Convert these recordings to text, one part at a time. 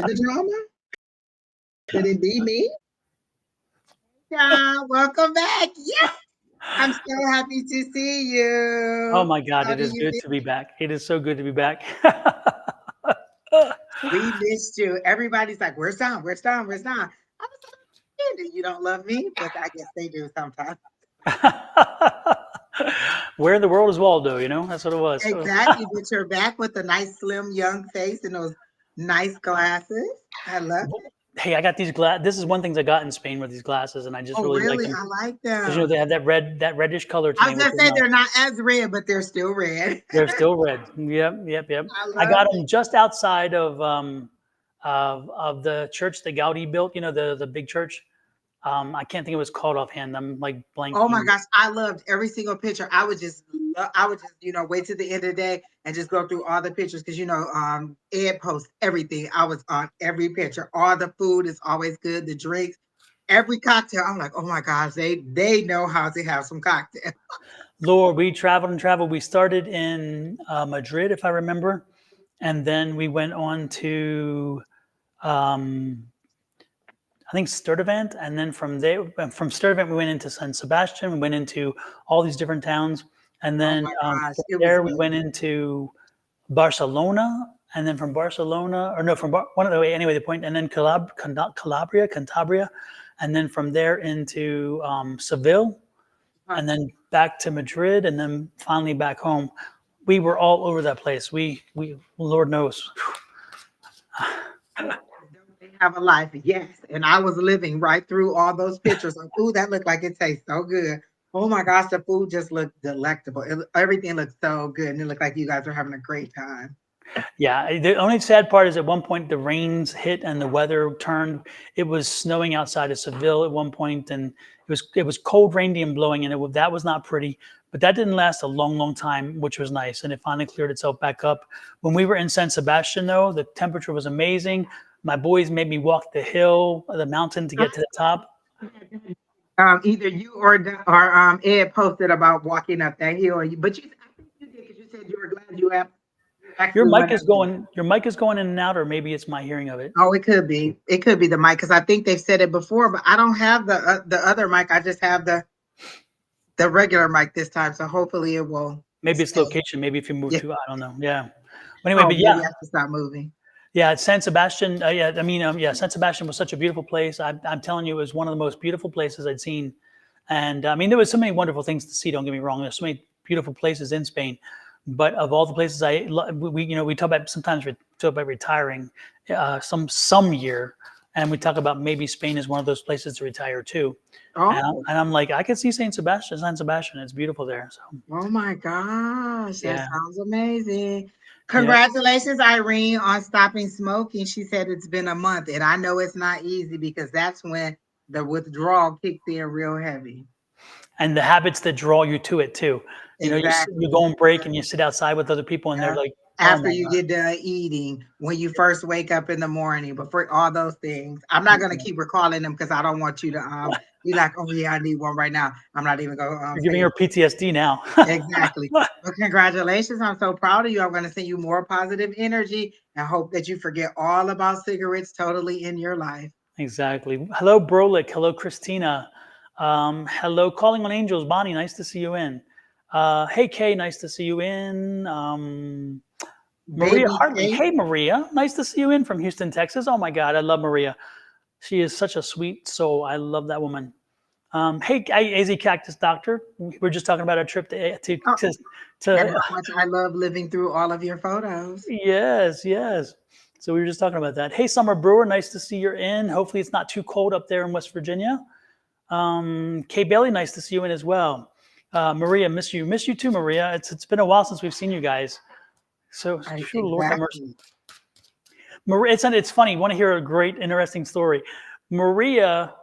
the drama? Could it be me? Yeah, welcome back. Yes, I'm so happy to see Oh you. my God, How it do is you good feel? to be back. It is so good to be back. We missed you. Everybody's like, "Where's Don? Where's Don? Where's Don?" I was like, "You don't love me," but I guess they do sometimes. Where in the world is Waldo? You know, that's what it was. Exactly, but you're back with a nice, slim, young face and those nice glasses. I love it. Hey, I got these glass. This is one thing I got in Spain with these glasses, and I just Oh, really like really? them I like because them. they have that reddish color to I me, was which gonna is say nice. they're not as red, but they're still red. They're still red. Yep. I I love got it. them just outside of the church that Gaudi built. You know, the big church. I can't think of what's called offhand. I'm like Oh my blanking. gosh, I loved every single picture. I would just, wait to the end of the day and just go through all the pictures because Ed posts everything. I was on every picture. All the food is always good. The drinks, every cocktail. I'm like, oh my gosh, they know how to have some cocktail. Lord, we traveled and traveled. We started in Madrid, if I remember, and then we went on to um, I think Sturtevant, and then from Sturtevant, we went into San Sebastian. We went into all these different towns, and Oh then my gosh, from it was there we good. went into Barcelona, and then from Barcelona, or no, from one of the way anyway. The point, and then Cantabria, and then from there into Seville, and then back to Madrid, and then finally back home. We were all over that place. We Lord knows. Don't they have a life? Yes. And I was living right through all those pictures of food that looked like it tastes so good. Oh my gosh, the food just looked delectable. Everything looked so good. And it looked like you guys were having a great time. Yeah, the only sad part is at one point the rains hit and the weather turned. It was snowing outside of Seville at one point, and it was cold, rainy, and blowing, and that was not pretty. But that didn't last a long, long time, which was nice, and it finally cleared itself back up. When we were in San Sebastian, though, the temperature was amazing. My boys made me walk the mountain to get to the top. Either you or Ed posted about walking up that hill, but I think you did because you said you were glad you actually went up there. Your mic is going in and out, or maybe it's my hearing of it. Oh, it could be. It could be the mic because I think they've said it before, but I don't have the other mic. I just have the regular mic this time, so hopefully it will Maybe it's stay. location. Maybe if you move Yeah. to, I don't know. Yeah. But anyway, Oh, but maybe yeah, I have to stop moving. yeah, San Sebastian. San Sebastian was such a beautiful place. I'm telling you, it was one of the most beautiful places I'd seen. And I mean, there was so many wonderful things to see. Don't get me wrong. There's so many beautiful places in Spain. But of all the places we talk about sometimes we talk about retiring some year, and we talk about maybe Spain is one of those places to retire to. Oh, And I'm like, I could see San Sebastian. It's beautiful there. So oh my gosh, that yeah, sounds amazing. yeah. Congratulations, Irene, on stopping smoking. She said it's been a month, and I know it's not easy because that's when the withdrawal kicks in real heavy. And the habits that draw you to it too. You know, you Exactly. go and break and you sit outside with other people and they're Yeah. like, oh After my you God. get done eating, when you first wake up in the morning, before all those things. I'm not gonna keep recalling them because I don't want you to be like, oh yeah, I need one right now. I'm not even gonna You're giving say her it. PTSD now. Exactly. Well, congratulations. I'm so proud of you. I'm gonna send you more positive energy and hope that you forget all about cigarettes totally in your life. Exactly. Hello, Brolik. Hello, Christina. Hello, Calling on Angels. Bonnie, nice to see you in. Hey, Kay, nice to see you in. Maria Baby Hartley. Kate. Hey, Maria. Nice to see you in from Houston, Texas. Oh my God, I love Maria. She is such a sweet soul. I love that woman. Hey, AZ Cactus Doctor. We were just talking about our trip Oh, and to how much I love living through all of your photos. yes. So we were just talking about that. Hey, Summer Brewer. Nice to see you're in. Hopefully it's not too cold up there in West Virginia. Kay Bailey. Nice to see you in as well. Maria, miss you too, Maria. It's been a while since we've seen you guys. So, Right, Lord have mercy. exactly. Maria, it's funny. You want to hear a great, interesting story? Maria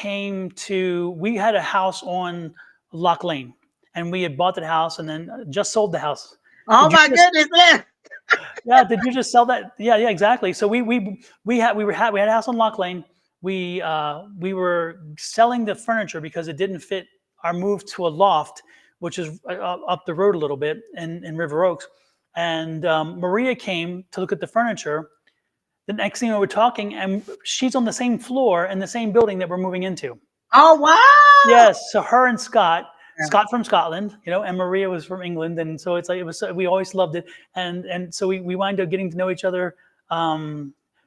we had a house on Lock Lane, and we had bought that house and then just sold the house. Oh Did you my just, goodness, Liz. yeah, did you just sell that? Yeah, exactly. So we had a house on Lock Lane. We were selling the furniture because it didn't fit our move to a loft, which is up the road a little bit in River Oaks. And Maria came to look at the furniture. The next thing we're talking, and she's on the same floor in the same building that we're moving into. Oh, wow. Yes, so her and Scott, Yeah. Scott from Scotland, you know, and Maria was from England, and so it's like it was. We always loved it, and so we wind up getting to know each other.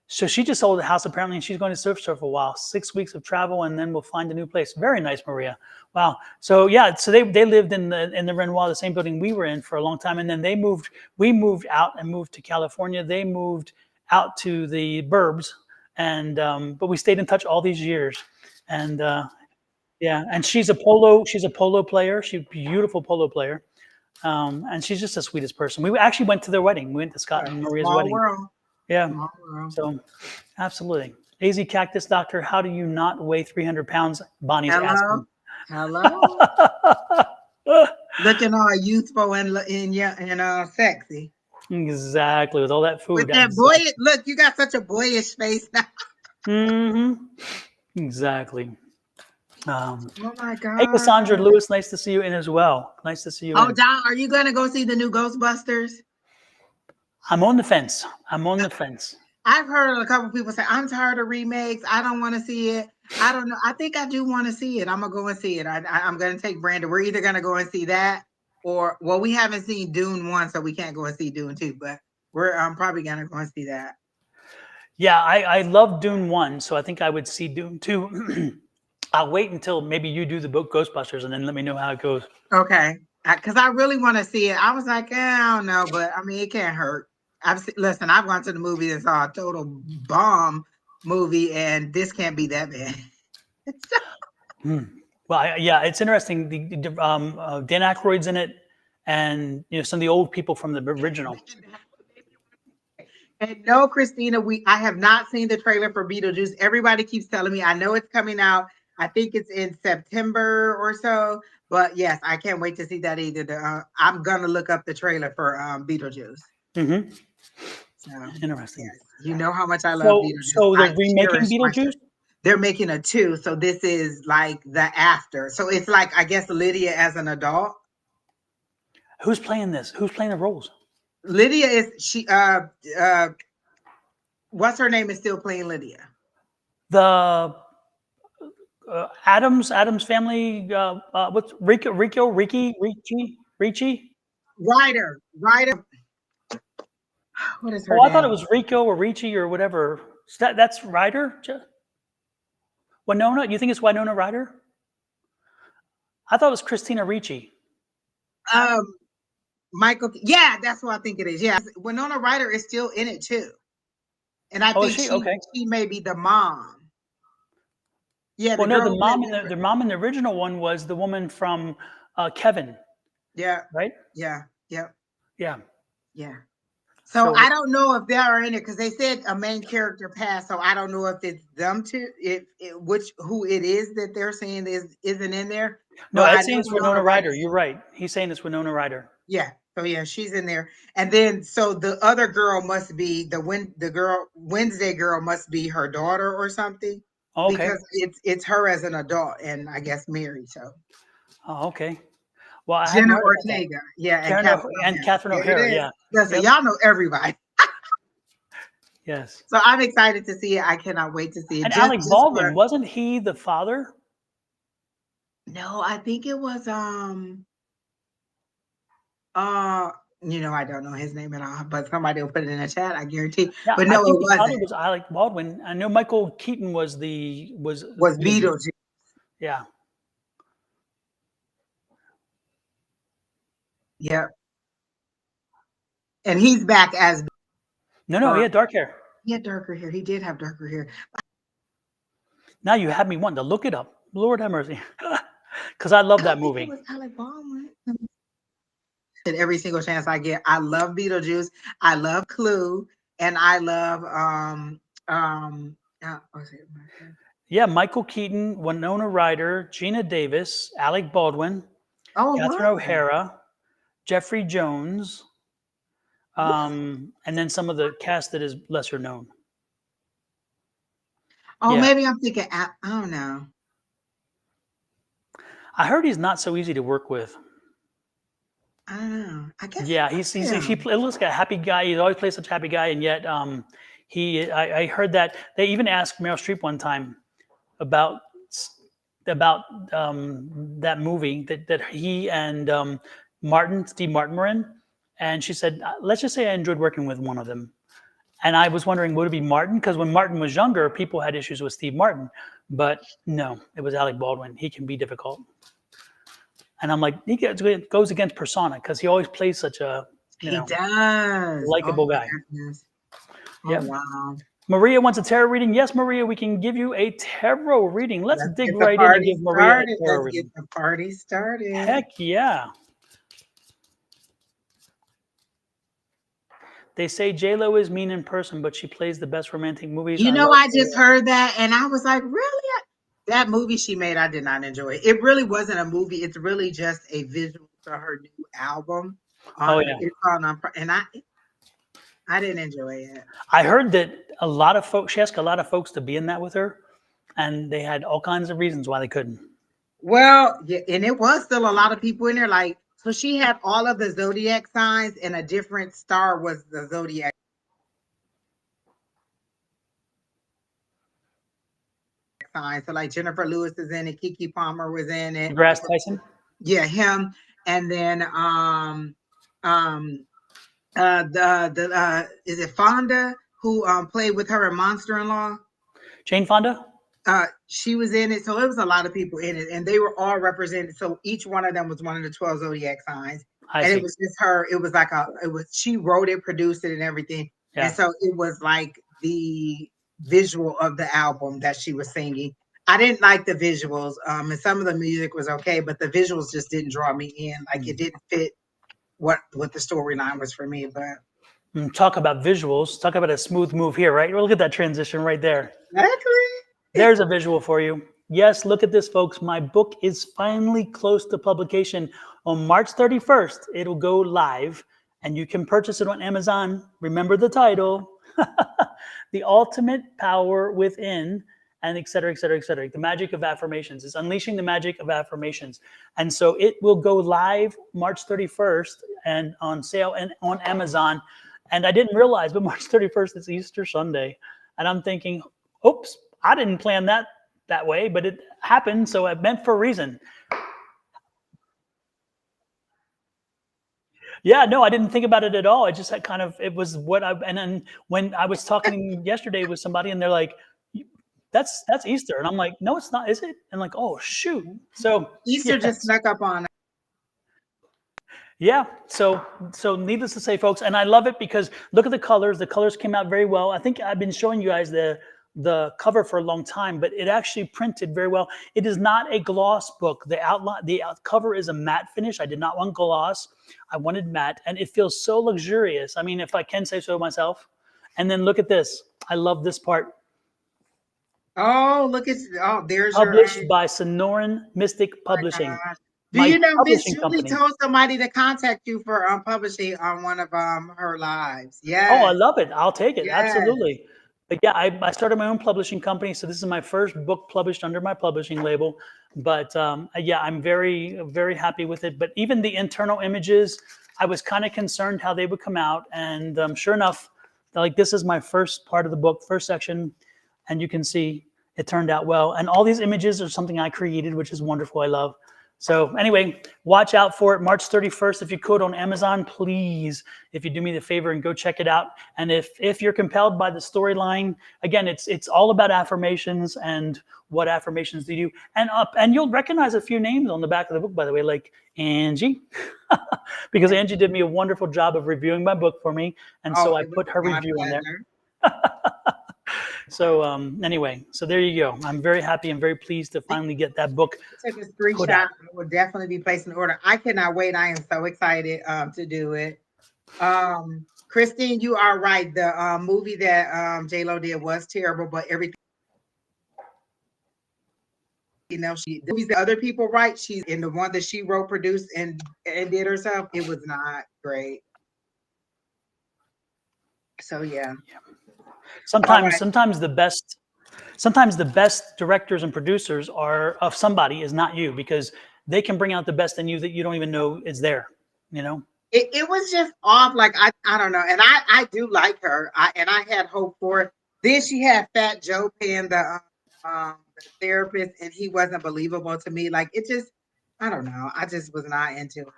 So she just sold the house apparently, and she's going to surf for a while. 6 weeks of travel, and then we'll find a new place. Very nice, Maria. Wow. So yeah, so they lived in the Renoir, the same building we were in for a long time, and then they moved. We moved out and moved to California. They moved out to the burbs, and but we stayed in touch all these years, and. Yeah, and she's a polo player. She's a beautiful polo player, and she's just the sweetest person. We actually went to their wedding. We went to Scott and Maria's Small wedding. world. Yeah, Small world. so absolutely. AZ Cactus Doctor, how do you not weigh 300 pounds? Bonnie's asking. Hello. Looking all youthful and sexy. Exactly, with all that food. With that boyish look, you got such a boyish face now. Mm-hmm. Exactly. Oh my God. Hey, Cassandra Lewis, nice to see you in as well. Nice to see you. Oh, Don, are you going to go see the new Ghostbusters? I'm on the fence. I've heard a couple people say, I'm tired of remakes. I don't want to see it. I don't know. I think I do want to see it. I'm going to go and see it. I'm going to take Brandon. We're either going to go and see that or, well, we haven't seen Dune 1, so we can't go and see Dune 2, but I'm probably going to go and see that. Yeah, I love Dune 1, so I think I would see Dune 2. I'll wait until maybe you do the book Ghostbusters and then let me know how it goes. Okay. Because I really want to see it. I was like, I don't know, but I mean, it can't hurt. Listen, I've gone to the movie and saw a total bomb movie, and this can't be that bad. Well, yeah, it's interesting. Dan Aykroyd's in it, and you know some of the old people from the original. And no, Christina, I have not seen the trailer for Beetlejuice. Everybody keeps telling me. I know it's coming out. I think it's in September or so. But yes, I can't wait to see that either. I'm gonna look up the trailer for Beetlejuice. Mm-hmm. So, interesting. Yes. You know how much I love Beetlejuice. So they're remaking Beetlejuice? They're making a 2. So this is like the after. So it's like, I guess, Lydia as an adult. Who's playing this? Who's playing the roles? Lydia is what's her name is still playing Lydia? The Adams family. What's Ricky? Ryder. What is her name? I thought it was Rico or Ricci or whatever. That's Ryder? Winona? You think it's Winona Ryder? I thought it was Christina Ricci. Michael. Yeah, that's who I think it is. Yeah, Winona Ryder is still in it too, and I think she may be the mom. Yeah. Well, no, the mom in the original one was the woman from Kevin. Yeah. Right. Yeah. Yeah. Yeah. So I don't know if they are in it because they said a main character passed. So I don't know if it's them two, who it is that they're saying isn't in there. No, Ed's saying it's Winona Ryder. You're right. He's saying it's Winona Ryder. Yeah. So yeah, she's in there. And then so the other girl must be Wednesday girl must be her daughter or something. Okay. Because it's her as an adult and I guess married. So. Oh, okay. Well, Jenna Ortega, and Catherine O'Hara, yeah. Listen, y'all know everybody. Yes. So I'm excited to see it. I cannot wait to see it. And Alec Baldwin, wasn't he the father? No, I think it was I don't know his name at all, but somebody will put it in the chat, I guarantee. Yeah, but no, I think it wasn't. It was Alec Baldwin. I know Michael Keaton was Beetlejuice. Yeah. Yep. And he's back as No, he had dark hair. He had darker hair. He did have darker hair. Now you have me wanting to look it up. Lord have mercy. Because I love that movie. It was Alec Baldwin. Every single chance I get. I love Beetlejuice. I love Clue. And I love yeah, Michael Keaton, Winona Ryder, Gina Davis, Alec Baldwin, Catherine O'Hara, Jeffrey Jones, and then some of the cast that is lesser known. Oh, yeah. Maybe I'm thinking, I don't know. I heard he's not so easy to work with. I don't know. I guess. Yeah, he looks like a happy guy. He always plays such a happy guy, and yet I heard that they even asked Meryl Streep one time about that movie that he and Steve Martin were in, and she said, "Let's just say I enjoyed working with one of them." And I was wondering, would it be Martin? Because when Martin was younger, people had issues with Steve Martin, but no, it was Alec Baldwin. He can be difficult, and I'm like, he goes against persona because he always plays such a He does. Oh likable my guy. goodness. Yeah. Oh wow. Maria wants a tarot reading. Yes, Maria, we can give you a tarot reading. Let's dig Get the right in and party give Maria a started. tarot Let's get reading. the party started. Heck yeah. They say J-Lo is mean in person, but she plays the best romantic movies. You know, love I her. just heard that and I was like, really? That movie she made, I did not enjoy it. It really wasn't a movie. It's really just a visual to her new album. Oh yeah. It's on, and I didn't enjoy it. I heard that a lot of folks, she asked a lot of folks to be in that with her, and they had all kinds of reasons why they couldn't. Well, yeah, and it was still a lot of people in there. Like, so she had all of the zodiac signs, and a different star was the zodiac sign. So, like Jennifer Lewis is in it, Kiki Palmer was in it. DeGrasse Tyson? Yeah, him. And then is it Fonda who played with her in Monster in Law? Jane Fonda? She was in it, so it was a lot of people in it, and they were all represented. So each one of them was one of the 12 zodiac signs, I and see. it was just her. It was like she wrote it, produced it, and everything. Yeah. And so it was like the visual of the album that she was singing. I didn't like the visuals, and some of the music was okay, but the visuals just didn't draw me in. Like it didn't fit what the storyline was for me. But talk about visuals. Talk about a smooth move here, right? Look at that transition right there. exactly. There's a visual for you. Yes, look at this, folks. My book is finally close to publication. On March 31st, it'll go live, and you can purchase it on Amazon. Remember the title, The Ultimate Power Within, and et cetera, et cetera, et cetera. The Magic of Affirmations. It's Unleashing the Magic of Affirmations. And so it will go live March 31st and on sale and on Amazon. And I didn't realize, but March 31st is Easter Sunday. And I'm thinking, oops, I didn't plan that way, but it happened, so it meant for a reason. Yeah, no, I didn't think about it at all. It just had kind of, it was what and then when I was talking yesterday with somebody and they're like, that's Easter. And I'm like, no, it's not, is it? And like, oh, shoot. So Easter just snuck up on us. Yeah. So needless to say, folks, and I love it because look at the colors. The colors came out very well. I think I've been showing you guys the cover for a long time, but it actually printed very well. It is not a gloss book. The cover is a matte finish. I did not want gloss. I wanted matte, and it feels so luxurious. I mean, if I can say so myself. And then look at this. I love this part. Oh, there's Published by Sonoran Mystic Publishing. Do you know Miss Julie told somebody to contact you for publishing on one of her lives? Yeah. Oh, I love it. I'll take it. Yes. Absolutely. But yeah, I started my own publishing company, so this is my first book published under my publishing label. But yeah, I'm very, very happy with it. But even the internal images, I was kind of concerned how they would come out, and sure enough, like this is my first part of the book, first section, and you can see it turned out well. And all these images are something I created, which is wonderful. I love. So anyway, watch out for it. March 31st, if you could, on Amazon, please, if you do me the favor and go check it out. And if you're compelled by the storyline, again, it's all about affirmations and what affirmations do you do. And you'll recognize a few names on the back of the book, by the way, like Angie, because Angie did me a wonderful job of reviewing my book for me. And so I put her review on there. So anyway, so there you go. I'm very happy and very pleased to finally get that book. Took a screenshot. I will definitely be placing an order. I cannot wait. I am so excited to do it. Christine, you are right. The movie that J-Lo did was terrible, but everything else the other people write. She's in the one that she wrote, produced, and did herself. It was not great. So yeah. Sometimes the best directors and producers are of somebody is not you, because they can bring out the best in you that you don't even know is there, you know? it was just off. Like I don't know. And I do like her. I had hope for it. Then she had Fat Joe paying the therapist, and he wasn't believable to me. Like it just, I don't know. I just was not into it.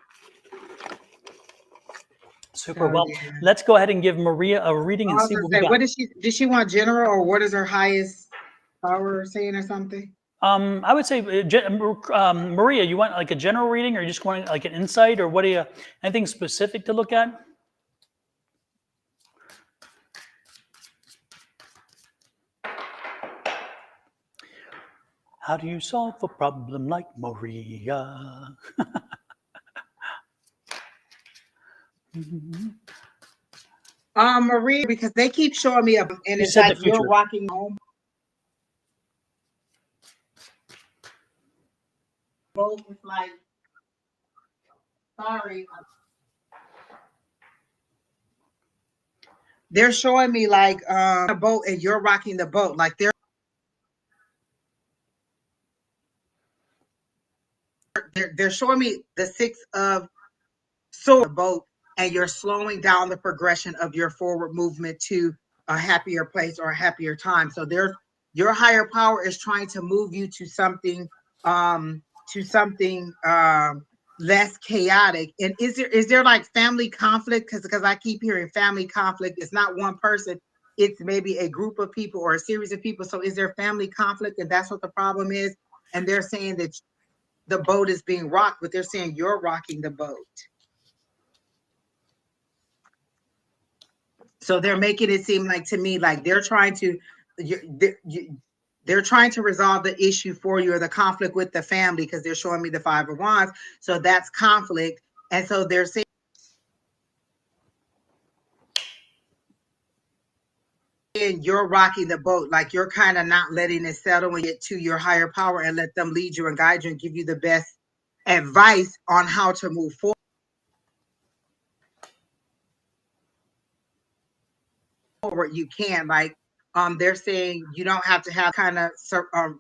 Super. So Well, yeah. let's go ahead and give Maria a reading I and was see gonna what we say, got. what did she want general, or what is her highest power saying or something? I would say, Maria, you want like a general reading, or you just want like an insight, or what do you, anything specific to look at? How do you solve a problem like Maria? Maria, because they keep showing me and You it's said the like you're future. walking home. Both is like, sorry. They're showing me like a boat and you're rocking the boat. Like they're showing me the six of swords boat, and you're slowing down the progression of your forward movement to a happier place or a happier time. So there's your higher power is trying to move you um to something less chaotic. And is there like family conflict? Because I keep hearing family conflict. It's not one person, it's maybe a group of people or a series of people. So is there family conflict, and that's what the problem is? And they're saying that the boat is being rocked, but they're saying you're rocking the boat. So they're making it seem like, to me, like they're trying to they're trying to resolve the issue for you, or the conflict with the family, because they're showing me the Five of Wands. So that's conflict. And so they're saying you're rocking the boat, like you're kind of not letting it settle and get to your higher power and let them lead you and guide you and give you the best advice on how to move forward. You can, like, they're saying you don't have to have kind of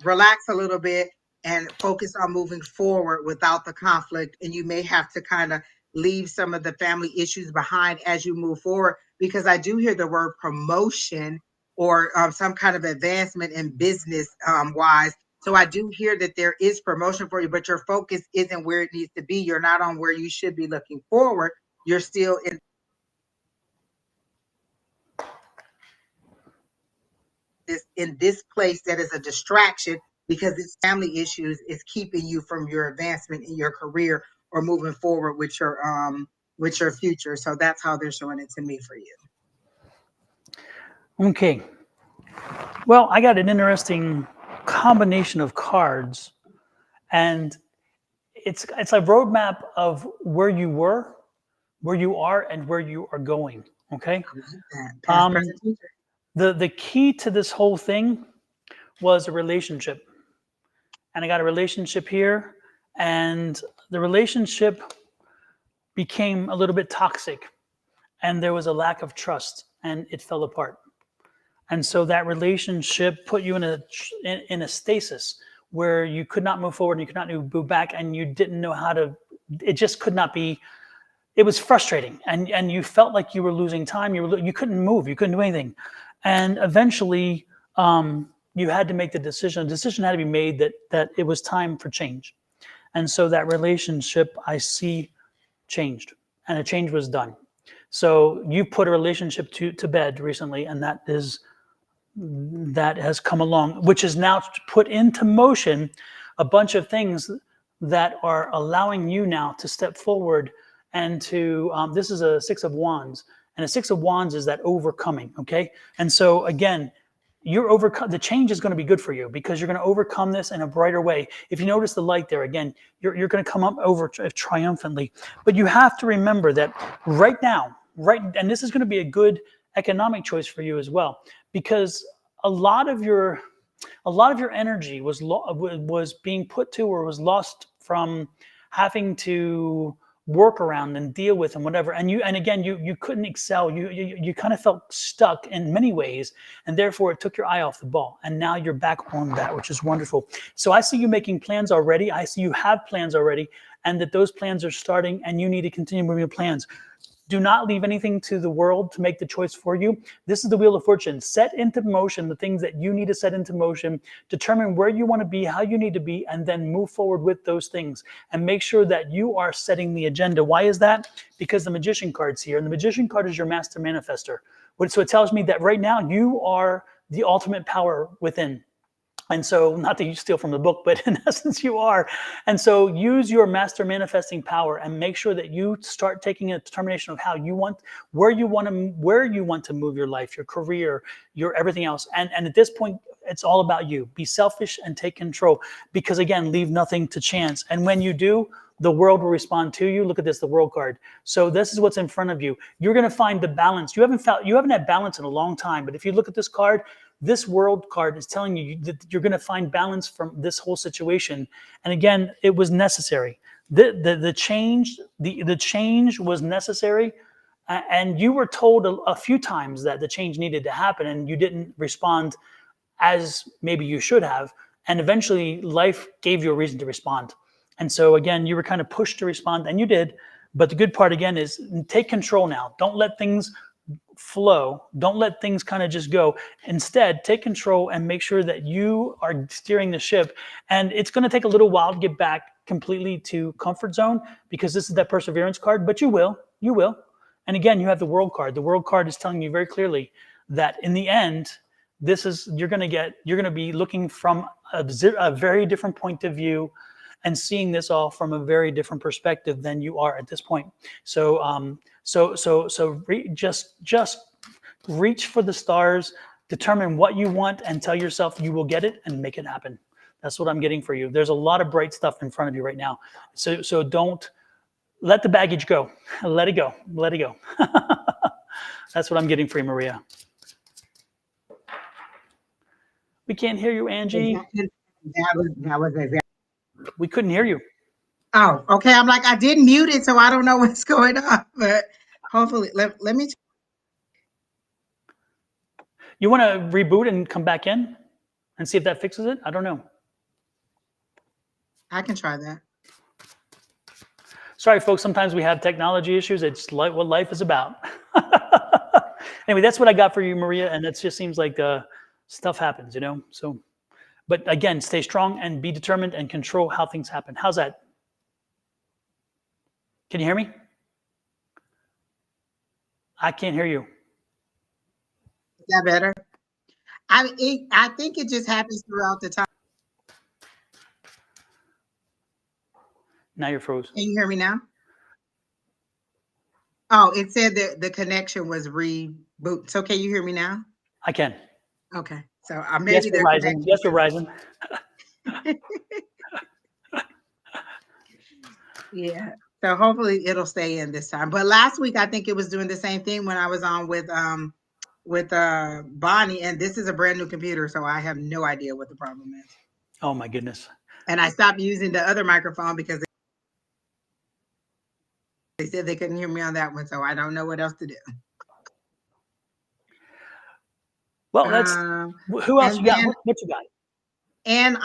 relax a little bit and focus on moving forward without the conflict, and you may have to kind of leave some of the family issues behind as you move forward, because I do hear the word promotion, or some kind of advancement in business wise. So I do hear that there is promotion for you, but your focus isn't where it needs to be. You're not on where you should be looking forward. You're still in this place that is a distraction, because it's family issues is keeping you from your advancement in your career or moving forward with your future. So that's how they're showing it to me for you. Okay. Well, I got an interesting combination of cards, and it's a roadmap of where you were, where you are, and where you are going. Okay. I like that. Past, Um, present, future. the key to this whole thing was a relationship, and I got a relationship here, and the relationship became a little bit toxic, and there was a lack of trust, and it fell apart. And so that relationship put you in a stasis where you could not move forward and you could not move back, and you didn't know how to. It just could not be. It was frustrating, and you felt like you were losing time. You couldn't move. You couldn't do anything, and eventually you had to make the decision. A decision had to be made that it was time for change, and so that relationship I see changed, and a change was done. So you put a relationship to bed recently, and that has come along, which is now put into motion a bunch of things that are allowing you now to step forward and to, this is a Six of Wands, and a Six of Wands is that overcoming, okay? And so again, the change is going to be good for you, because you're going to overcome this in a brighter way. If you notice the light there, again, you're going to come up over triumphantly. But you have to remember that right now, and this is going to be a good economic choice for you as well, because a lot of your energy was being put to, or was lost from having to work around and deal with and whatever, and again you couldn't excel. You kind of felt stuck in many ways, and therefore it took your eye off the ball, and now you're back on that, which is wonderful. So I see you making plans already. I see you have plans already, and that those plans are starting and you need to continue moving your plans. Do not leave anything to the world to make the choice for you. This is the wheel of fortune. Set into motion the things that you need to set into motion, determine where you want to be, how you need to be, and then move forward with those things. And make sure that you are setting the agenda. Why is that? Because the Magician card's here, and the Magician card is your master manifester. So it tells me that right now you are the ultimate power within. And so, not that you steal from the book, but in essence you are. And so use your master manifesting power and make sure that you start taking a determination of how you want, where you want to move your life, your career, your everything else. And at this point, it's all about you. Be selfish and take control, because again, leave nothing to chance. And when you do, the world will respond to you. Look at this, the world card. So this is what's in front of you. You're going to find the balance. You haven't had balance in a long time, but if you look at this card, this world card is telling you that you're going to find balance from this whole situation. And again, it was necessary. The change was necessary. And you were told a few times that the change needed to happen, and you didn't respond as maybe you should have. And eventually life gave you a reason to respond. And so again, you were kind of pushed to respond, and you did. But the good part again is take control now. Don't let things flow. Don't let things kind of just go. Instead, take control and make sure that you are steering the ship. And it's going to take a little while to get back completely to comfort zone, because this is that perseverance card, but you will. And again, you have the world card. The world card is telling you very clearly that in the end, you're going to be looking from a very different point of view and seeing this all from a very different perspective than you are at this point. So, just reach for the stars, determine what you want, and tell yourself you will get it and make it happen. That's what I'm getting for you. There's a lot of bright stuff in front of you right now. So don't let the baggage go. Let it go. Let it go. That's what I'm getting for you, Maria. We can't hear you, Angie. That was exactly. We couldn't hear you. Oh, okay. I'm like, I didn't mute it, so I don't know what's going on. But hopefully, let me. You want to reboot and come back in and see if that fixes it? I don't know. I can try that. Sorry, folks. Sometimes we have technology issues. It's like what life is about. Anyway, that's what I got for you, Maria. And it just seems like stuff happens, So, but again, stay strong and be determined and control how things happen. How's that? Can you hear me? I can't hear you. Is that better? I think it just happens throughout the time. Now you're froze. Can you hear me now? Oh, it said that the connection was reboot. So can you hear me now? I can. Okay. So maybe yes, Verizon. Yes, Verizon. Yeah. So hopefully it'll stay in this time. But last week I think it was doing the same thing when I was on with Bonnie, and this is a brand new computer, so I have no idea what the problem is. Oh my goodness. And I stopped using the other microphone because they said they couldn't hear me on that one, so I don't know what else to do. Well, that's who else you got? What you got? And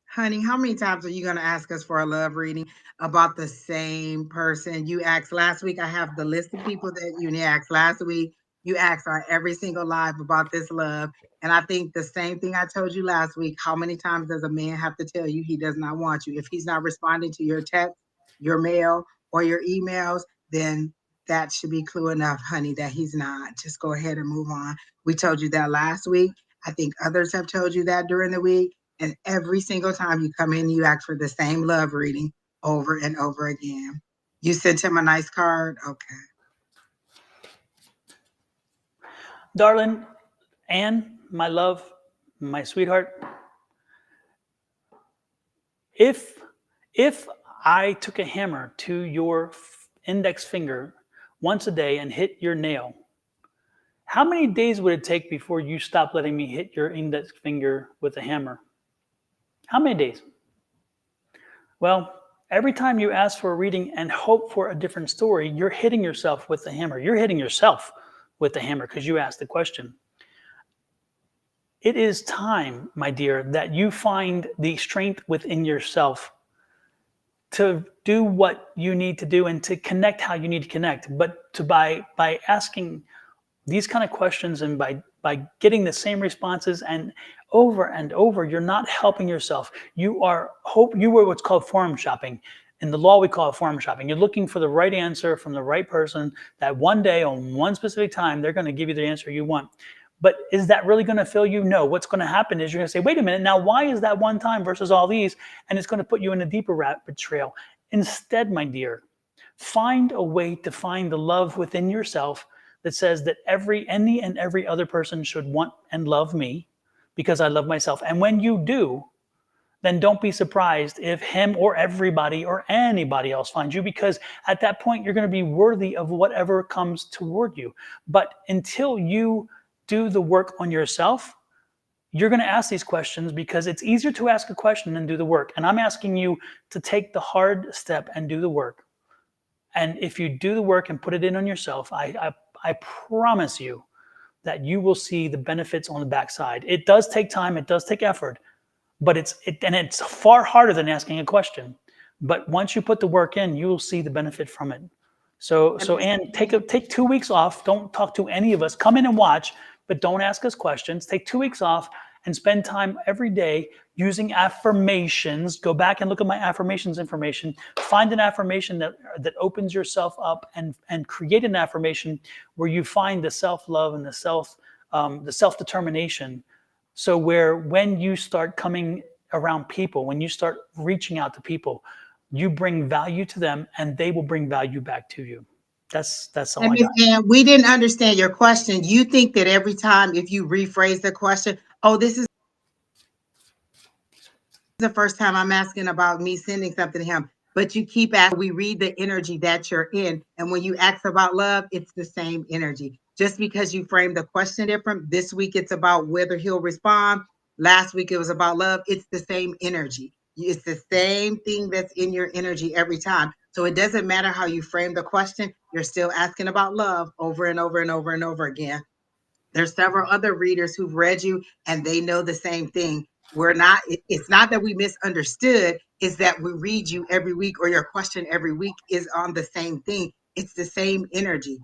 honey, how many times are you going to ask us for a love reading about the same person? You asked last week. I have the list of people that you asked last week. You asked on every single live about this love. And I think the same thing I told you last week. How many times does a man have to tell you he does not want you? If he's not responding to your text, your mail, or your emails, then that should be clue enough, honey, that he's not. Just go ahead and move on. We told you that last week. I think others have told you that during the week. And every single time you come in, you ask for the same love reading over and over again. You sent him a nice card? Okay. Darling, Anne, my love, my sweetheart, if I took a hammer to your index finger once a day and hit your nail, how many days would it take before you stopped letting me hit your index finger with a hammer? How many days? Well, every time you ask for a reading and hope for a different story, you're hitting yourself with the hammer. You're hitting yourself with the hammer because you asked the question. It is time, my dear, that you find the strength within yourself to do what you need to do and to connect how you need to connect. But by asking these kind of questions and by getting the same responses and over, you're not helping yourself. You were what's called forum shopping. In the law, we call it forum shopping. You're looking for the right answer from the right person that one day on one specific time, they're going to give you the answer you want. But is that really going to fill you? No. What's going to happen is you're going to say, wait a minute, now why is that one time versus all these? And it's going to put you in a deeper rabbit trail. Instead, my dear, find a way to find the love within yourself that says that any and every other person should want and love me because I love myself. And when you do, then don't be surprised if him or everybody or anybody else finds you, because at that point you're going to be worthy of whatever comes toward you. But until you do the work on yourself, you're going to ask these questions because it's easier to ask a question than do the work. And I'm asking you to take the hard step and do the work. And if you do the work and put it in on yourself, I promise you that you will see the benefits on the backside. It does take time, it does take effort, but it's far harder than asking a question. But once you put the work in, you will see the benefit from it. So Anne, take 2 weeks off. Don't talk to any of us. Come in and watch, but don't ask us questions. Take 2 weeks off and spend time every day using affirmations. Go back and look at my affirmations information. Find an affirmation that opens yourself up, and create an affirmation where you find the self-love and the self-determination. So when you start coming around people, when you start reaching out to people, you bring value to them and they will bring value back to you. That's all And I Miss got. Ann, we didn't understand your question. You think that every time if you rephrase the question, oh, this is the first time I'm asking about me sending something to him, but you keep asking, we read the energy that you're in. And when you ask about love, it's the same energy. Just because you frame the question different, this week it's about whether he'll respond. Last week it was about love. It's the same energy. It's the same thing that's in your energy every time. So it doesn't matter how you frame the question, you're still asking about love over and over and over and over again. There's several other readers who've read you and they know the same thing. It's not that we misunderstood, it's that we read you every week, or your question every week is on the same thing. It's the same energy.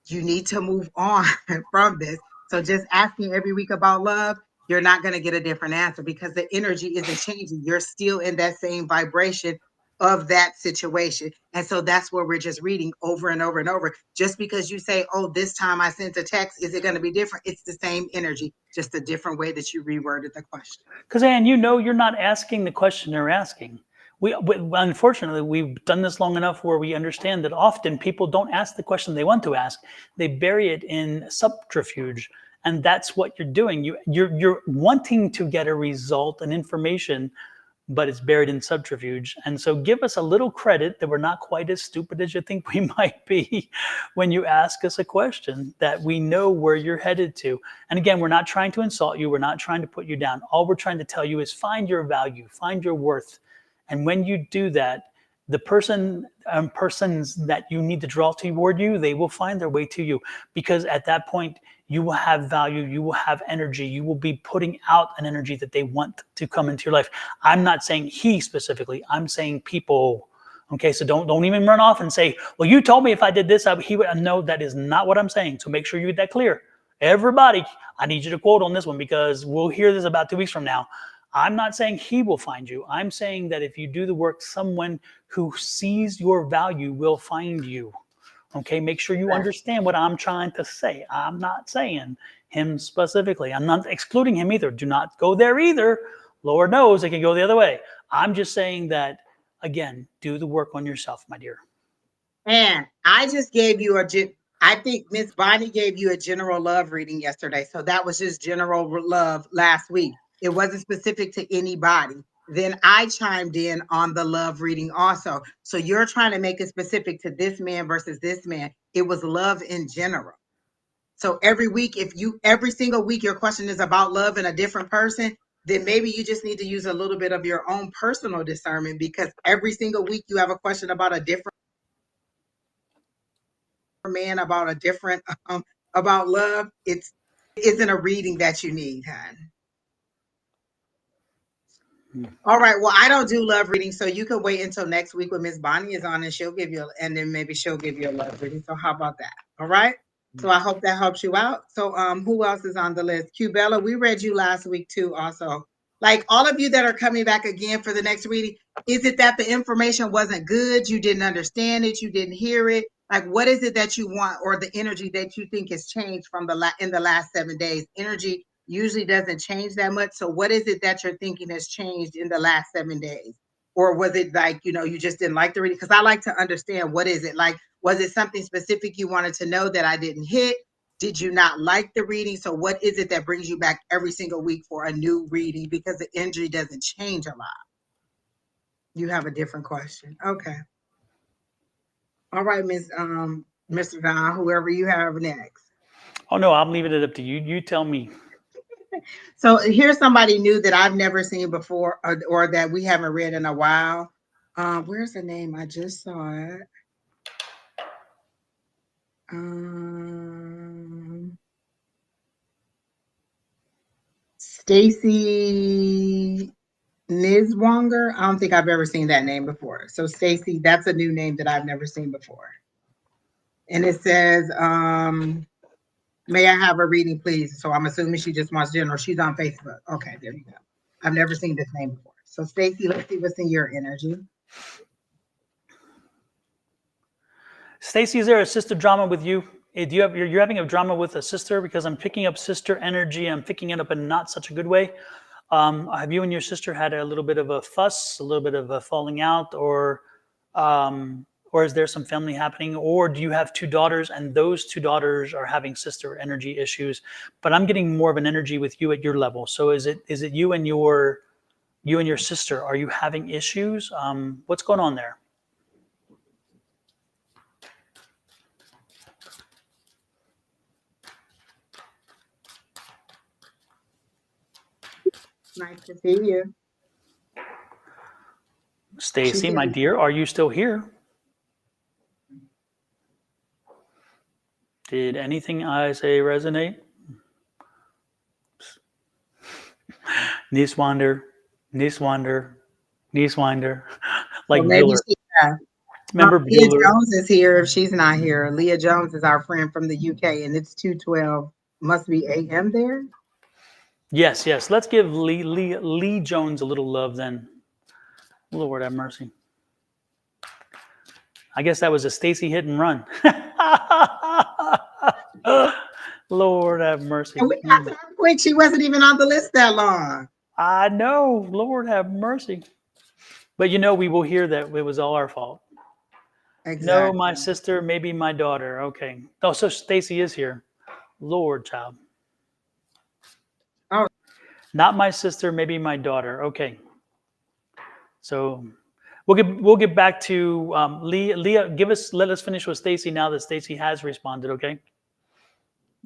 You need to move on from this. So just asking every week about love, you're not going to get a different answer because the energy isn't changing. You're still in that same vibration of that situation. And so that's what we're just reading over and over and over. Just because you say, oh, this time I sent a text, is it going to be different? It's the same energy, just a different way that you reworded the question. Because Anne, you're not asking the question they're asking. Unfortunately, we've done this long enough where we understand that often people don't ask the question they want to ask. They bury it in subterfuge, and that's what you're doing. You're wanting to get a result, an information, but it's buried in subterfuge. And so give us a little credit that we're not quite as stupid as you think we might be when you ask us a question, that we know where you're headed to. And again, we're not trying to insult you. We're not trying to put you down. All we're trying to tell you is find your value, find your worth. And when you do that, the persons that you need to draw toward you, they will find their way to you, because at that point you will have value, you will have energy, you will be putting out an energy that they want to come into your life. I'm not saying he specifically, I'm saying people. Okay, so don't even run off and say, well, you told me if I did this, he would. No, that is not what I'm saying. So make sure you get that clear. Everybody, I need you to quote on this one, because we'll hear this about 2 weeks from now. I'm not saying he will find you. I'm saying that if you do the work, someone who sees your value will find you. Okay, make sure you understand what I'm trying to say. I'm not saying him specifically. I'm not excluding him either. Do not go there either. Lord knows it can go the other way. I'm just saying that, again, do the work on yourself, my dear. And I just gave you I think Miss Bonnie gave you a general love reading yesterday. So that was just general love last week. It wasn't specific to anybody. Then I chimed in on the love reading also. So you're trying to make it specific to this man versus this man. It was love in general. So every week, every single week your question is about love in a different person, then maybe you just need to use a little bit of your own personal discernment, because every single week you have a question about a different man, about a different about love. It isn't a reading that you need, hon. All right. Well, I don't do love reading, so you can wait until next week when Miss Bonnie is on, and she'll give you, and then maybe she'll give you a love reading. So how about that? All right. So I hope that helps you out. So who else is on the list? Q Bella, we read you last week too. Also, like all of you that are coming back again for the next reading, is it that the information wasn't good? You didn't understand it. You didn't hear it. Like, what is it that you want, or the energy that you think has changed from in the last 7 days? Energy usually doesn't change that much. So what is it that you're thinking has changed in the last 7 days? Or was it like, you just didn't like the reading? Because I like to understand, what is it like? Was it something specific you wanted to know that I didn't hit? Did you not like the reading? So what is it that brings you back every single week for a new reading? Because the energy doesn't change a lot. You have a different question. Okay. All right, Mr. Don, whoever you have next. Oh no, I'm leaving it up to you. You tell me. So here's somebody new that I've never seen before, or that we haven't read in a while. Where's the name? I just saw it. Stacy Nizwanger. I don't think I've ever seen that name before. So Stacy, that's a new name that I've never seen before. And it says, may I have a reading, please? So I'm assuming she just wants general. She's on Facebook. Okay, there you go. I've never seen this name before. So Stacy, let's see what's in your energy. Stacy, is there a sister drama with you? Do you have you're having a drama with a sister? Because I'm picking up sister energy. I'm picking it up in not such a good way. Have you and your sister had a little bit of a fuss, a little bit of a falling out, or is there some family happening? Or do you have two daughters, and those two daughters are having sister energy issues? But I'm getting more of an energy with you at your level. So is it you and your sister? Are you having issues? What's going on there? Nice to see you. Stacy, my dear, are you still here? Did anything I say resonate? Niswander, Niswander, Niswander, like maybe Bueller. she, Remember Leah Bueller? Jones is here if she's not here. Leah Jones is our friend from the UK, and it's 2:12. Must be AM there. Yes, yes. Let's give Lee Jones a little love then. Lord have mercy. I guess that was a Stacy hit and run. Lord have mercy. And we got to her quick. She wasn't even on the list that long. I know. Lord have mercy. But we will hear that it was all our fault. Exactly. No, my sister, maybe my daughter. Okay. Oh, so Stacy is here. Lord, child. Oh. Not my sister, maybe my daughter. Okay. So we'll get back to Leah. Let us finish with Stacy now that Stacy has responded. Okay.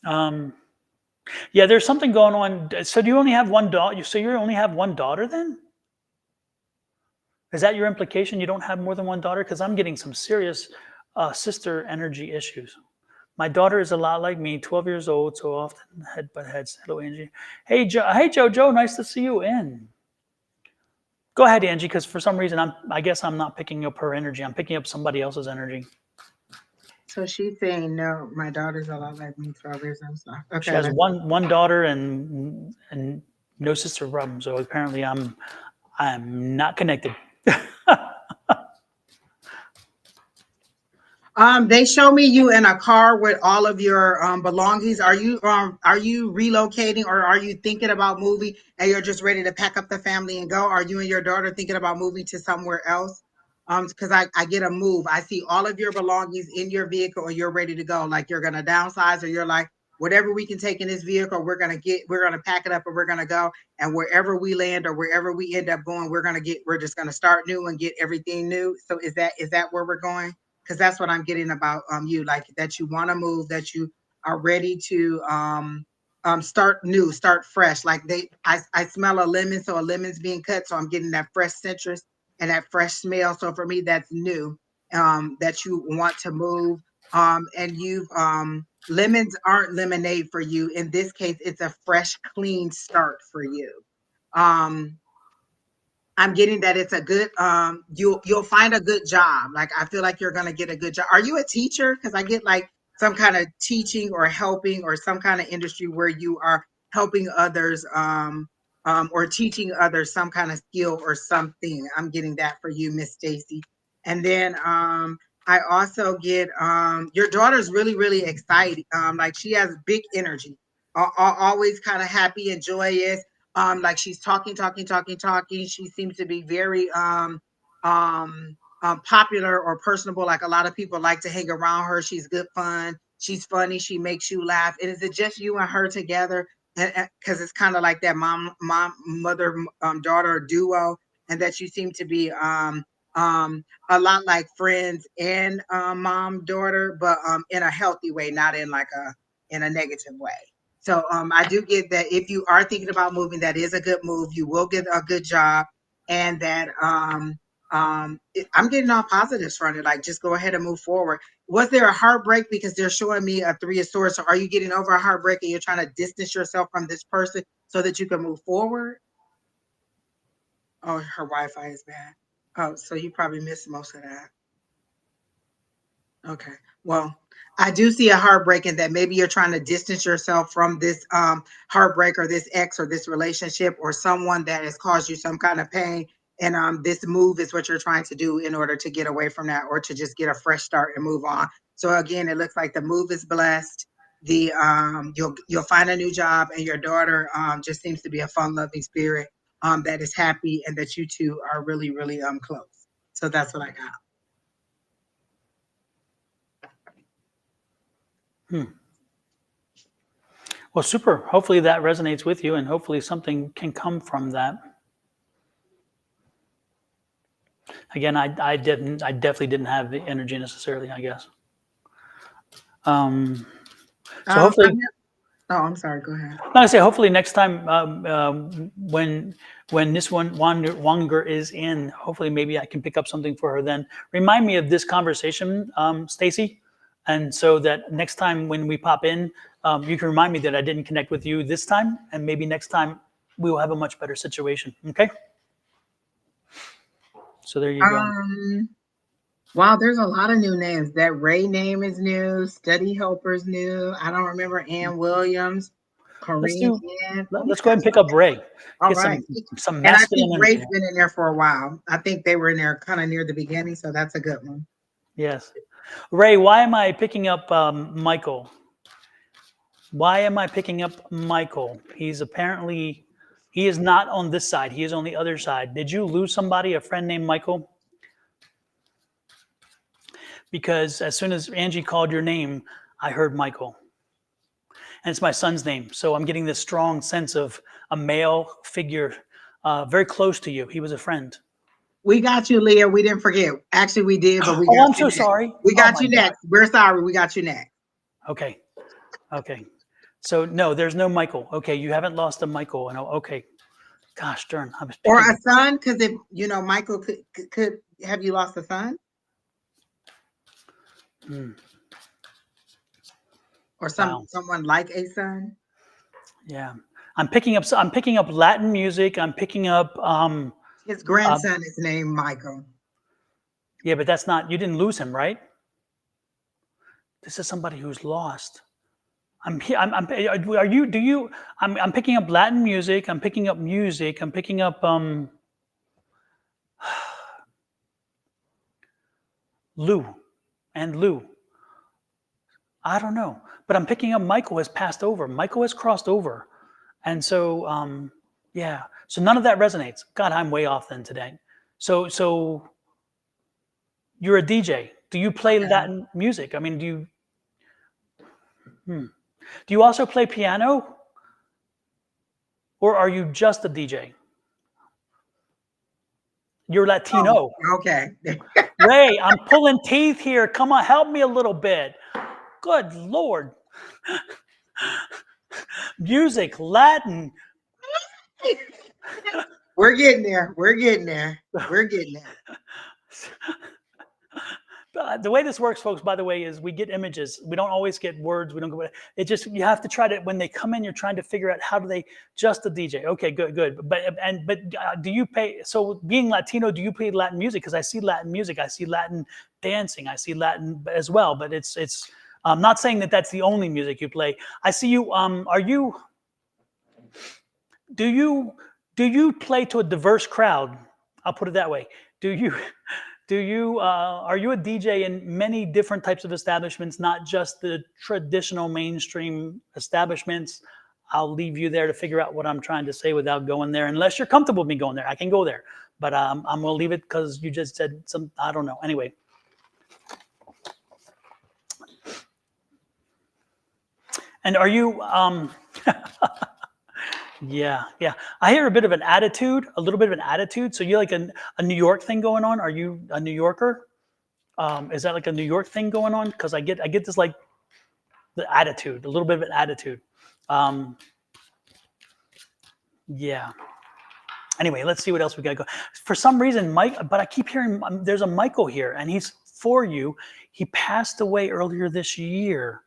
Yeah, there's something going on. So do you only have one daughter? So you only have one daughter then? Is that your implication? You don't have more than one daughter? Because I'm getting some serious sister energy issues. My daughter is a lot like me, 12 years old, so often head butt heads. Hello, Angie. Hey, Jojo, nice to see you in. Go ahead, Angie, because for some reason I guess I'm not picking up her energy. I'm picking up somebody else's energy. So she's saying no. My daughter's a lot like me, 12 years old. So okay. She has one daughter and no sister problem. So apparently I'm not connected. They show me you in a car with all of your belongings. Are you relocating, or are you thinking about moving and you're just ready to pack up the family and go? Are you and your daughter thinking about moving to somewhere else? Because I get a move. I see all of your belongings in your vehicle and you're ready to go. Like you're gonna downsize, or you're like, whatever we can take in this vehicle, we're gonna pack it up and we're gonna go. And wherever we land or wherever we end up going, we're just gonna start new and get everything new. So is that where we're going? Because that's what I'm getting about you, like that you want to move, that you are ready to start new, start fresh. Like I smell a lemon, so a lemon's being cut, so I'm getting that fresh citrus and that fresh smell. So for me, that's new. That you want to move, and lemons aren't lemonade for you. In this case, it's a fresh, clean start for you. Um, I'm getting that it's a good you'll find a good job. Like I feel like you're gonna get a good job. Are you a teacher? Because I get like some kind of teaching or helping or some kind of industry where you are helping others or teaching others some kind of skill or something. I'm getting that for you, Miss Stacy. And then I also get your daughter's really, really excited. Like she has big energy, always kind of happy and joyous, like she's talking. She seems to be very popular or personable. Like a lot of people like to hang around her. She's good fun. She's funny. She makes you laugh. And is it just you and her together? And because it's kind of like that mother, daughter duo, and that you seem to be a lot like friends and mom, daughter, but in a healthy way, not in like in a negative way. So I do get that if you are thinking about moving, that is a good move. You will get a good job, and that I'm getting all positives from it. Like just go ahead and move forward. Was there a heartbreak? Because they're showing me a 3 of swords. So are you getting over a heartbreak and you're trying to distance yourself from this person so that you can move forward? Oh, her Wi-Fi is bad. Oh, so you probably missed most of that. Okay. Well, I do see a heartbreak in that maybe you're trying to distance yourself from this heartbreak or this ex or this relationship or someone that has caused you some kind of pain. And this move is what you're trying to do in order to get away from that or to just get a fresh start and move on. So again, it looks like the move is blessed. The you'll find a new job, and your daughter just seems to be a fun-loving spirit that is happy, and that you two are really, really close. So that's what I got. Well, super. Hopefully that resonates with you, and hopefully something can come from that. Again, I definitely didn't have the energy necessarily, I guess. So hopefully, Oh, I'm sorry. Go ahead. like I say, hopefully next time when this one Wanger is in, hopefully maybe I can pick up something for her. Then remind me of this conversation, Stacy, and so that next time when we pop in, you can remind me that I didn't connect with you this time, and maybe next time we will have a much better situation. Okay. So there you go. Wow, there's a lot of new names. That Ray name is new. Study Helper's new. I don't remember Ann Williams. Kareem Ann. Oh, Let's go ahead and pick up Ray. all Get right. some And I masculine think energy. Ray's been in there for a while. I think they were in there kind of near the beginning, so that's a good one. Yes. Ray, why am I picking up Michael? Why am I picking up Michael? He is not on this side. He is on the other side. Did you lose somebody, a friend named Michael? Because as soon as Angie called your name, I heard Michael. And it's my son's name. So I'm getting this strong sense of a male figure very close to you. He was a friend. We got you, Leah. We didn't forget. Actually, we did, but we Oh, got I'm you so next. sorry. We Oh got my you God. next. We're sorry. We got you next. Okay. Okay. So no, there's no Michael. Okay. You haven't lost a Michael. Okay. Gosh darn. I was Or picking a son, because if you know Michael could have you lost a son? Or Wow. someone like a son? Yeah. I'm picking up Latin music. I'm picking up His grandson is named Michael. yeah, but that's not, you didn't lose him, right? This is somebody who's lost. Are you, do you, I'm picking up Latin music. I'm picking up music. I'm picking up, Lou and Lou. I don't know, but I'm picking up Michael has passed over. Michael has crossed over. And so, yeah, so none of that resonates. God, I'm way off then today. So you're a DJ. Do you play Latin music? I mean, do you also play piano? Or are you just a DJ? You're Latino. Oh, okay. Ray, I'm pulling teeth here. Come on, help me a little bit. Good Lord. Music, Latin. We're getting there. We're getting there. We're getting there. the way this works, folks, by the way, is we get images. We don't always get words. We don't go. It just, you have to try to, when they come in, you're trying to figure out how do they, just the DJ. Okay, good. But do you pay, so being Latino, do you play Latin music? Because I see Latin music, I see Latin dancing, I see Latin as well, but it's I'm not saying that that's the only music you play. I see you, do you play to a diverse crowd? I'll put it that way. Are you a DJ in many different types of establishments, not just the traditional mainstream establishments? I'll leave you there to figure out what I'm trying to say without going there. Unless you're comfortable with me going there, I can go there. But I'm going to leave it because you just said some, I don't know. Anyway. And are you, yeah. I hear a bit of an attitude, a little bit of an attitude. So you're like a New York thing going on. Are you a New Yorker? Is that like a New York thing going on? Because I get this like the attitude, a little bit of an attitude. Yeah. Anyway, let's see what else we got to go. For some reason, Mike, but I keep hearing there's a Michael here, and he's for you. He passed away earlier this year.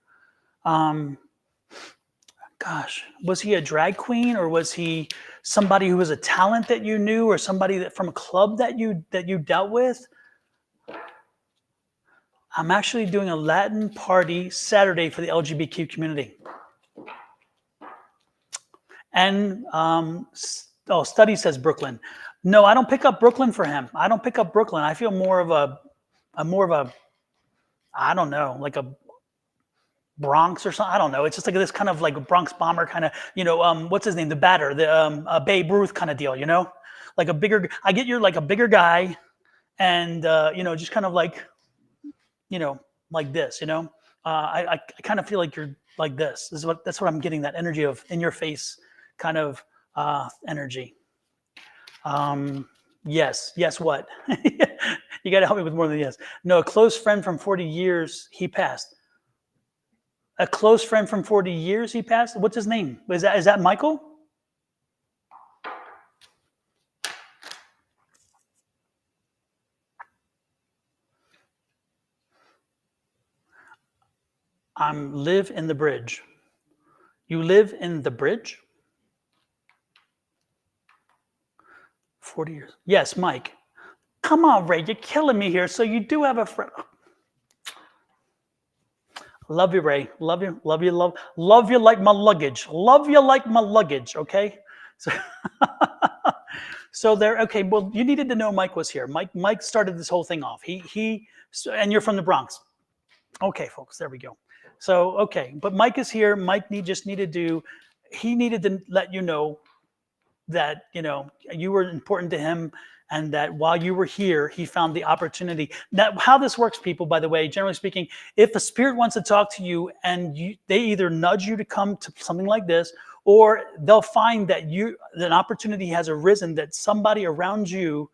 Gosh, was he a drag queen, or was he somebody who was a talent that you knew, or somebody that from a club that you dealt with? I'm actually doing a Latin party Saturday for the LGBTQ community. And study says Brooklyn. No, I don't pick up Brooklyn for him. I don't pick up Brooklyn. I feel more of a I don't know, like a Bronx or something. I don't know. It's just like this kind of like a Bronx bomber kind of, what's his name? The batter, the Babe Ruth kind of deal, like a bigger, I get you're like a bigger guy and, just kind of like, like this, I kind of feel like you're like this. That's what I'm getting, that energy of in your face kind of energy. Yes. What? You got to help me with more than yes. No, a close friend from 40 years, he passed. A close friend from 40 years, he passed? What's his name? Is that Michael? Live in the bridge. You live in the bridge? 40 years. Yes, Mike. Come on, Ray, you're killing me here. So you do have a friend. Love you, Ray. Love you like my luggage. Love you like my luggage, okay? So there, okay, well, you needed to know Mike was here. Mike started this whole thing off. And you're from the Bronx. Okay, folks, there we go. So, okay, but Mike is here. Mike needed to let you know that, you were important to him, and that while you were here, he found the opportunity. Now, how this works, people, by the way, generally speaking, if a spirit wants to talk to you and they either nudge you to come to something like this, or they'll find that an opportunity has arisen that somebody around you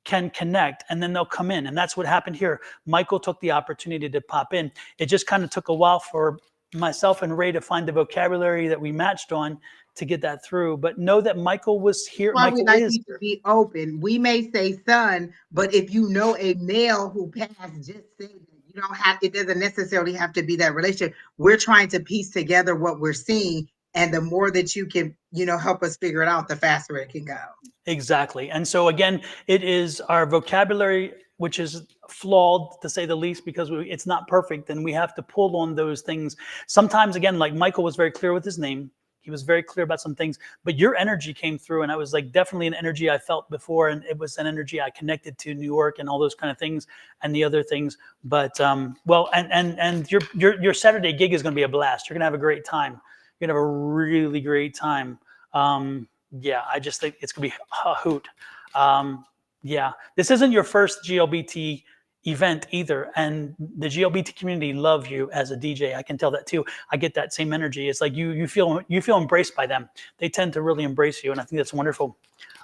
can connect, and then they'll come in. And that's what happened here. Michael took the opportunity to pop in. It just kind of took a while for myself and Ray to find the vocabulary that we matched on to get that through. But know that Michael was here. Why Michael we like is you to be open. We may say son, but if you know a male who passed, just say that. You don't have, it doesn't necessarily have to be that relationship. We're trying to piece together what we're seeing, and the more that you can, help us figure it out, the faster it can go. Exactly. And so again, it is our vocabulary, which is flawed to say the least, because it's not perfect, and we have to pull on those things. Sometimes, again, like Michael was very clear with his name. He was very clear about some things, but your energy came through, and I was like, definitely an energy I felt before, and it was an energy I connected to New York and all those kind of things and the other things. But well, and your Saturday gig is going to be a blast. You're going to have a great time. You're going to have a really great time. Yeah, I just think it's going to be a hoot. Yeah, this isn't your first GLBT event either, and the GLBT community love you as a DJ. I can tell that too. I get that same energy. It's like you feel embraced by them. They tend to really embrace you, and I think that's wonderful.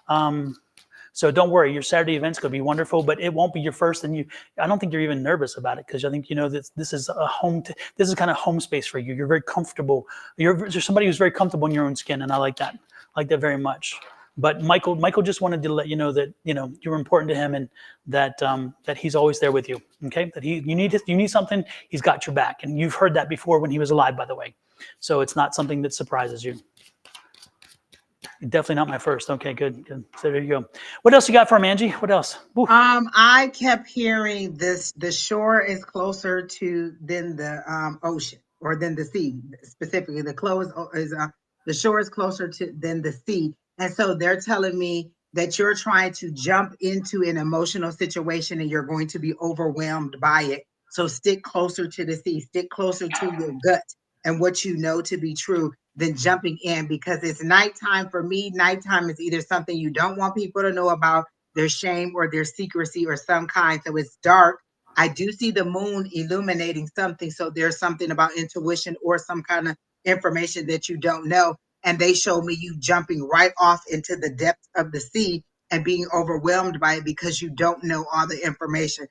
So don't worry, your Saturday event's going to be wonderful, but it won't be your first, and I don't think you're even nervous about it, because I think that this is a home. This is kind of home space for you. You're very comfortable. You're somebody who's very comfortable in your own skin, and I like that. I like that very much. But Michael just wanted to let you know that, you know, you're important to him, and that that he's always there with you. Okay, that you need something, he's got your back, and you've heard that before when he was alive, by the way. So it's not something that surprises you. Definitely not my first. Okay, good. So there you go. What else you got for him, Angie? What else? Woo. I kept hearing this: the shore is closer to than the ocean or than the sea. Specifically, the shore is closer to than the sea, and so they're telling me that you're trying to jump into an emotional situation and you're going to be overwhelmed by it. So stick closer to the sea, stick closer to your gut and what you know to be true than jumping in, because it's nighttime. For me, nighttime is either something you don't want people to know about, their shame or their secrecy or some kind. So it's dark. I do see the moon illuminating something. So there's something about intuition or some kind of information that you don't know. And they show me you jumping right off into the depths of the sea and being overwhelmed by it because you don't know all the information.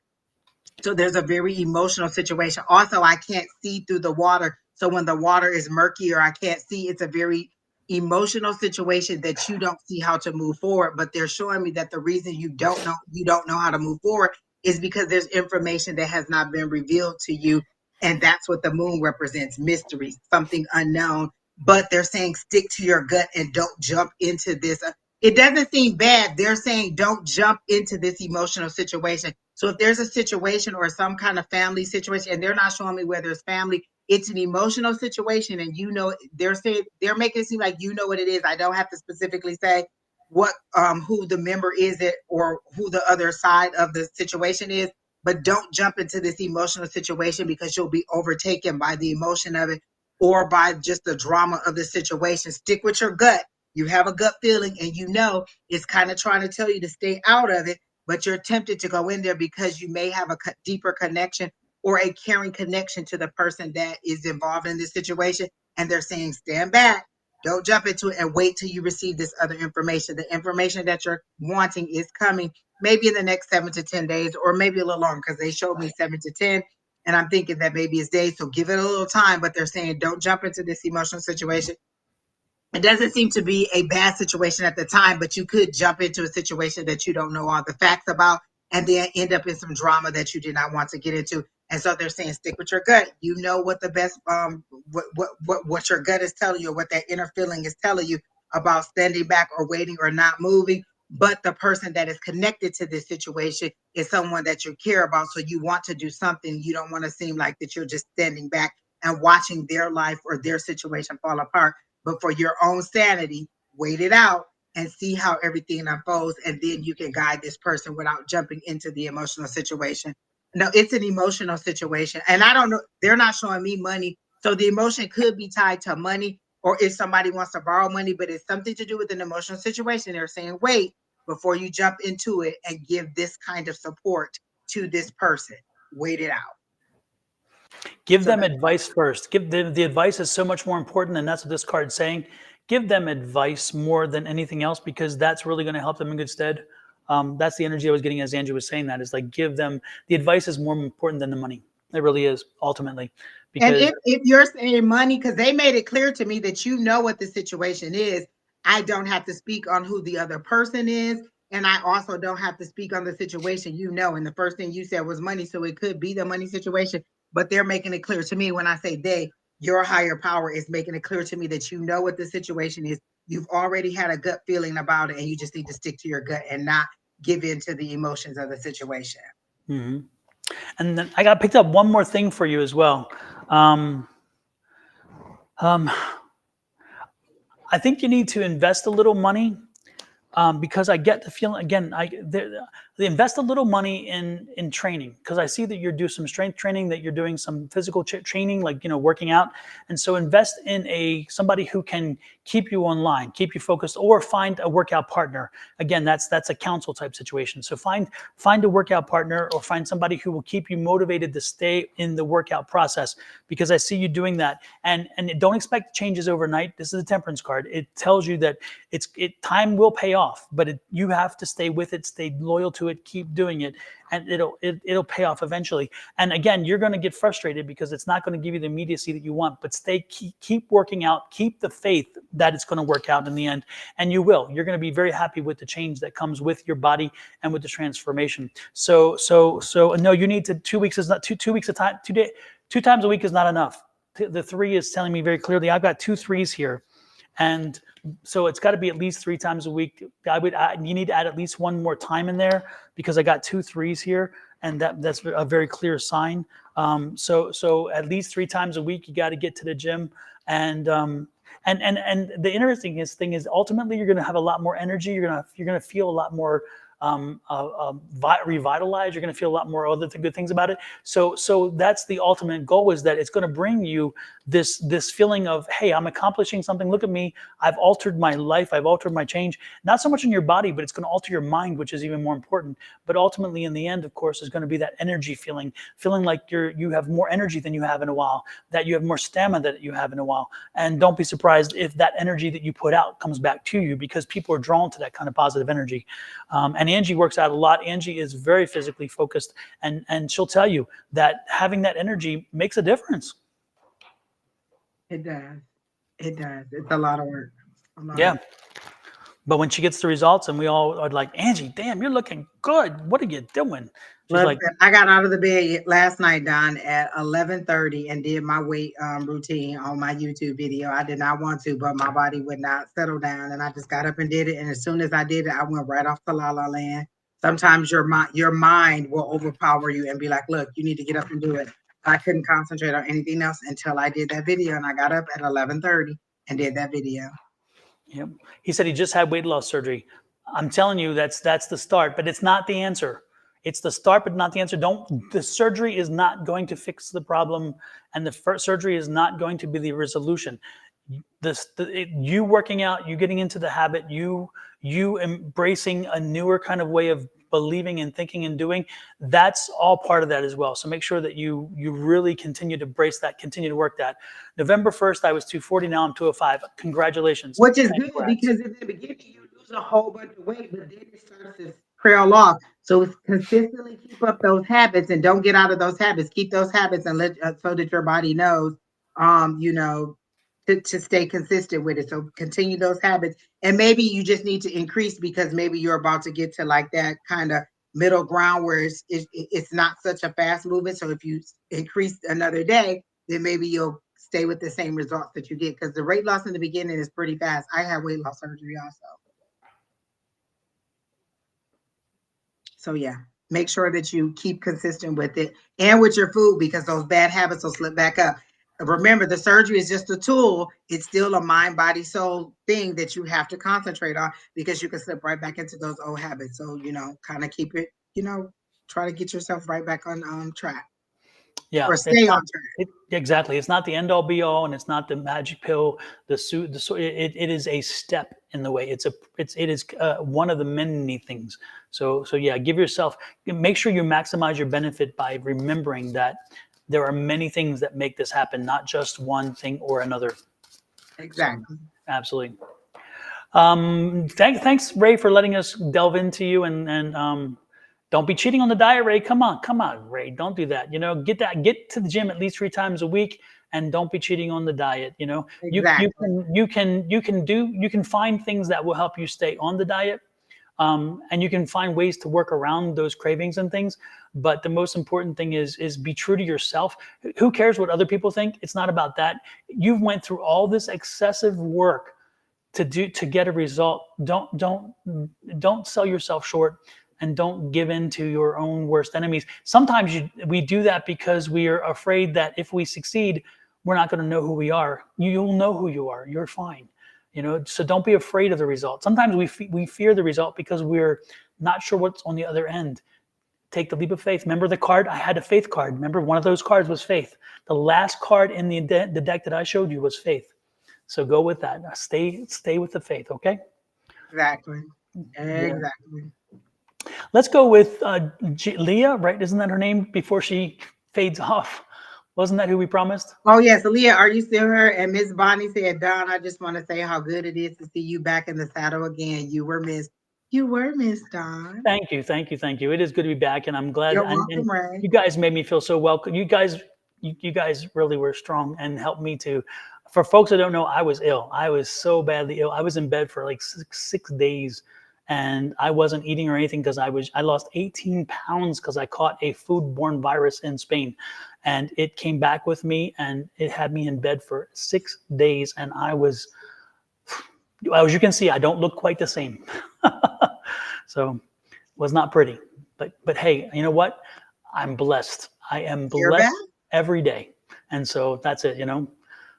So there's a very emotional situation. Also, I can't see through the water. So when the water is murky or I can't see, it's a very emotional situation that you don't see how to move forward. But they're showing me that the reason you don't know how to move forward is because there's information that has not been revealed to you. And that's what the moon represents: mystery, something unknown. But they're saying stick to your gut and don't jump into this. It doesn't seem bad. They're saying don't jump into this emotional situation. So if there's a situation or some kind of family situation, and they're not showing me whether it's family, it's an emotional situation, and you know, they're saying, they're making it seem like you know what it is. I don't have to specifically say what who the member is it or who the other side of the situation is, but don't jump into this emotional situation because you'll be overtaken by the emotion of it or by just the drama of the situation. Stick with your gut. You have a gut feeling and you know it's kind of trying to tell you to stay out of it, but you're tempted to go in there because you may have a deeper connection or a caring connection to the person that is involved in this situation. And they're saying, stand back, don't jump into it, and wait till you receive this other information. The information that you're wanting is coming maybe in the next 7 to 10 days, or maybe a little longer, because they showed me 7 to 10. And I'm thinking that maybe it's days. So give it a little time, but they're saying, don't jump into this emotional situation. It doesn't seem to be a bad situation at the time, but you could jump into a situation that you don't know all the facts about and then end up in some drama that you did not want to get into. And so they're saying, stick with your gut. You know what the best, what your gut is telling you, or what that inner feeling is telling you about standing back or waiting or not moving. But the person that is connected to this situation is someone that you care about. So you want to do something. You don't want to seem like that you're just standing back and watching their life or their situation fall apart. But for your own sanity, wait it out and see how everything unfolds. And then you can guide this person without jumping into the emotional situation. No, it's an emotional situation. And I don't know, they're not showing me money. So the emotion could be tied to money, or if somebody wants to borrow money, but it's something to do with an emotional situation. They're saying, wait before you jump into it and give this kind of support to this person. Wait it out. Give So them advice first. Give them the advice is so much more important, and that's what this card's saying. Give them advice more than anything else, because that's really going to help them in good stead. That's the energy I was getting as Angie was saying that, is like, give them the advice is more important than the money. It really is, ultimately. And Because if you're saying money, because they made it clear to me that you know what the situation is, I don't have to speak on who the other person is. And I also don't have to speak on the situation, you know. And the first thing you said was money. So it could be the money situation, but they're making it clear to me when I say they, your higher power is making it clear to me that you know what the situation is. You've already had a gut feeling about it, and you just need to stick to your gut and not give in to the emotions of the situation. Mhm. And then I got picked up one more thing for you as well. Um, um, I think you need to invest a little money, because I get the feeling again. They invest a little money in training, because I see that you're doing some strength training, that you're doing some physical training, like, you know, working out. And so invest in somebody who can keep you online, keep you focused, or find a workout partner. Again, that's a counsel type situation. So find a workout partner, or find somebody who will keep you motivated to stay in the workout process, because I see you doing that. And don't expect changes overnight. This is a temperance card. It tells you that time will pay off. off, but you have to stay with it, stay loyal to it, keep doing it, and it'll pay off eventually. And again, you're going to get frustrated because it's not going to give you the immediacy that you want, but keep working out, keep the faith that it's going to work out in the end, and you will. You're going to be very happy with the change that comes with your body and with the transformation. So no, you need to 2 weeks is not 2 weeks a time. 2 times a week is not enough. The 3 is telling me very clearly. I've got 2 3s here. And so it's got to be at least 3 times a week. You need to add at least 1 more time in there because I got 2 3s here, and that's a very clear sign. So at least 3 times a week, you got to get to the gym. And the interesting thing is ultimately you're going to have a lot more energy. You're going to feel a lot more revitalized. You're going to feel a lot more other good things about it. So that's the ultimate goal, is that it's going to bring you this feeling of, hey, I'm accomplishing something. Look at me. I've altered my life. I've altered my change. Not so much in your body, but it's going to alter your mind, which is even more important. But ultimately, in the end, of course, is going to be that energy feeling like you have more energy than you have in a while, that you have more stamina than you have in a while. And don't be surprised if that energy that you put out comes back to you, because people are drawn to that kind of positive energy. And Angie works out a lot. Angie is very physically focused, and she'll tell you that having that energy makes a difference. It does. It does. It's a lot of work. Yeah. But when she gets the results and we all are like, Angie, damn, you're looking good. What are you doing? She's Listen, like, I got out of the bed last night, Don, at 11:30 and did my weight routine on my YouTube video. I did not want to, but my body would not settle down, and I just got up and did it. And as soon as I did it, I went right off to La La Land. Sometimes your mind will overpower you and be like, "Look, you need to get up and do it." I couldn't concentrate on anything else until I did that video, and I got up at 11:30 and did that video. yep. He said he just had weight loss surgery. I'm telling you, that's the start, but it's not the answer. It's the start, but not the answer. The surgery is not going to fix the problem, and the first surgery is not going to be the resolution. You working out, you getting into the habit, you embracing a newer kind of way of believing and thinking and doing, that's all part of that as well. So make sure that you really continue to embrace that, continue to work that. November 1st, I was 240, now I'm 205. Congratulations. Which is good, because in the beginning you lose a whole bunch of weight, but then it starts to trail off. So it's consistently keep up those habits and don't get out of those habits. Keep those habits and let so that your body knows, you know, to stay consistent with it. So continue those habits, and maybe you just need to increase, because maybe you're about to get to like that kind of middle ground where it's not such a fast movement. So if you increase another day, then maybe you'll stay with the same results that you get, because the weight loss in the beginning is pretty fast. I had weight loss surgery also. So yeah, make sure that you keep consistent with it and with your food, because those bad habits will slip back up. Remember, the surgery is just a tool. It's still a mind, body, soul thing that you have to concentrate on, because you can slip right back into those old habits. So, kind of keep it, try to get yourself right back on track. Yeah, Or stay on track. Exactly. It's not the end all be all, and it's not the magic pill. It is a step in the way. It is one of the many things. So yeah, make sure you maximize your benefit by remembering that there are many things that make this happen, not just one thing or another. Exactly. So, absolutely. Thanks, Ray, for letting us delve into you, and don't be cheating on the diet, Ray. Come on, Ray. Don't do that. Get to the gym at least 3 times a week, and don't be cheating on the diet. Exactly. You can find things that will help you stay on the diet, and you can find ways to work around those cravings and things. But the most important thing is be true to yourself. Who cares what other people think? It's not about that. You've went through all this excessive work to get a result. Don't sell yourself short, and don't give in to your own worst enemies. Sometimes we do that because we are afraid that if we succeed, we're not going to know who we are. You'll know who you are. You're fine. So don't be afraid of the result. Sometimes we fear the result because we're not sure what's on the other end. Take the leap of faith. Remember the card? I had a faith card. Remember, one of those cards was faith. The last card in the deck that I showed you was faith. So go with that. Stay with the faith, okay? Exactly. Yeah. Let's go with Leah, right? Isn't that her name before she fades off? Wasn't that who we promised? Oh yes, Leah, are you still here? And Miss Bonnie said, Don, I just want to say how good it is to see you back in the saddle again. You were missed. You were missed, Don. Thank you, thank you, thank you. It is good to be back, and I'm glad. You're And welcome, Ray. you guys made me feel so welcome. You guys really were strong and helped me to. For folks that don't know, I was ill. I was so badly ill. I was in bed for like six days, and I wasn't eating or anything because I lost 18 pounds because I caught a foodborne virus in Spain, and it came back with me, and it had me in bed for 6 days, and as you can see, I don't look quite the same. So was not pretty, but hey, you know what? I'm blessed. I am You're back. blessed every day, and so that's it.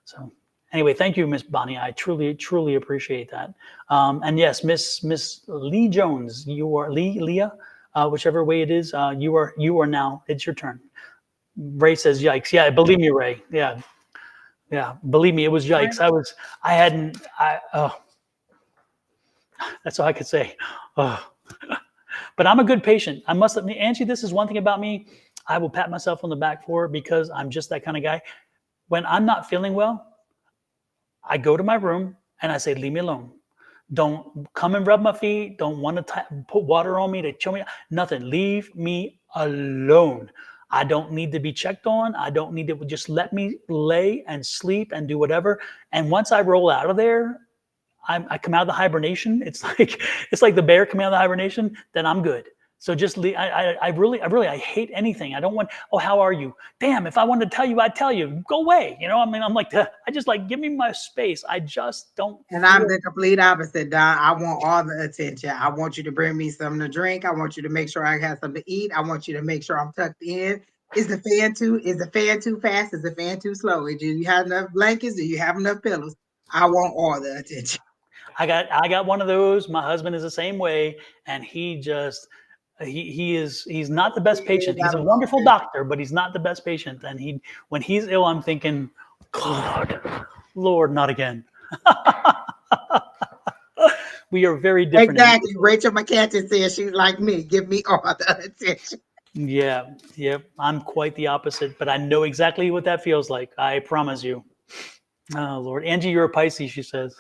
So anyway, thank you, Miss Bonnie. I truly appreciate that. And yes, Miss Lee Jones, you are Leah, whichever way it is. You are now. It's your turn. Ray says, "Yikes!" Yeah, believe me, Ray. Yeah. Believe me, it was yikes. I hadn't. That's all I could say. Oh. But I'm a good patient. I must admit, Angie, this is one thing about me. I will pat myself on the back for because I'm just that kind of guy. When I'm not feeling well, I go to my room and I say, leave me alone. Don't come and rub my feet. Don't want to put water on me to chill me. Nothing. Leave me alone. I don't need to be checked on. I don't need to just let me lay and sleep and do whatever. And once I roll out of there, I come out of the hibernation. It's like the bear coming out of the hibernation. Then I'm good. So just I hate anything. I don't want. Oh, how are you? Damn! If I wanted to tell you, I'd tell you. Go away. I mean, I'm like, I just like give me my space. I just don't And feel. I'm the complete opposite, Don. I want all the attention. I want you to bring me something to drink. I want you to make sure I have something to eat. I want you to make sure I'm tucked in. Is the fan too fast? Is the fan too slow? Do you have enough blankets? Do you have enough pillows? I want all the attention. I got one of those. My husband is the same way, and he's not the best patient. He's a wonderful doctor, but he's not the best patient. And when he's ill, I'm thinking, God, Lord, not again. We are very different. Exactly. Rachel McCanton says she's like me. Give me all the attention. Yeah, I'm quite the opposite, but I know exactly what that feels like. I promise you. Oh, Lord. Angie, you're a Pisces, she says.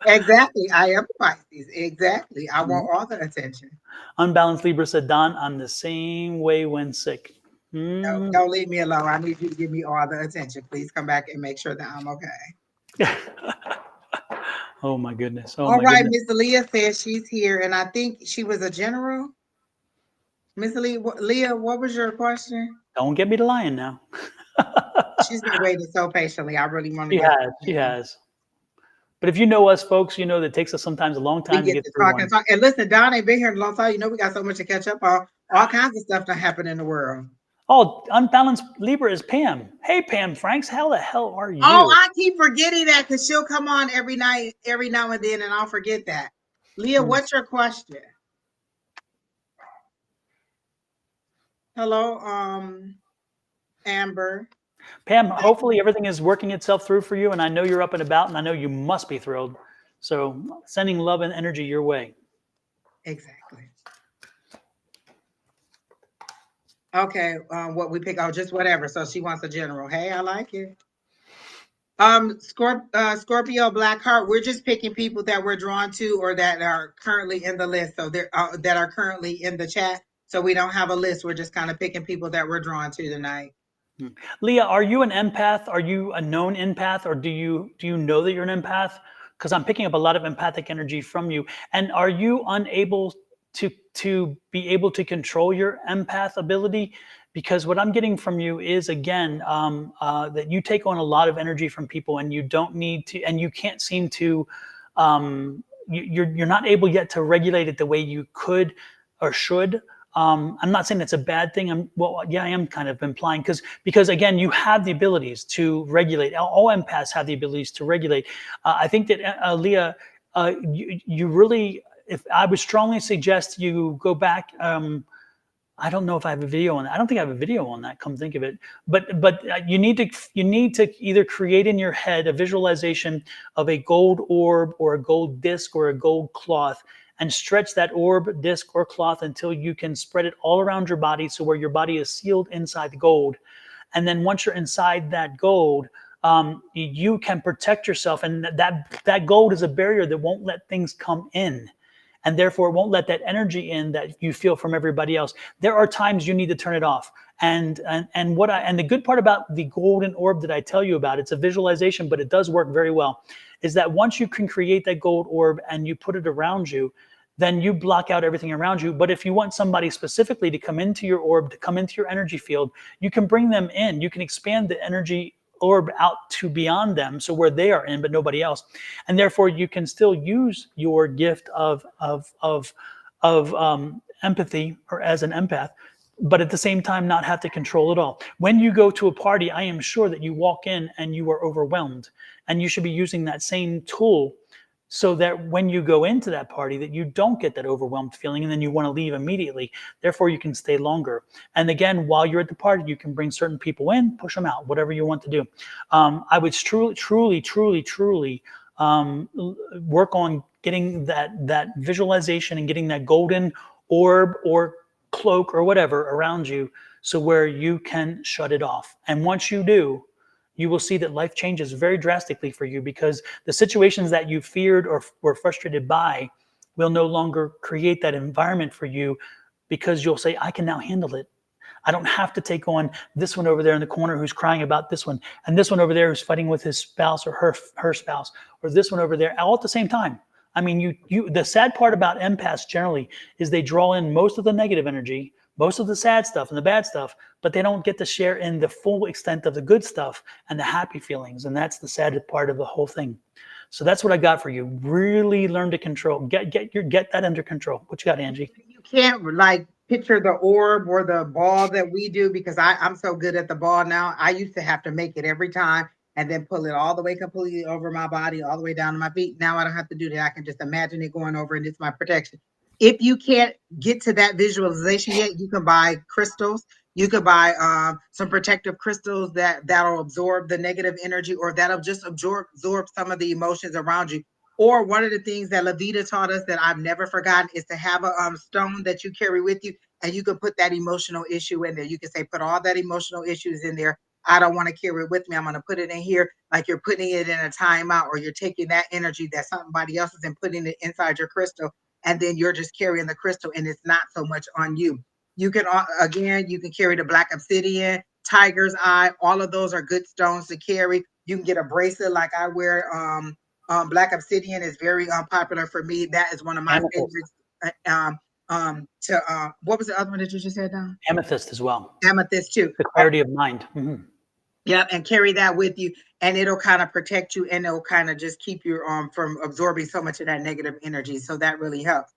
Exactly. I am Pisces. Exactly. I want all the attention. Unbalanced Libra said, Don, I'm the same way when sick. No, don't leave me alone. I need you to give me all the attention. Please come back and make sure that I'm okay. Oh, my goodness. Oh, All my right. goodness. Miss Leah says she's here, and I think she was a general. Miss Leah, what was your question? Don't get me to lying now. She's been waiting so patiently. I really want to She get has. She has. But if you know us, folks, you know that it takes us sometimes a long we time to get get to through talk one. and talk. And listen, Don ain't been here in a long time. We got so much to catch up on. All kinds of stuff that happen in the world. Oh, Unbalanced Libra is Pam. Hey, Pam Franks, how the hell are you? Oh, I keep forgetting that because she'll come on every night, every now and then, and I'll forget that. Leah, what's your question? Hello, Amber. Pam, hopefully everything is working itself through for you, and I know you're up and about, and I know you must be thrilled. So sending love and energy your way. Exactly. Okay, what we pick? Oh, just whatever. So she wants a general. Hey, I like it. Scorpio Blackheart. We're just picking people that we're drawn to or that are currently in the list. So they're that are currently in the chat. So we don't have a list. We're just kind of picking people that we're drawn to tonight. Leah, are you an empath? Are you a known empath, or do you know that you're an empath? Because I'm picking up a lot of empathic energy from you. And are you unable to be able to control your empath ability? Because what I'm getting from you is again that you take on a lot of energy from people, and you don't need to, and you can't seem to. You're not able yet to regulate it the way you could or should. I'm not saying it's a bad thing. I am kind of implying because again, you have the abilities to regulate. All empaths have the abilities to regulate. I think that Leah, you really, if I would strongly suggest you go back. I don't know if I have a video on that. I don't think I have a video on that. Come think of it, but you need to either create in your head a visualization of a gold orb or a gold disc or a gold cloth, and stretch that orb, disc, or cloth until you can spread it all around your body, so where your body is sealed inside the gold. And then once you're inside that gold, you can protect yourself, and that gold is a barrier that won't let things come in, and therefore it won't let that energy in that you feel from everybody else. There are times you need to turn it off. And the good part about the golden orb that I tell you about, it's a visualization, but it does work very well, is that once you can create that gold orb and you put it around you, then you block out everything around you. But if you want somebody specifically to come into your orb, to come into your energy field, you can bring them in. You can expand the energy orb out to beyond them, so where they are in, but nobody else. And therefore, you can still use your gift of empathy, or as an empath, but at the same time not have to control it all. When you go to a party, I am sure that you walk in and you are overwhelmed, and you should be using that same tool so that when you go into that party, that you don't get that overwhelmed feeling and then you want to leave immediately. Therefore, you can stay longer. And again, while you're at the party, you can bring certain people in, push them out, whatever you want to do. I would truly work on getting that visualization and getting that golden orb or cloak or whatever around you, so where you can shut it off. And once you do, you will see that life changes very drastically for you, because the situations that you feared or were frustrated by will no longer create that environment for you, because you'll say, I can now handle it. I don't have to take on this one over there in the corner who's crying about this one, and this one over there who's fighting with his spouse or her spouse, or this one over there, all at the same time. I mean, the sad part about empaths generally is they draw in most of the negative energy, most of the sad stuff and the bad stuff, but they don't get to share in the full extent of the good stuff and the happy feelings. And that's the sad part of the whole thing. So that's what I got for you. Really learn to control, get that under control. What you got, Angie? You can't like picture the orb or the ball that we do, because I'm so good at the ball now. I used to have to make it every time and then pull it all the way completely over my body, all the way down to my feet. Now I don't have to do that. I can just imagine it going over, and it's my protection. If you can't get to that visualization yet, you can buy crystals. You could buy some protective crystals that'll absorb the negative energy, or that'll just absorb some of the emotions around you. Or one of the things that Levita taught us that I've never forgotten is to have a stone that you carry with you, and you can put that emotional issue in there. You can say, put all that emotional issues in there. I don't want to carry it with me. I'm going to put it in here, like you're putting it in a timeout, or you're taking that energy that somebody else is and putting it inside your crystal, and then you're just carrying the crystal, and it's not so much on you. You can, again, you can carry the black obsidian, tiger's eye. All of those are good stones to carry. You can get a bracelet like I wear. Black obsidian is very popular for me. That is one of my Amethyst. favorites. What was the other one that you just said down? Amethyst as well. Amethyst too. The clarity of mind. Mm-hmm. Yeah, and carry that with you, and it'll kind of protect you, and it'll kind of just keep you from absorbing so much of that negative energy. So that really helps.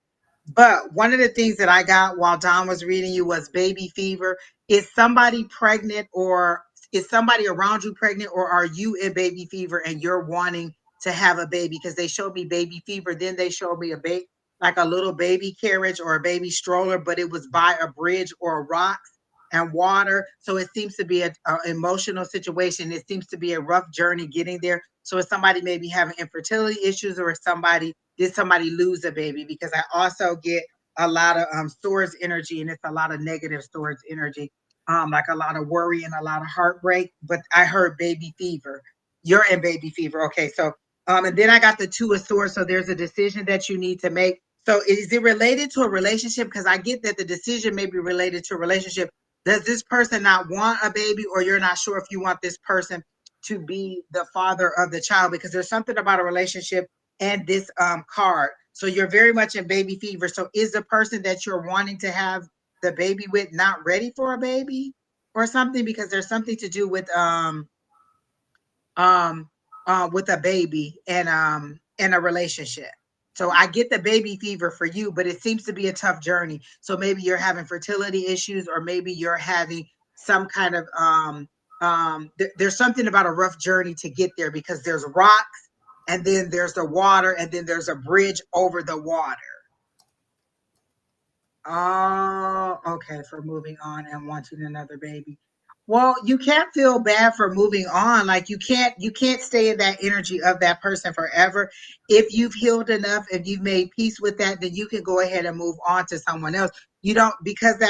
But one of the things that I got while Don was reading you was baby fever. Is somebody pregnant, or is somebody around you pregnant, or are you in baby fever and you're wanting to have a baby? Because they showed me baby fever, then they showed me a baby, like a little baby carriage or a baby stroller, but it was by a bridge or rocks and water. So it seems to be an emotional situation. It seems to be a rough journey getting there. So is somebody maybe having infertility issues, or is did somebody lose a baby? Because I also get a lot of storage energy, and it's a lot of negative storage energy, like a lot of worry and a lot of heartbreak. But I heard baby fever. You're in baby fever. Okay, so and then I got the two of swords. So there's a decision that you need to make. So is it related to a relationship? Because I get that the decision may be related to a relationship. Does this person not want a baby, or you're not sure if you want this person to be the father of the child? Because there's something about a relationship and this card. So you're very much in baby fever. So is the person that you're wanting to have the baby with not ready for a baby or something? Because there's something to do with a baby and in a relationship. So I get the baby fever for you, but it seems to be a tough journey. So maybe you're having fertility issues, or maybe you're having some kind of there's something about a rough journey to get there, because there's rocks, and then there's the water, and then there's a bridge over the water. Oh, okay, for moving on and wanting another baby. Well, you can't feel bad for moving on. Like you can't stay in that energy of that person forever. If you've healed enough, if you've made peace with that, then you can go ahead and move on to someone else. You don't, because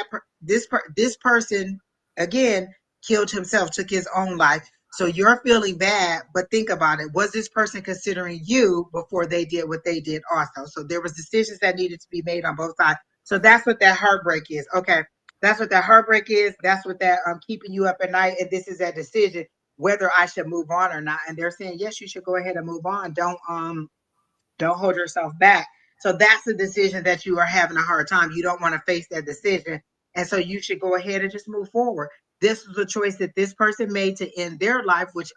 this person again killed himself, took his own life. So you're feeling bad, but think about it. Was this person considering you before they did what they did also? So there was decisions that needed to be made on both sides. So that's what that heartbreak is. Okay. That's what that heartbreak is. That's what that keeping you up at night. And this is that decision whether I should move on or not. And they're saying, yes, you should go ahead and move on. Don't hold yourself back. So that's the decision that you are having a hard time. You don't want to face that decision. And so you should go ahead and just move forward. This was a choice that this person made to end their life, which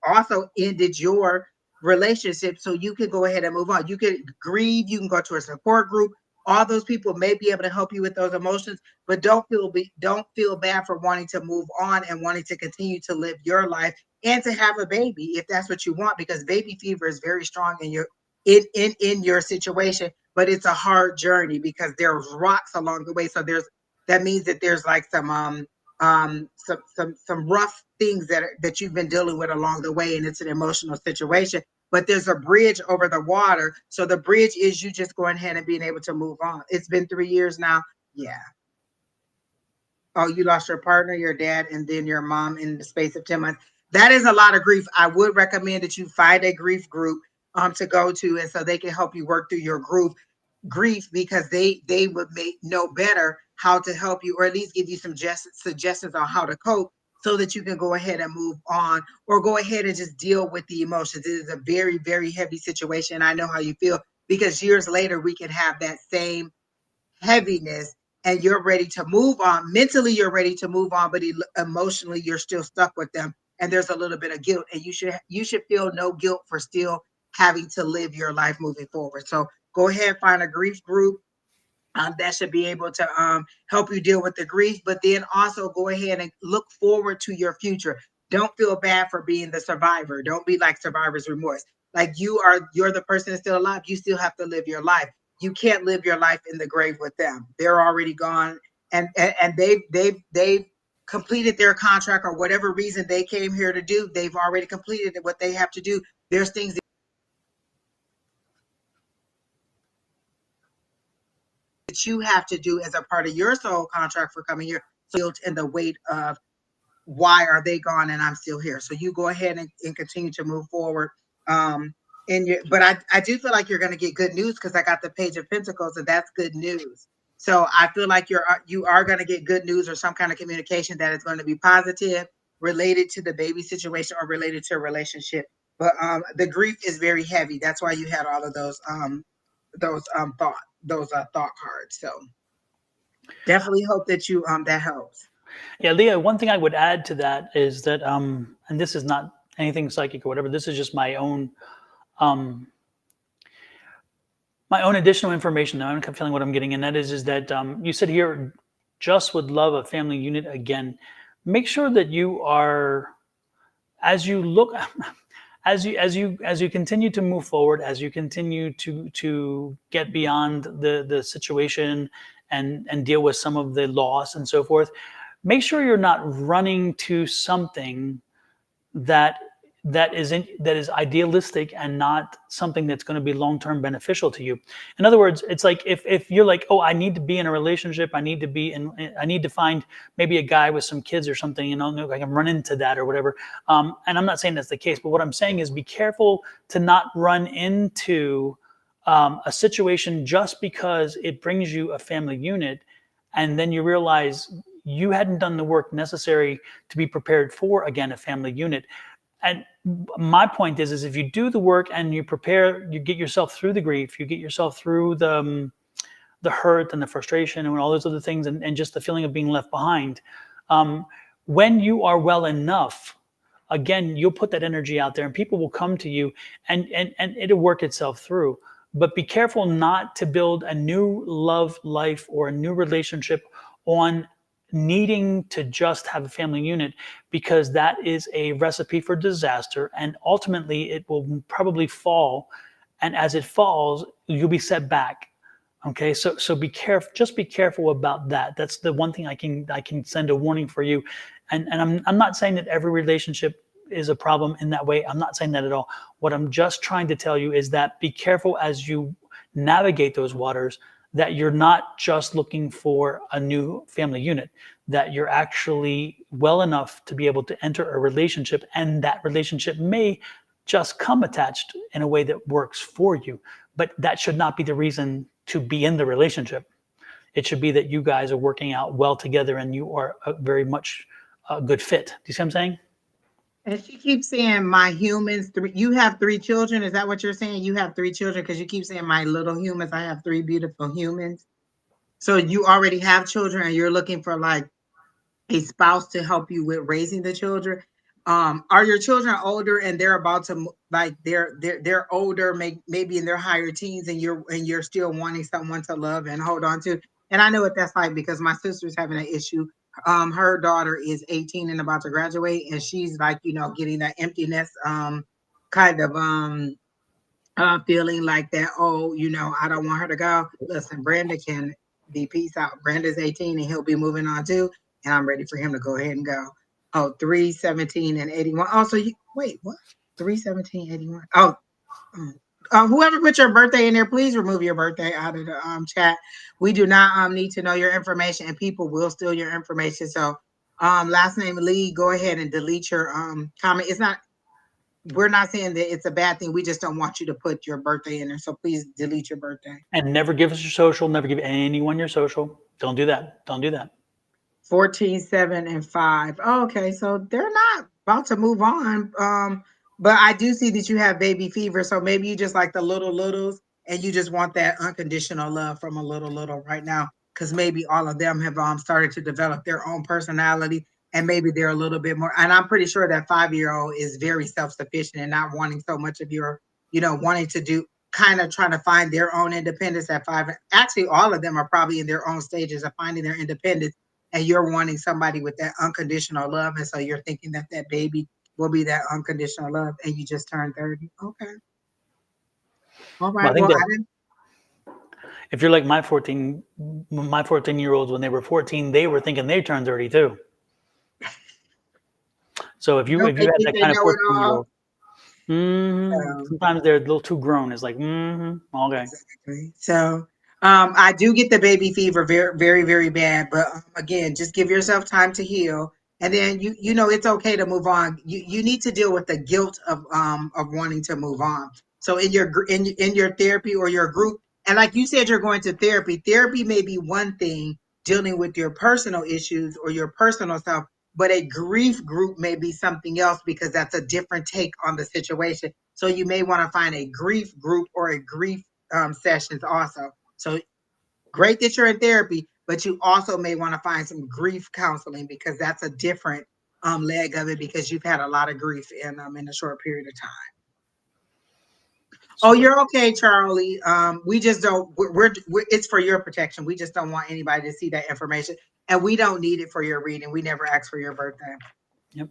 also ended your relationship. So you can go ahead and move on. You can grieve. You can go to a support group. All those people may be able to help you with those emotions, but don't feel bad for wanting to move on and wanting to continue to live your life and to have a baby if that's what you want, because baby fever is very strong in your situation, but it's a hard journey because there's rocks along the way. So that means that there's like some rough things that you've been dealing with along the way, and it's an emotional situation. But there's a bridge over the water. So the bridge is you just going ahead and being able to move on. It's been 3 years now. Yeah. Oh, you lost your partner, your dad, and then your mom in the space of 10 months. That is a lot of grief. I would recommend that you find a grief group to go to, and so they can help you work through your grief, because they would know better how to help you, or at least give you some suggestions on how to cope, so that you can go ahead and move on, or go ahead and just deal with the emotions. It is a very, very heavy situation. I know how you feel, because years later we can have that same heaviness, and you're ready to move on. Mentally, you're ready to move on, but emotionally, you're still stuck with them. And there's a little bit of guilt, and you should feel no guilt for still having to live your life moving forward. So go ahead, find a grief group that should be able to help you deal with the grief, but then also go ahead and look forward to your future. Don't feel bad for being the survivor. Don't be like survivor's remorse. Like you're the person that's still alive. You still have to live your life. You can't live your life in the grave with them. They're already gone, and they've completed their contract, or whatever reason they came here to do. They've already completed what they have to do. There's things that you have to do as a part of your soul contract for coming here. So in the weight of why are they gone and I'm still here. So you go ahead and continue to move forward. But I do feel like you're going to get good news, because I got the Page of Pentacles, and that's good news. So I feel like you are going to get good news, or some kind of communication that is going to be positive, related to the baby situation or related to a relationship. But the grief is very heavy. That's why you had all of those thought cards. So definitely hope that you that helps. Yeah, Leah, one thing I would add to that is that, and this is not anything psychic or whatever, this is just um, my own additional information. Now I'm feeling what I'm getting, and that is that you said here, just would love a family unit again. Make sure that you are, as you look, as you continue to move forward, as you continue to get beyond the situation, and deal with some of the loss and so forth, make sure you're not running to something that that is idealistic and not something that's going to be long-term beneficial to you. In other words, it's like if you're like, oh, I need to be in a relationship, I need to find maybe a guy with some kids or something, I can run into that or whatever. And I'm not saying that's the case, but what I'm saying is be careful to not run into a situation just because it brings you a family unit, and then you realize you hadn't done the work necessary to be prepared for, again, a family unit. And my point is if you do the work and you prepare, you get yourself through the grief, you get yourself through the hurt and the frustration and all those other things, and just the feeling of being left behind. When you are well enough, again, you'll put that energy out there, and people will come to you, and it'll work itself through. But be careful not to build a new love life or a new relationship on needing to just have a family unit, because that is a recipe for disaster, and ultimately it will probably fall, and as it falls you'll be set back. Okay, so be careful, just be careful about that. That's the one thing I can send a warning for you. And I'm not saying that every relationship is a problem in that way. I'm not saying that at all. What I'm just trying to tell you is that be careful as you navigate those waters, that you're not just looking for a new family unit, that you're actually well enough to be able to enter a relationship, and that relationship may just come attached in a way that works for you. But that should not be the reason to be in the relationship. It should be that you guys are working out well together and you are a very much a good fit. Do you see what I'm saying? And she keeps saying my humans. You have three children. Is that what you're saying? You have three children because you keep saying my little humans. I have three beautiful humans. So you already have children, and you're looking for like a spouse to help you with raising the children. Are your children older and they're about to like they're older, maybe in their higher teens, and you're still wanting someone to love and hold on to? And I know what that's like because my sister's having an issue. Her daughter is 18 and about to graduate, and she's like, getting that emptiness, kind of feeling like that. Oh, I don't want her to go. Listen, Brandon can be peace out. Brandon's 18 and he'll be moving on too. And I'm ready for him to go ahead and go. Oh, 317 and 81. Oh, so wait, what? 317, 81. Oh, whoever put your birthday in there, please remove your birthday out of the chat. We do not need to know your information, and people will steal your information. So last name Lee, go ahead and delete your comment. We're not saying that it's a bad thing. We just don't want you to put your birthday in there. So please delete your birthday. And never give us your social. Never give anyone your social. Don't do that. Don't do that. 14, 7, and 5. Oh, okay. So they're not about to move on. But I do see that you have baby fever. So maybe you just like the littles and you just want that unconditional love from a little right now. Because maybe all of them have started to develop their own personality, and maybe they're a little bit more. And I'm pretty sure that 5-year-old is very self-sufficient and not wanting so much of your, wanting to do, kind of trying to find their own independence at 5. Actually, all of them are probably in their own stages of finding their independence, and you're wanting somebody with that unconditional love. And so you're thinking that that baby will be that unconditional love, and you just turned 30. Okay. All Well, I right. think Well, that I didn't. if you're like my 14-year-olds, when they were 14, they were thinking they turned 30 too. So if you Don't they had think that they kind of know it all? 14-year-old, sometimes they're a little too grown. It's like, okay. Exactly. So I do get the baby fever very, very, very bad. But again, just give yourself time to heal. And then it's okay to move on. You need to deal with the guilt of wanting to move on. So in your therapy or your group, and like you said, you're going to therapy. Therapy may be one thing, dealing with your personal issues or your personal self, but a grief group may be something else because that's a different take on the situation. So you may want to find a grief group or a grief sessions also. So great that you're in therapy, but you also may want to find some grief counseling because that's a different leg of it, because you've had a lot of grief in a short period of time. Oh, Super. you're okay, Charlie. We just don't. It's for your protection. We just don't want anybody to see that information, and we don't need it for your reading. We never asked for your birthday. Yep.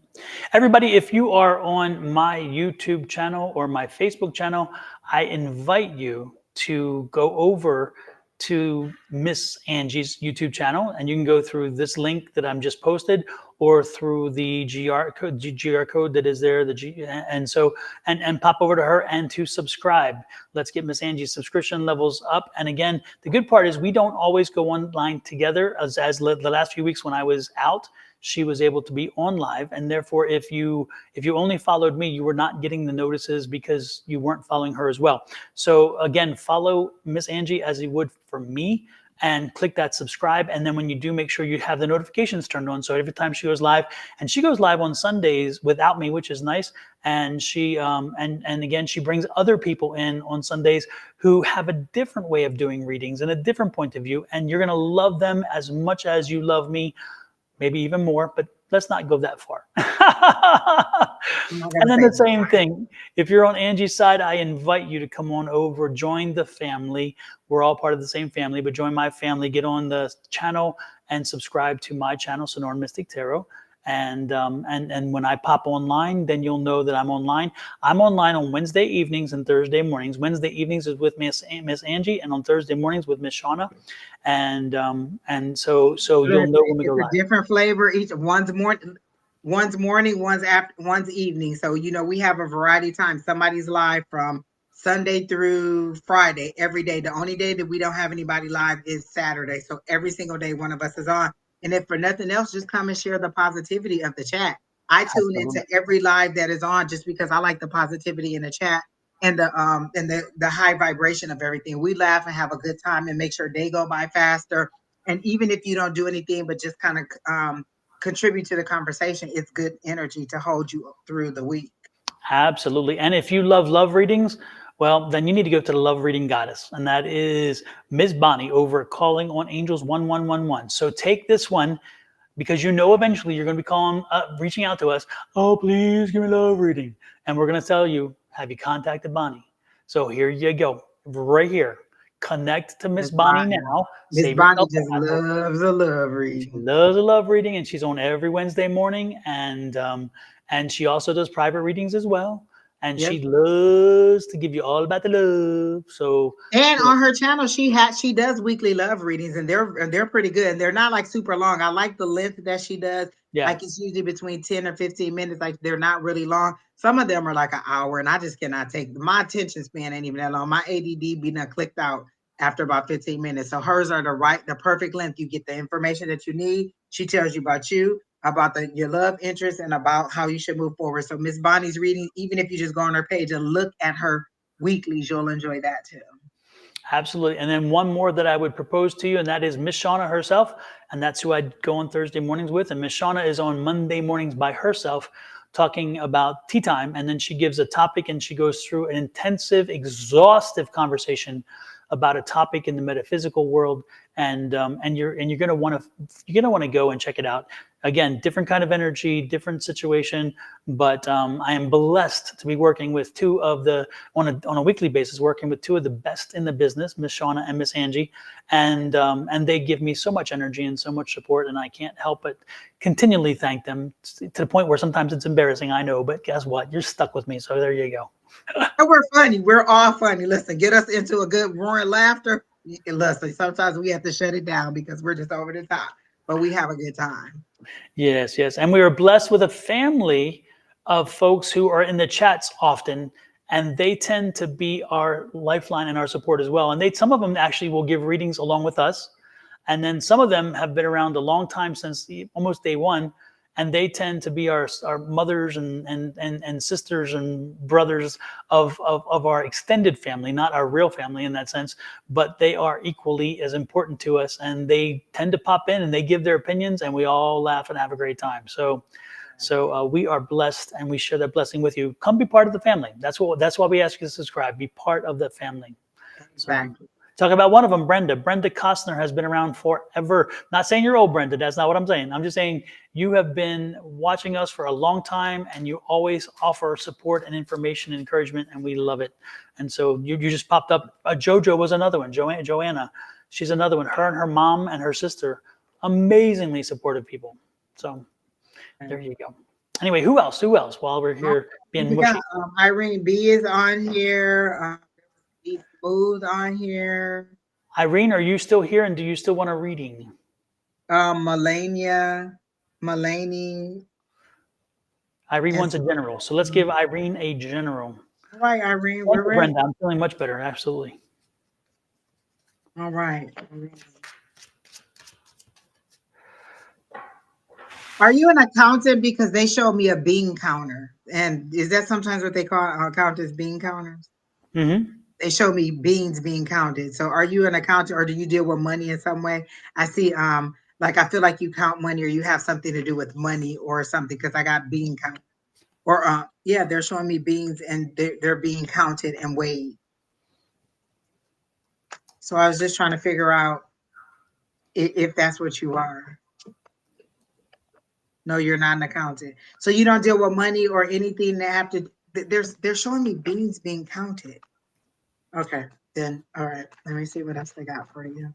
Everybody, if you are on my YouTube channel or my Facebook channel, I invite you to go over to Miss Angie's YouTube channel, and you can go through this link that I'm just posted, or through the GR code that is there, and pop over to her and to subscribe. Let's get Miss Angie's subscription levels up. And again, the good part is we don't always go online together, as the last few weeks when I was out, she was able to be on live, and therefore if you only followed me, you were not getting the notices because you weren't following her as well. So again, follow Miss Angie as you would for me, and click that subscribe. And then when you do, make sure you have the notifications turned on, so every time she goes live, and she goes live on Sundays without me, which is nice. And she and again, she brings other people in on Sundays who have a different way of doing readings and a different point of view, and you're going to love them as much as you love me, maybe even more, but let's not go that far. And then the same thing, if you're on Angie's side, I invite you to come on over, join the family. We're all part of the same family, but join my family, get on the channel and subscribe to my channel, Sonoran Mystic Tarot. And when I pop online, then you'll know that I'm online. I'm online on Wednesday evenings and Thursday mornings. Wednesday evenings is with Miss Angie, and on Thursday mornings with Miss Shauna. And so you'll know when we go live. It's a different flavor. One's morning, one's evening. So we have a variety of times. Somebody's live from Sunday through Friday, every day. The only day that we don't have anybody live is Saturday. So every single day, one of us is on. And if for nothing else, just come and share the positivity of the chat. I tune into every live that is on just because I like the positivity in the chat and the high vibration of everything. We laugh and have a good time and make sure they go by faster. And even if you don't do anything but just kind of contribute to the conversation, it's good energy to hold you through the week. Absolutely. And if you love love readings, well, then you need to go to the love reading goddess, and that is Ms. Bonnie over at Calling on Angels 1111. So take this one, because you know eventually you're going to be calling, reaching out to us. Oh, please give me a love reading. And we're going to tell you, have you contacted Bonnie? So here you go, right here. Connect to Miss Bonnie now. Miss Bonnie just loves a love reading. She loves a love reading, and she's on every Wednesday morning. And she also does private readings as well. And she loves to give you all about the love. So and on her channel, she does weekly love readings, and they're pretty good. And they're not like super long. I like the length that she does. Yeah. Like it's usually between 10 or 15 minutes. Like they're not really long. Some of them are like an hour, and I just cannot take my attention span ain't even that long. My ADD be done clicked out after about 15 minutes. So hers are the perfect length. You get the information that you need. She tells you, about your love interest, and about how you should move forward. So Miss Bonnie's reading, even if you just go on her page and look at her weeklies, you'll enjoy that too. Absolutely. And then one more that I would propose to you, and that is Miss Shauna herself. And that's who I go on Thursday mornings with. And Miss Shauna is on Monday mornings by herself, talking about tea time. And then she gives a topic, and she goes through an intensive, exhaustive conversation about a topic in the metaphysical world. And you're gonna want to go and check it out. Again, different kind of energy, different situation, but I am blessed to be working with on a weekly basis, working with two of the best in the business, Miss Shauna and Miss Angie, and they give me so much energy and so much support, and I can't help but continually thank them, to the point where sometimes it's embarrassing, I know, but guess what? You're stuck with me, so there you go. We're funny. We're all funny. Listen, get us into a good roaring laughter. Listen, sometimes we have to shut it down because we're just over the top, but we have a good time. Yes, yes. And we are blessed with a family of folks who are in the chats often, and they tend to be our lifeline and our support as well. And some of them actually will give readings along with us. And then some of them have been around a long time, since almost day one, and they tend to be our mothers and sisters and brothers of our extended family, not our real family in that sense, but they are equally as important to us, and they tend to pop in and they give their opinions, and we all laugh and have a great time. So we are blessed, and we share that blessing with you. Come be part of the family. That's why we ask you to subscribe. Be part of the family. Exactly. Talk about one of them, Brenda. Brenda Costner has been around forever. Not saying you're old, Brenda. That's not what I'm saying. I'm just saying you have been watching us for a long time, and you always offer support and information and encouragement, and we love it. And so you just popped up. JoJo was another one. Joanna, she's another one. Her and her mom and her sister, amazingly supportive people. So there you go. Anyway, who else? While we're here being mushy? Irene B is on here. Smooth on here. Irene, are you still here, and do you still want a reading? Mulaney. Irene wants a general, so let's give Irene a general. All right, Irene, we're ready. Brenda, I'm feeling much better. Absolutely. All right. Are you an accountant? Because they showed me a bean counter, and is that sometimes what they call accountants, bean counters? Mm-hmm. They show me beans being counted. So are you an accountant, or do you deal with money in some way? I see, like, I feel like you count money, or you have something to do with money or something, because I got bean count. Or yeah, they're showing me beans, and they're being counted and weighed. So I was just trying to figure out if that's what you are. No, you're not an accountant. So you don't deal with money or anything that have to. They're showing me beans being counted. Okay, then all right. Let me see what else they got for you.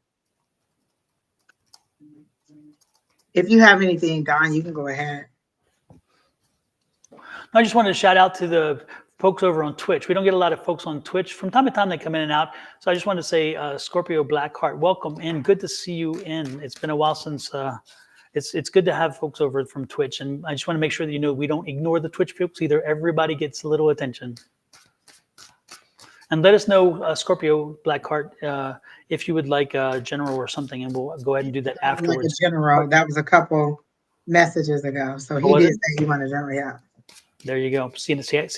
If you have anything, Don, you can go ahead. I just wanted to shout out to the folks over on Twitch. We don't get a lot of folks on Twitch. From time to time, they come in and out. So I just wanted to say, Scorpio Blackheart, welcome in. Good to see you in. It's been a while since. It's good to have folks over from Twitch, and I just want to make sure that you know we don't ignore the Twitch folks either. Everybody gets a little attention. And let us know, Scorpio Blackheart, if you would like a general or something, and we'll go ahead and do that Like a afterwards. general. That was a couple messages ago. So Oh, he was did it? say he wanted a general. Yeah. There you go. See,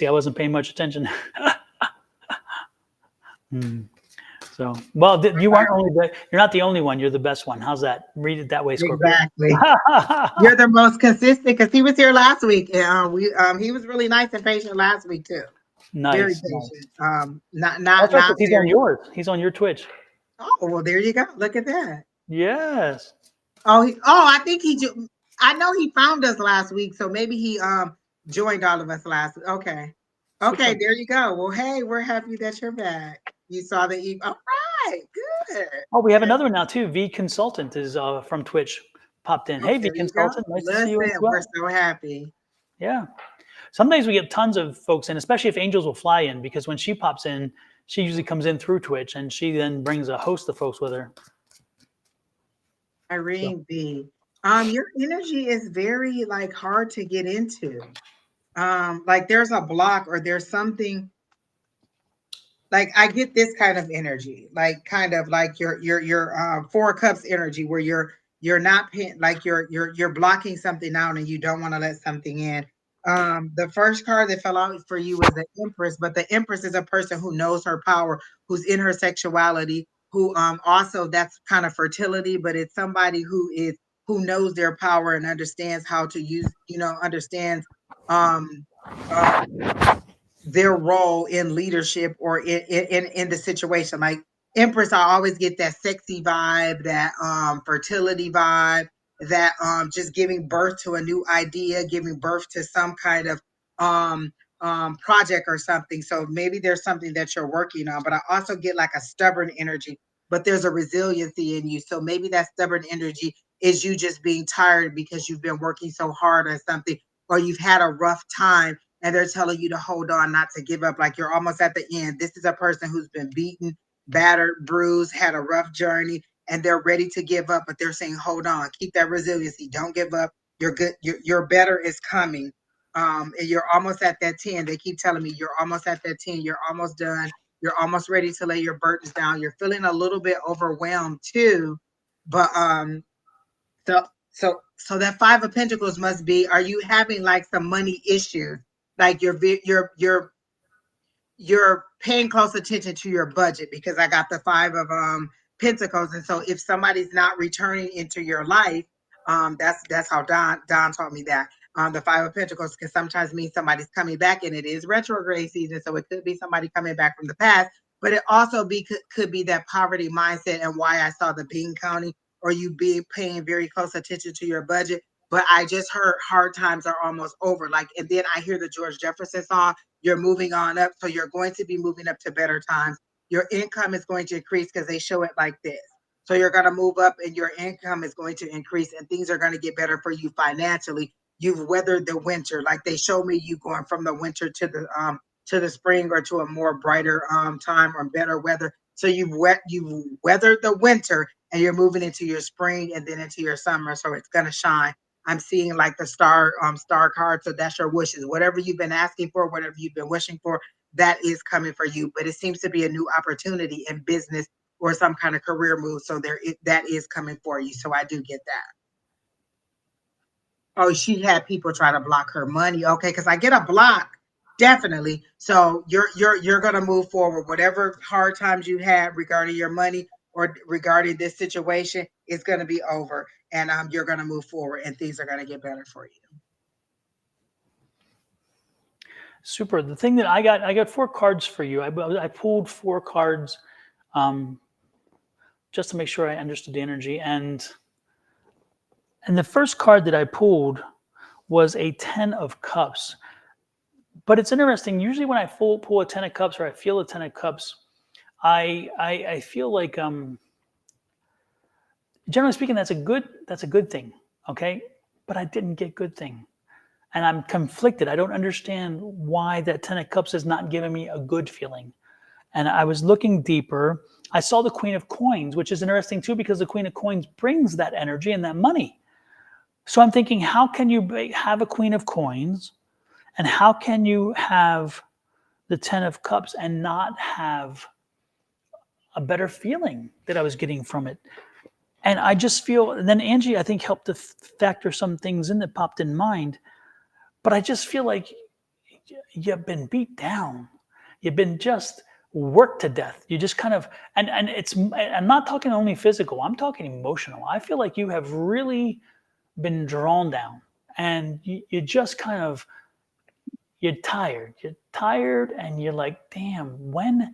I wasn't paying much attention. So, well, you aren't only you're not the only one. You're the best one. How's that? Read it that way, Scorpio. Exactly. You're the most consistent because he was here last week, and he was really nice and patient last week too. Very Nice, nice. patient. Not That's right, not because he's on very. yours. He's on your Twitch. Oh well, there you go. Look at that. Yes. I think I know he found us last week, so maybe he joined all of us last week. Okay. Okay, Super. there you go. Well, hey, we're happy that you're back. You saw the all right, good. Oh, we have Okay. another one now too. V Consultant is from Twitch popped in. Oh, Hey, V there you go. Consultant, nice to see you as Listen, we're well. so happy. Yeah. Sometimes we get tons of folks in, especially if Angels will fly in, because when she pops in, she usually comes in through Twitch, and she then brings a host of folks with her. So. Irene B. Your energy is very like hard to get into. Like there's a block or there's something like I get this kind of energy, like kind of like your Four of Cups energy, where you're not paying, like you're blocking something out and you don't want to let something in. The first card that fell out for you was the Empress, but the Empress is a person who knows her power, who's in her sexuality, who also that's kind of fertility, but it's somebody who knows their power and understands how to use, understands um their role in leadership or in the situation. Like Empress, I always get that sexy vibe, that fertility vibe, that just giving birth to a new idea, giving birth to some kind of um project or something. So maybe there's something that you're working on, but I also get like a stubborn energy, but there's a resiliency in you. So maybe that stubborn energy is you just being tired because you've been working so hard on something, or you've had a rough time and they're telling you to hold on, not to give up, like you're almost at the end. This is a person who's been beaten, battered, bruised, had a rough journey, and they're ready to give up, but they're saying, hold on, keep that resiliency, don't give up. You're good, your better is coming. And you're almost at that 10. They keep telling me you're almost at that 10, you're almost done, you're almost ready to lay your burdens down. You're feeling a little bit overwhelmed too, but so that Five of Pentacles must be, are you having like some money issues? Like you're paying close attention to your budget, because I got the Five of Pentacles. And so if somebody's not returning into your life, that's how Don taught me that. The Five of Pentacles can sometimes mean somebody's coming back, and it is retrograde season, so it could be somebody coming back from the past, but it also could be that poverty mindset, and why I saw the bean counting, or you be paying very close attention to your budget. But I just heard hard times are almost over. Like, and then I hear the George Jefferson song, you're moving on up. So you're going to be moving up to better times. Your income is going to increase, because they show it like this. So you're going to move up and your income is going to increase, and things are going to get better for you financially. You've weathered the winter. Like they show me you going from the winter to the spring, or to a more brighter time or better weather. So you've weathered the winter, and you're moving into your spring and then into your summer. So it's going to shine. I'm seeing like the star card. So that's your wishes. Whatever you've been asking for, whatever you've been wishing for, that is coming for you. But it seems to be a new opportunity in business or some kind of career move. So that is coming for you. So I do get that. Oh, she had people try to block her money. Okay, because I get a block. Definitely. So you're gonna move forward. Whatever hard times you had regarding your money or regarding this situation is gonna be over, and you're gonna move forward, and things are gonna get better for you. Super. The thing that I got 4 cards for you. I pulled 4 cards just to make sure I understood the energy. And the first card that I pulled was a 10 of Cups. But it's interesting. Usually when I pull a 10 of Cups, or I feel a 10 of Cups, I feel like generally speaking, that's a good thing. Okay. But I didn't get good thing. And I'm conflicted. I don't understand why that 10 of Cups is not giving me a good feeling. And I was looking deeper. I saw the Queen of Coins, which is interesting too, because the Queen of Coins brings that energy and that money. So I'm thinking, how can you have a Queen of Coins, and how can you have the 10 of Cups and not have a better feeling that I was getting from it. And I just feel, and then Angie, I think, helped to factor some things in that popped in mind. But I just feel like you've been beat down. You've been just worked to death. You just kind of, and it's, I'm not talking only physical, I'm talking emotional. I feel like you have really been drawn down and you just kind of, you're tired and you're like, damn, when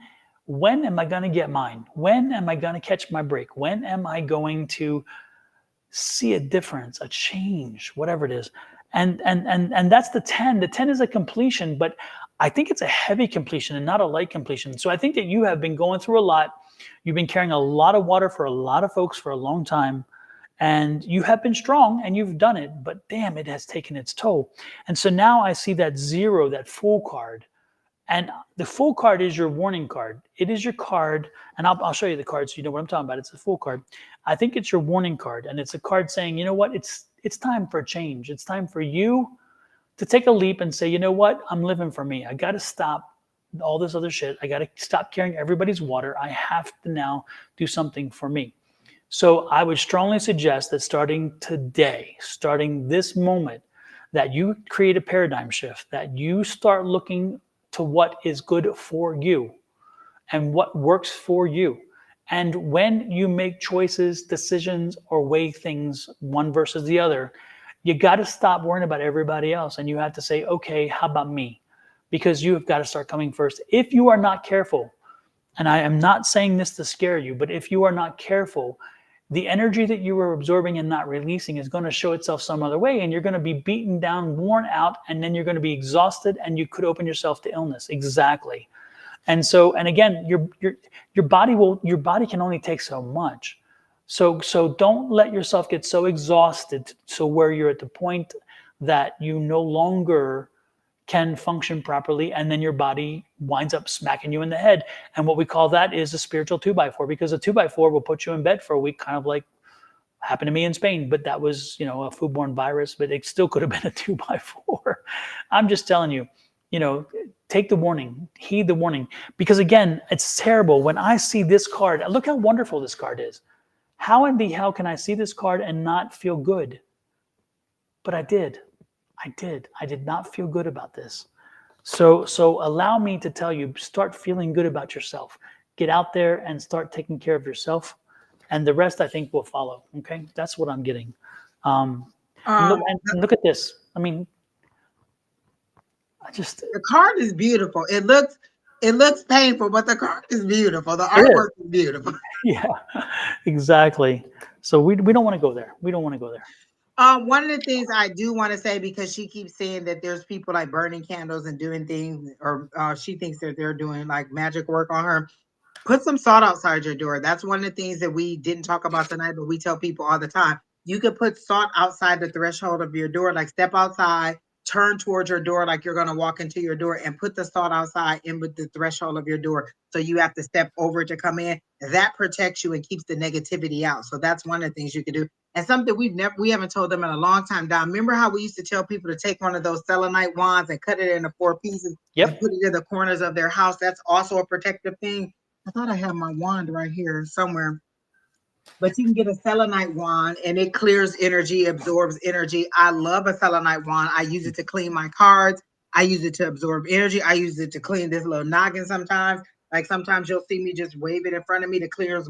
am I going to get mine? When am I going to catch my break? When am I going to see a difference, a change, whatever it is? And that's the 10. The 10 is a completion, but I think it's a heavy completion and not a light completion. So I think that you have been going through a lot. You've been carrying a lot of water for a lot of folks for a long time. And you have been strong and you've done it, but damn, it has taken its toll. And so now I see that 0, that Fool card. And the Fool card is your warning card. It is your card, and I'll show you the card so you know what I'm talking about. It's a Fool card. I think it's your warning card, and it's a card saying, you know what, it's time for a change. It's time for you to take a leap and say, you know what, I'm living for me. I got to stop all this other shit. I got to stop carrying everybody's water. I have to now do something for me. So I would strongly suggest that starting today, starting this moment, that you create a paradigm shift, that you start looking to what is good for you and what works for you. And when you make choices, decisions, or weigh things one versus the other, you got to stop worrying about everybody else. And you have to say, okay, how about me? Because you have got to start coming first. If you are not careful, and I am not saying this to scare you, but if you are not careful, the energy that you are absorbing and not releasing is going to show itself some other way, and you're going to be beaten down, worn out, and then you're going to be exhausted, and you could open yourself to illness. Exactly. And so, and again, your body can only take so much. So don't let yourself get so exhausted so where you're at the point that you no longer can function properly, and then your body winds up smacking you in the head. And what we call that is a spiritual 2x4, because a 2x4 will put you in bed for a week, kind of like happened to me in Spain, but that was, a foodborne virus, but it still could have been a 2x4. I'm just telling you, take the warning, heed the warning, because again, it's terrible. When I see this card, look how wonderful this card is. How in the hell can I see this card and not feel good? But I did. I did not feel good about this. So allow me to tell you, start feeling good about yourself. Get out there and start taking care of yourself. And the rest, I think, will follow. Okay. That's what I'm getting. And look at this. I mean, the card is beautiful. It looks painful, but the card is beautiful. The artwork is beautiful. Yeah, exactly. So we don't want to go there. We don't want to go there. One of the things I do want to say, because she keeps saying that there's people like burning candles and doing things, or she thinks that they're doing like magic work on her. Put some salt outside your door. That's one of the things that we didn't talk about tonight, but we tell people all the time. You could put salt outside the threshold of your door, like step outside, turn towards your door like you're going to walk into your door, and put the salt outside in with the threshold of your door. So you have to step over to come in. That protects you and keeps the negativity out. So that's one of the things you can do. And something we haven't told them in a long time. Don, remember how we used to tell people to take one of those selenite wands and cut it into 4 pieces and put it in the corners of their house? That's also a protective thing. I thought I had my wand right here somewhere. But you can get a selenite wand and it clears energy, absorbs energy. I love a selenite wand. I use it to clean my cards. I use it to absorb energy. I use it to clean this little noggin sometimes. Like sometimes you'll see me just wave it in front of me to cleanse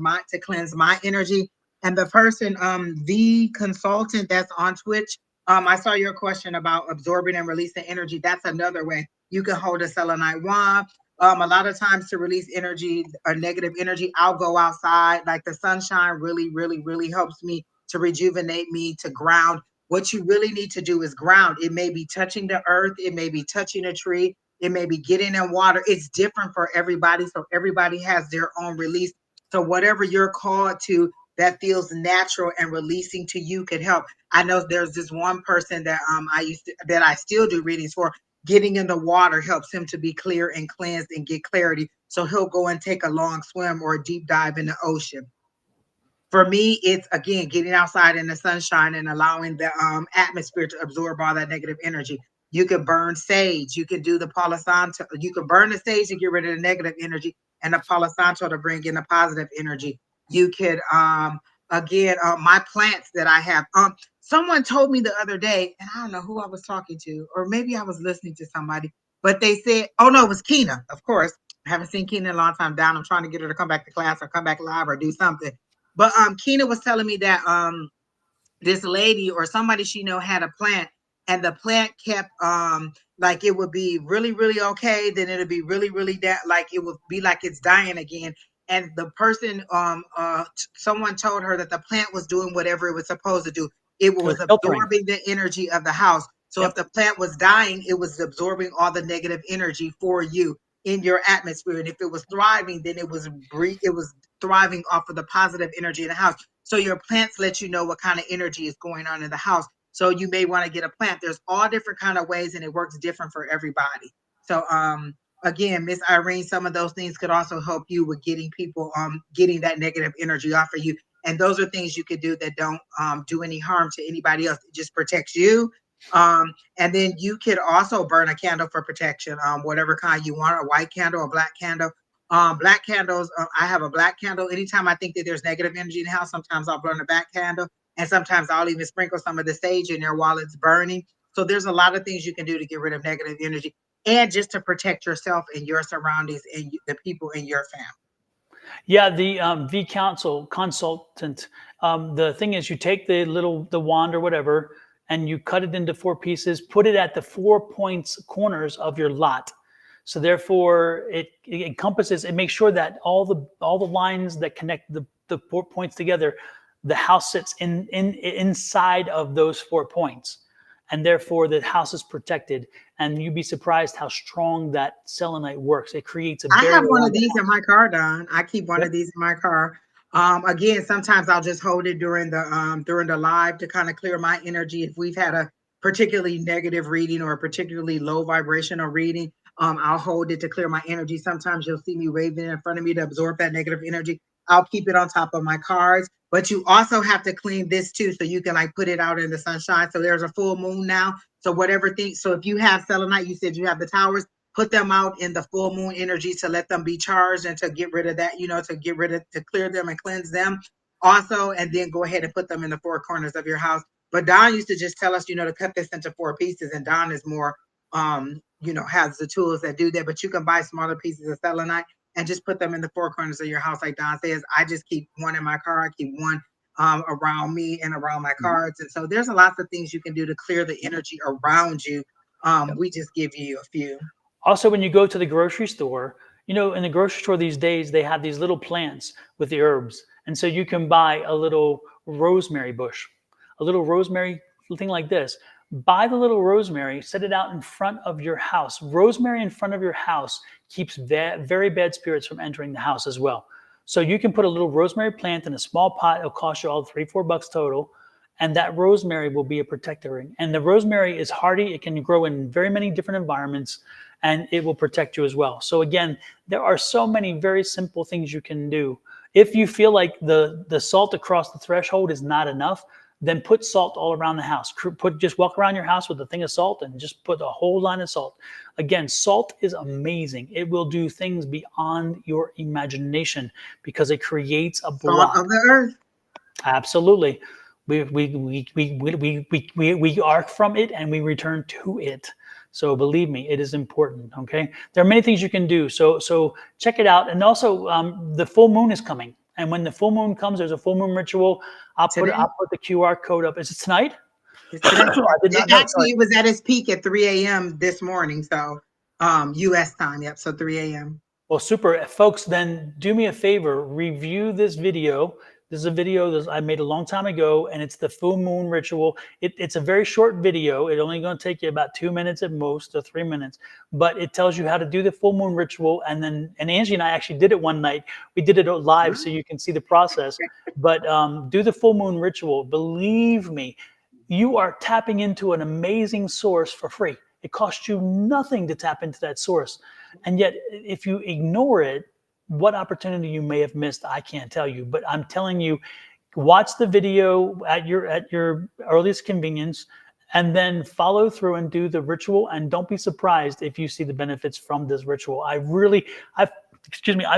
my energy. And the person, the consultant that's on Twitch, I saw your question about absorbing and releasing energy. That's another way. You can hold a selenite wand. A lot of times to release energy or negative energy, I'll go outside. Like the sunshine really, really, really helps me to rejuvenate me, to ground. What you really need to do is ground. It may be touching the earth, it may be touching a tree, it may be getting in water. It's different for everybody. So everybody has their own release. So whatever you're called to that feels natural and releasing to you could help. I know there's this one person that I still do readings for. Getting in the water helps him to be clear and cleansed and get clarity. So he'll go and take a long swim or a deep dive in the ocean. For me, it's again getting outside in the sunshine and allowing the atmosphere to absorb all that negative energy. You could burn sage. You could do the Palo Santo. You could burn the sage to get rid of the negative energy, and the Palo Santo to bring in the positive energy. You could again, my plants that I have. Someone told me the other day, and I don't know who I was talking to, or maybe I was listening to somebody, but they said, oh no, it was Keena, of course. I haven't seen Keena in a long time down. I'm trying to get her to come back to class or come back live or do something. But Keena was telling me that this lady or somebody she know had a plant, and the plant kept like it would be really really okay, then it'll be really really like it would be like it's dying again. And the person someone told her that the plant was doing whatever it was supposed to do. It It was was filtering. absorbing the energy of the house. So if Yep. the plant was dying, it was absorbing all the negative energy for you in your atmosphere. And if it was thriving, then it was thriving off of the positive energy in the house. So your plants let you know what kind of energy is going on in the house. So you may want to get a plant. There's all different kind of ways, and it works different for everybody. So again, Miss Irene, some of those things could also help you with getting people getting that negative energy off of you. And those are things you could do that don't do any harm to anybody else. It just protects you. And then you could also burn a candle for protection, whatever kind you want, a white candle, a black candle. Black candles, I have a black candle. Anytime I think that there's negative energy in the house, sometimes I'll burn a black candle, and sometimes I'll even sprinkle some of the sage in there while it's burning. So there's a lot of things you can do to get rid of negative energy and just to protect yourself and your surroundings and the people in your family. Yeah, the V Council consultant. The thing is, you take the wand or whatever, and you cut it into four pieces. Put it at the 4 points corners of your lot. So therefore, it encompasses. It makes sure that all the lines that connect the 4 points together, the house sits inside of those 4 points, and therefore the house is protected. And you'd be surprised how strong that selenite works. It creates a I have barrier one around of the these in house. my car, Don. I keep one Yep. of these in my car. Again, sometimes I'll just hold it during the live to kind of clear my energy. If we've had a particularly negative reading or a particularly low vibrational reading, I'll hold it to clear my energy. Sometimes you'll see me waving it in front of me to absorb that negative energy. I'll keep it on top of my cards. But you also have to clean this too, so you can like put it out in the sunshine. So there's a full moon now. So whatever thing. So if you have selenite, you said you have the towers, put them out in the full moon energy to let them be charged and to get rid of that, to clear them and cleanse them also, and then go ahead and put them in the four corners of your house. But Don used to just tell us, to cut this into four pieces, and Don is more, has the tools that do that, but you can buy smaller pieces of selenite and just put them in the four corners of your house. Like Don says, I just keep one in my car. I keep one around me and around my cards. And so there's a lot of things you can do to clear the energy around you. We just give you a few. Also, when you go to the grocery store, in the grocery store these days, they have these little plants with the herbs. And so you can buy a little rosemary bush, a little rosemary thing like this. Buy the little rosemary, set it out in front of your house. Rosemary in front of your house keeps very bad spirits from entering the house as well. So you can put a little rosemary plant in a small pot. It'll cost you all $3-4 total. And that rosemary will be a protector. And the rosemary is hardy. It can grow in very many different environments, and it will protect you as well. So again, there are so many very simple things you can do. If you feel like the salt across the threshold is not enough, then put salt all around the house. Just walk around your house with a thing of salt and just put a whole line of salt. Again, salt is amazing. It will do things beyond your imagination because it creates a Salt block. of the earth. Absolutely. We arc from it and we return to it. So believe me, it is important. Okay. There are many things you can do. So check it out. And also the full moon is coming. And when the full moon comes, there's a full moon ritual. I'll put Today? the QR code up. Is it tonight? It's today. I did not know. Sorry. Actually, it was at its peak at 3 a.m. this morning. So US time. Yep. So 3 a.m. Well, super. Folks, then do me a favor, review this video. This is a video that I made a long time ago, and it's the full moon ritual. It's a very short video. It's only going to take you about 2 minutes at most, or 3 minutes, but it tells you how to do the full moon ritual. And Angie and I actually did it one night. We did it live so you can see the process, but do the full moon ritual. Believe me, you are tapping into an amazing source for free. It costs you nothing to tap into that source. And yet, if you ignore it, what opportunity you may have missed, I can't tell you. But I'm telling you, watch the video at your earliest convenience, and then follow through and do the ritual. And don't be surprised if you see the benefits from this ritual. I've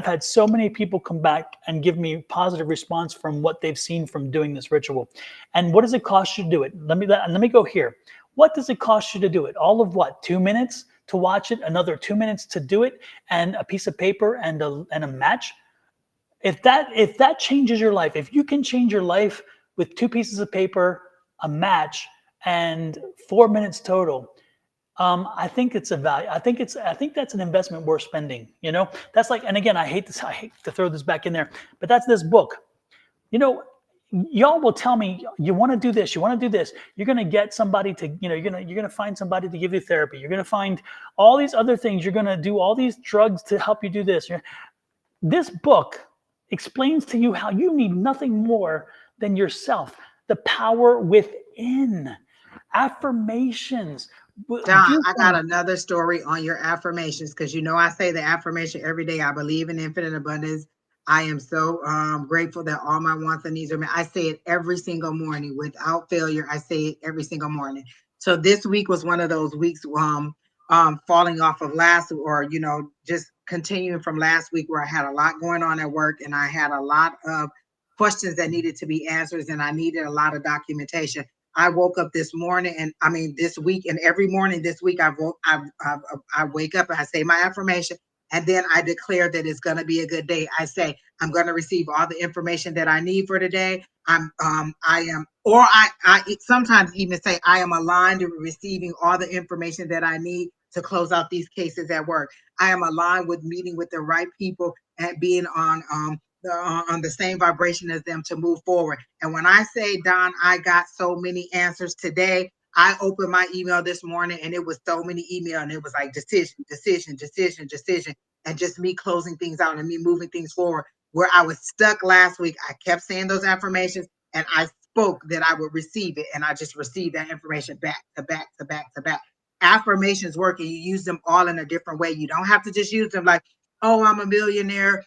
had so many people come back and give me positive response from what they've seen from doing this ritual. And what does it cost you to do it? Let me go here. What does it cost you to do it? All of what? 2 minutes to watch it, another 2 minutes to do it, and a piece of paper and a match? If that changes your life, if you can change your life with 2 pieces of paper, a match, and 4 minutes total, I think it's a value. I think that's an investment worth spending. That's like, and again, I hate to throw this back in there, but that's this book. Y'all will tell me you want to do this, you want to do this. You're going to get somebody to, you're going to find somebody to give you therapy. You're going to find all these other things. You're going to do all these drugs to help you do this. This book explains to you how you need nothing more than yourself, the power within, affirmations. Don, I got another story on your affirmations, because I say the affirmation every day. I believe in infinite abundance. I am so grateful that all my wants and needs are met. I say it every single morning without failure. I say it every single morning. So this week was one of those weeks falling off of last, or just continuing from last week, where I had a lot going on at work and I had a lot of questions that needed to be answered, and I needed a lot of documentation. I woke up this morning, and this week, and every morning this week, I wake up and I say my affirmation, and then I declare that it's going to be a good day. I say I'm going to receive all the information that I need for today. I sometimes even say I am aligned to receiving all the information that I need to close out these cases at work. I am aligned with meeting with the right people and being on the same vibration as them to move forward. And when I say, Don, I got so many answers today. I opened my email this morning and it was so many email, and it was like decision, and just me closing things out and me moving things forward. Where I was stuck last week, I kept saying those affirmations and I spoke that I would receive it, and I just received that information back to back to back to back. Affirmations work, and you use them all in a different way. You don't have to just use them like, oh, I'm a millionaire,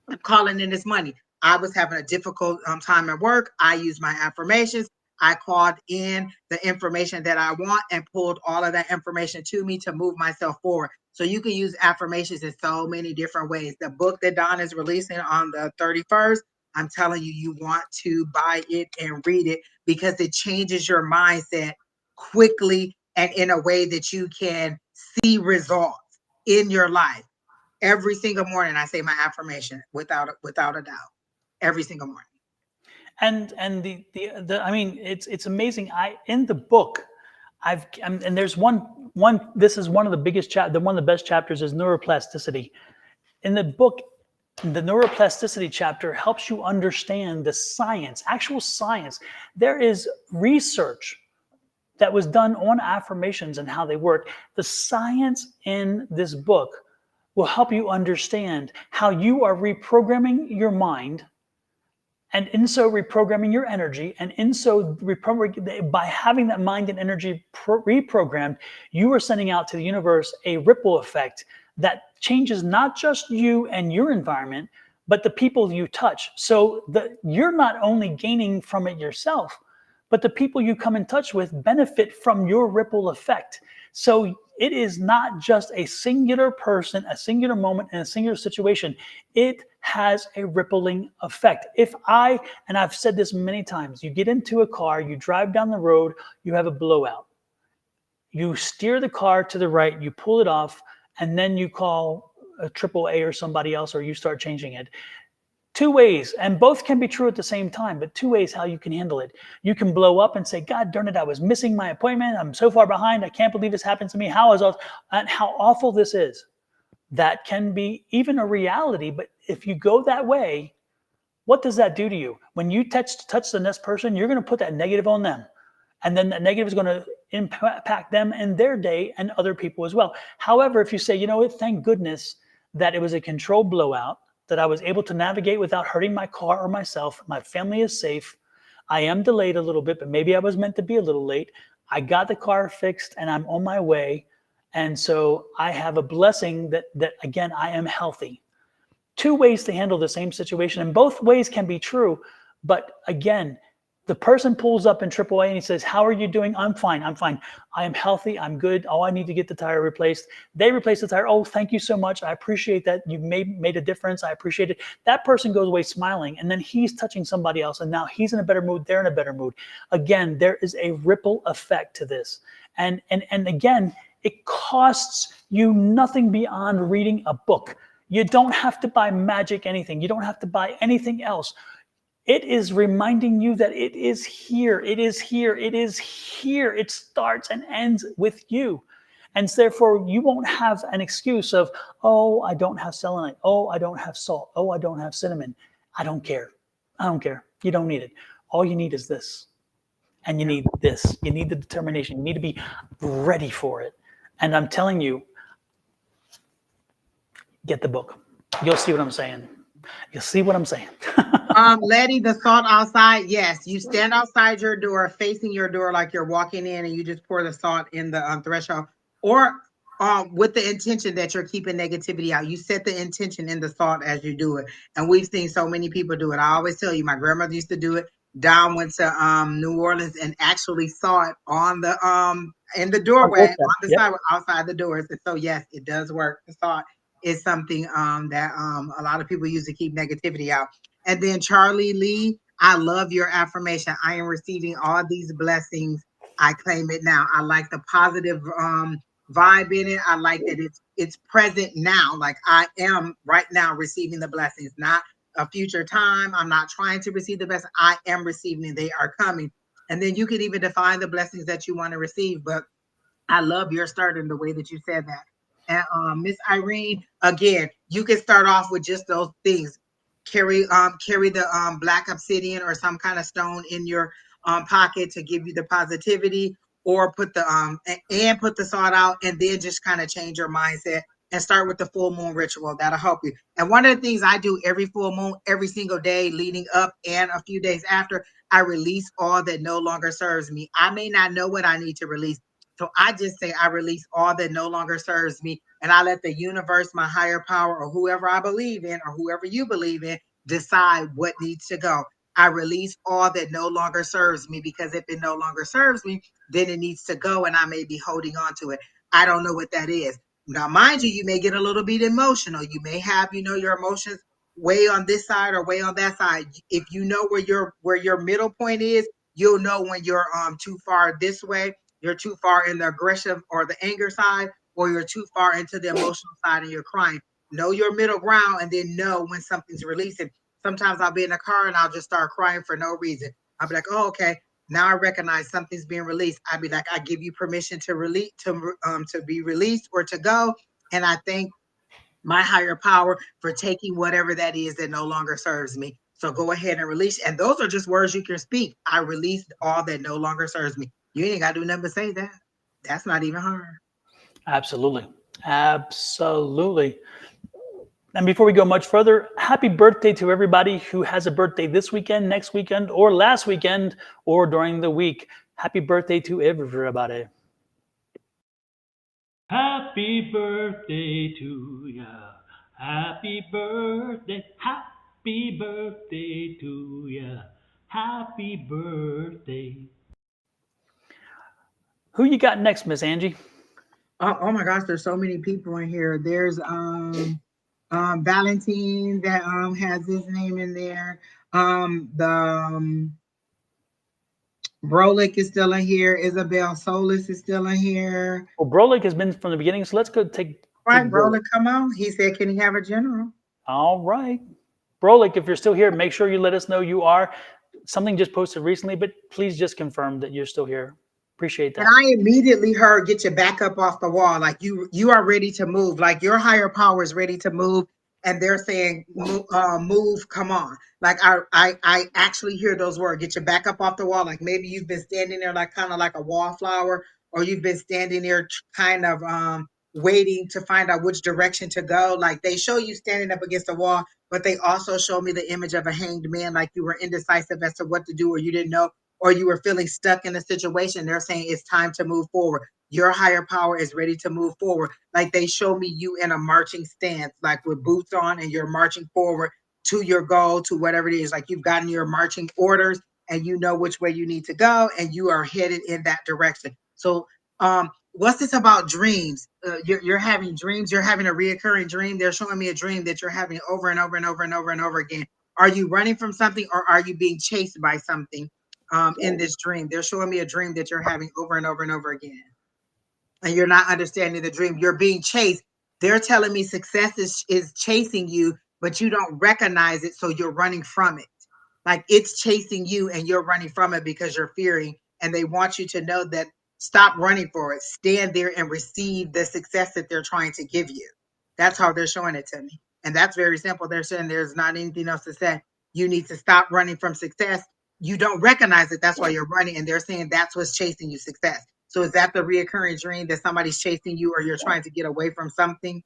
I'm calling in this money. I was having a difficult time at work. I used my affirmations. I called in the information that I want and pulled all of that information to me to move myself forward. So you can use affirmations in so many different ways. The book that Don is releasing on the 31st, I'm telling you, you want to buy it and read it, because it changes your mindset quickly and in a way that you can see results in your life. Every single morning, I say my affirmation without a doubt. Every single morning. And it's amazing. In the book, and there's one. This is one of the biggest one of the best chapters is neuroplasticity. In the book, the neuroplasticity chapter helps you understand the science, actual science. There is research that was done on affirmations and how they work. The science in this book will help you understand how you are reprogramming your mind, and in so reprogramming your energy, and in so by having that mind and energy reprogrammed, you are sending out to the universe a ripple effect that changes not just you and your environment, but the people you touch. So you're not only gaining from it yourself, but the people you come in touch with benefit from your ripple effect. So it is not just a singular person, a singular moment, and a singular situation. It has a rippling effect. And I've said this many times, you get into a car, you drive down the road, you have a blowout. You steer the car to the right, you pull it off, and then you call a AAA or somebody else, or you start changing it. 2 ways, and both can be true at the same time, but 2 ways how you can handle it. You can blow up and say, God darn it, I was missing my appointment. I'm so far behind. I can't believe this happened to me. How awful this is. That can be even a reality, but if you go that way, what does that do to you? When you touch the next person, you're going to put that negative on them. And then that negative is going to impact them and their day and other people as well. However, if you say, you know what, thank goodness that it was a controlled blowout, that I was able to navigate without hurting my car or myself. My family is safe. I am delayed a little bit, but maybe I was meant to be a little late. I got the car fixed and I'm on my way. And so I have a blessing that again, I am healthy. 2 ways to handle the same situation, and both ways can be true. But again, The person pulls up in AAA and he says, "How are you doing?" "I'm fine. I'm fine. I am healthy. I'm good. Oh, I need to get the tire replaced." They replace the tire. "Oh, thank you so much. I appreciate that. You made a difference. I appreciate it." That person goes away smiling, and then he's touching somebody else, and now he's in a better mood. They're in a better mood. Again, there is a ripple effect to this, and again, it costs you nothing beyond reading a book. You don't have to buy magic anything. You don't have to buy anything else. It is reminding you that it is here. It is here. It is here. It starts and ends with you. And therefore, you won't have an excuse of, "Oh, I don't have selenite. Oh, I don't have salt. Oh, I don't have cinnamon. I don't care. I don't care." You don't need it. All you need is this. And you Yeah. need this. You need the determination. You need to be ready for it. And I'm telling you, get the book. You'll see what I'm saying. You'll see what I'm saying. Letting the salt outside. Yes, you stand outside your door, facing your door like you're walking in, and you just pour the salt in the threshold, or with the intention that you're keeping negativity out. You set the intention in the salt as you do it, and we've seen so many people do it. I always tell you, my grandmother used to do it. Don went to New Orleans and actually saw it on the in the doorway on the Yep. side outside the doors. And so yes, it does work. The salt is something that a lot of people use to keep negativity out. And then Charlie Lee, I love your affirmation. I am receiving all these blessings. I claim it now. I like the positive vibe in it. I like that it's present now. Like I am right now receiving the blessings, not a future time. I'm not trying to receive the best. I am receiving it. They are coming. And then you can even define the blessings that you want to receive. But I love your start in the way that you said that. And Miss Irene, again, you can start off with just those things. Carry the black obsidian or some kind of stone in your pocket to give you the positivity, or put the and put the salt out, and then just kind of change your mindset and start with the full moon ritual. That'll help you. And one of the things I do every full moon, every single day leading up and a few days after, I release all that no longer serves me. I may not know what I need to release, so I just say I release all that no longer serves me, and I let the universe, my higher power, or whoever I believe in, or whoever you believe in, decide what needs to go. I release all that no longer serves me, because if it no longer serves me, then it needs to go, and I may be holding on to it. I don't know what that is. Now, mind you, you may get a little bit emotional. You may have, your emotions way on this side or way on that side. If you know where your middle point is, you'll know when you're too far this way, you're too far in the aggressive or the anger side, or you're too far into the emotional side and you're crying. Know your middle ground, and then know when something's releasing. Sometimes I'll be in the car and I'll just start crying for no reason. I'll be like, "Oh, okay. Now I recognize something's being released." I'd be like, "I give you permission to release, to be released or to go." And I thank my higher power for taking whatever that is that no longer serves me. So go ahead and release. And those are just words you can speak. I released all that no longer serves me. You ain't got to do nothing but say that. That's not even hard. Absolutely. Absolutely. And before we go much further, happy birthday to everybody who has a birthday this weekend, next weekend, or last weekend, or during the week. Happy birthday to everybody. Happy birthday to ya. Happy birthday. Happy birthday to ya. Happy birthday. Who you got next, Miss Angie? Oh my gosh, there's so many people in here. There's Valentine that has his name in there. The Brolic is still in here. Isabel Solis is still in here. Well, Brolic has been from the beginning, so let's go take Right, Brolic. Brolic, come on. He said, can he have a general? All right. Brolic, if you're still here, make sure you let us know you are. Something just posted recently, but please just confirm that you're still here. Appreciate And that. I immediately heard, get your back up off the wall. Like you are ready to move. Like your higher power is ready to move. And they're saying, move, come on. Like I actually hear those words, get your back up off the wall. Like maybe you've been standing there like kind of like a wallflower, or you've been standing there kind of waiting to find out which direction to go. Like they show you standing up against the wall, but they also show me the image of a hanged man, like you were indecisive as to what to do, or you didn't know, or you were feeling stuck in a situation. They're saying it's time to move forward. Your higher power is ready to move forward. Like they show me you in a marching stance, like with boots on, and you're marching forward to your goal, to whatever it is. Like you've gotten your marching orders, and you know which way you need to go, and you are headed in that direction. So, what's this about dreams? You're having dreams. You're having a reoccurring dream. They're showing me a dream that you're having over and over and over and over and over again. Are you running from something, or are you being chased by something in this dream? They're showing me a dream that you're having over and over and over again, and you're not understanding the dream. You're being chased. They're telling me success is chasing you, but you don't recognize it, so you're running from it. Like it's chasing you and you're running from it because you're fearing. And they want you to know that stop running for it. Stand there and receive the success that they're trying to give you. That's how they're showing it to me. And that's very simple. They're saying there's not anything else to say. You need to stop running from success. You don't recognize it. That's why you're running. And they're saying that's what's chasing you, success. So is that the reoccurring dream that somebody's chasing you, or you're trying to get away from something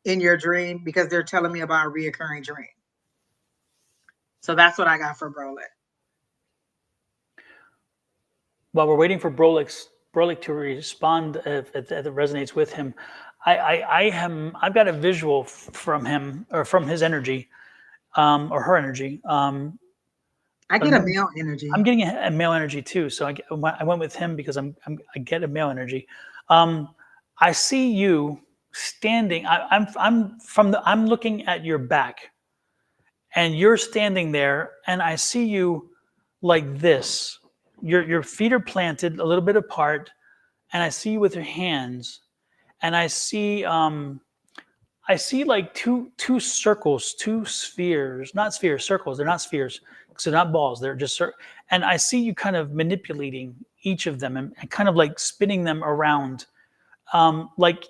in your dream? Because they're telling me about a reoccurring dream. So that's what I got for Brolin. While we're waiting for Brolick to respond, if it resonates with him, I've got a visual from him, or from his energy, or her energy. I get a male energy. I'm getting a male energy too, so I went with him because I get a male energy. I see you standing. I'm looking at your back, and you're standing there, and I see you like this. Your feet are planted a little bit apart, and I see you with your hands, and I see like two circles, two spheres, not spheres, circles. They're not spheres, so they're not balls. They're just and I see you kind of manipulating each of them and kind of like spinning them around, like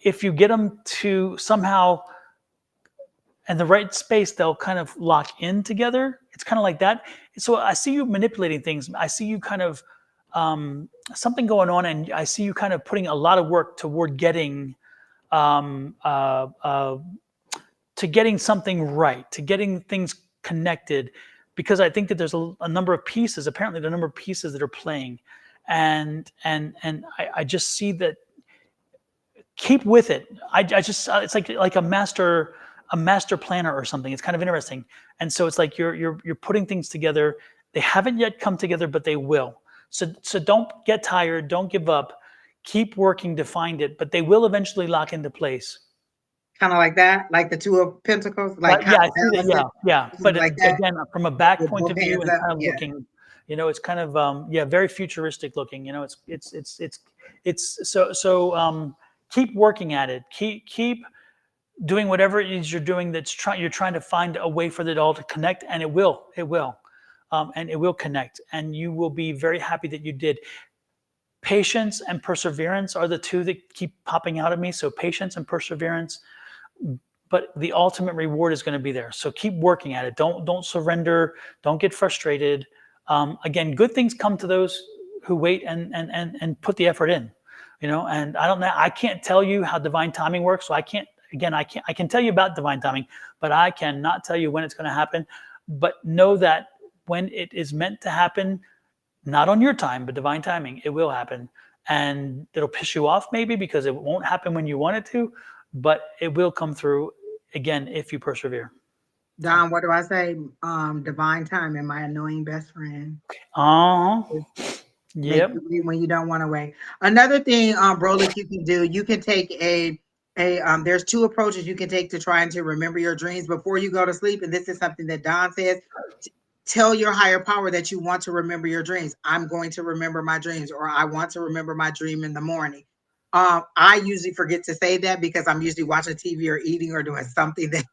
if you get them to somehow in the right space, they'll kind of lock in together. It's kind of like that. So I see you manipulating things. I see you kind of something going on, and I see you kind of putting a lot of work toward getting to getting something right, to getting things connected, because I think that there's a number of pieces. Apparently, the number of pieces that are playing, and I just see that. Keep with it. I just it's like a master planner or something. It's kind of interesting. And so it's like you're putting things together. They haven't yet come together, but they will. So don't get tired. Don't give up. Keep working to find it, but they will eventually lock into place. Kind of like that, like the Two of Pentacles. Like Yeah, I see that. Yeah. But like that, again, from a back with point both of view hands and up. kind of Yeah. looking, it's kind of very futuristic looking. It's so keep working at it. Keep doing whatever it is you're doing you're trying to find a way for it all to connect, and it will and it will connect, and you will be very happy that you did. Patience and perseverance are the two that keep popping out of me. So patience and perseverance, but the ultimate reward is going to be there. So keep working at it. Don't surrender. Don't get frustrated. Again, good things come to those who wait and put the effort in. And I don't know. I can't tell you how divine timing works. So I can tell you about divine timing, but I cannot tell you when it's going to happen. But know that when it is meant to happen, not on your time, but divine timing, it will happen. And it'll piss you off maybe because it won't happen when you want it to, but it will come through again if you persevere. Don, what do I say? Divine timing, my annoying best friend. Yep. When you don't want to wait. Another thing, Brolick, you can do, you can take there's two approaches you can take to trying to remember your dreams before you go to sleep. And this is something that Don says. Tell your higher power that you want to remember your dreams. I'm going to remember my dreams, or I want to remember my dream in the morning. I usually forget to say that because I'm usually watching TV or eating or doing something that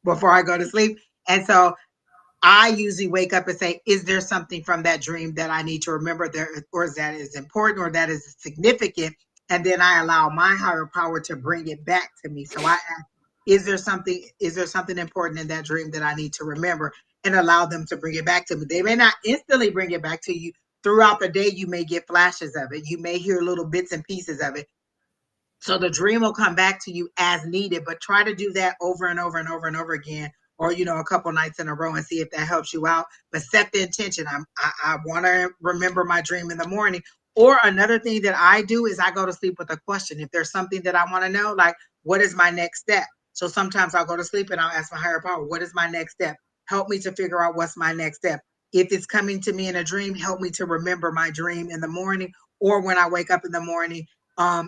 before I go to sleep. And so I usually wake up and say, is there something from that dream that I need to remember there, or is that is important, or that is significant? And then I allow my higher power to bring it back to me. So I ask, is there something important in that dream that I need to remember, and allow them to bring it back to me? They may not instantly bring it back to you. Throughout the day, you may get flashes of it. You may hear little bits and pieces of it. So the dream will come back to you as needed, but try to do that over and over and over and over again, or a couple nights in a row, and see if that helps you out. But set the intention. I want to remember my dream in the morning. Or another thing that I do is I go to sleep with a question. If there's something that I want to know, like what is my next step? So sometimes I'll go to sleep and I'll ask my higher power, what is my next step? Help me to figure out what's my next step. if it's coming to me in a dream, help me to remember my dream in the morning, or when I wake up in the morning,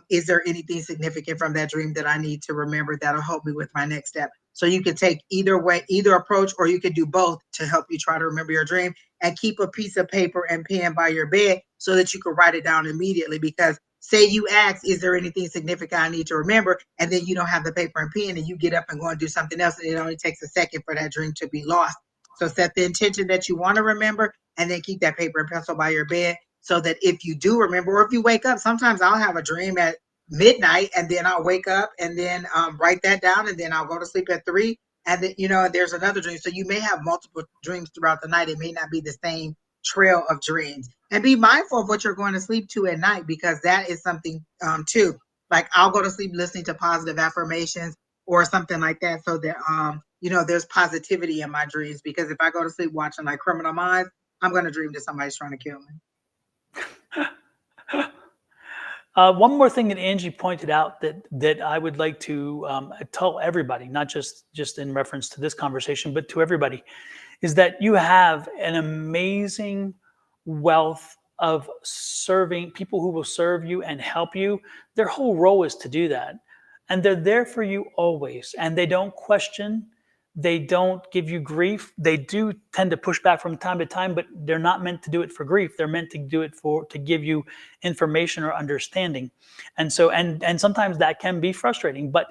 is there anything significant from that dream that I need to remember that'll help me with my next step? So you can take either way, either approach, or you can do both to help you try to remember your dream, and keep a piece of paper and pen by your bed so that you can write it down immediately. Because say you ask, is there anything significant I need to remember? And then you don't have the paper and pen and you get up and go and do something else. And it only takes a second for that dream to be lost. So set the intention that you want to remember, and then keep that paper and pencil by your bed so that if you do remember, or if you wake up, sometimes I'll have a dream at midnight and then I'll wake up and then write that down, and then I'll go to sleep at 3. And then, there's another dream. So you may have multiple dreams throughout the night. It may not be the same trail of dreams. And be mindful of what you're going to sleep to at night, because that is something too. Like I'll go to sleep listening to positive affirmations or something like that, so that there's positivity in my dreams. Because if I go to sleep watching like Criminal Minds, I'm going to dream that somebody's trying to kill me. One more thing that Angie pointed out that I would like to tell everybody, not just in reference to this conversation, but to everybody, is that you have an amazing wealth of serving people who will serve you and help you. Their whole role is to do that. And they're there for you always. And they don't question. They don't give you grief. They do tend to push back from time to time, but they're not meant to do it for grief. They're meant to do it to give you information or understanding. And so, and sometimes that can be frustrating, but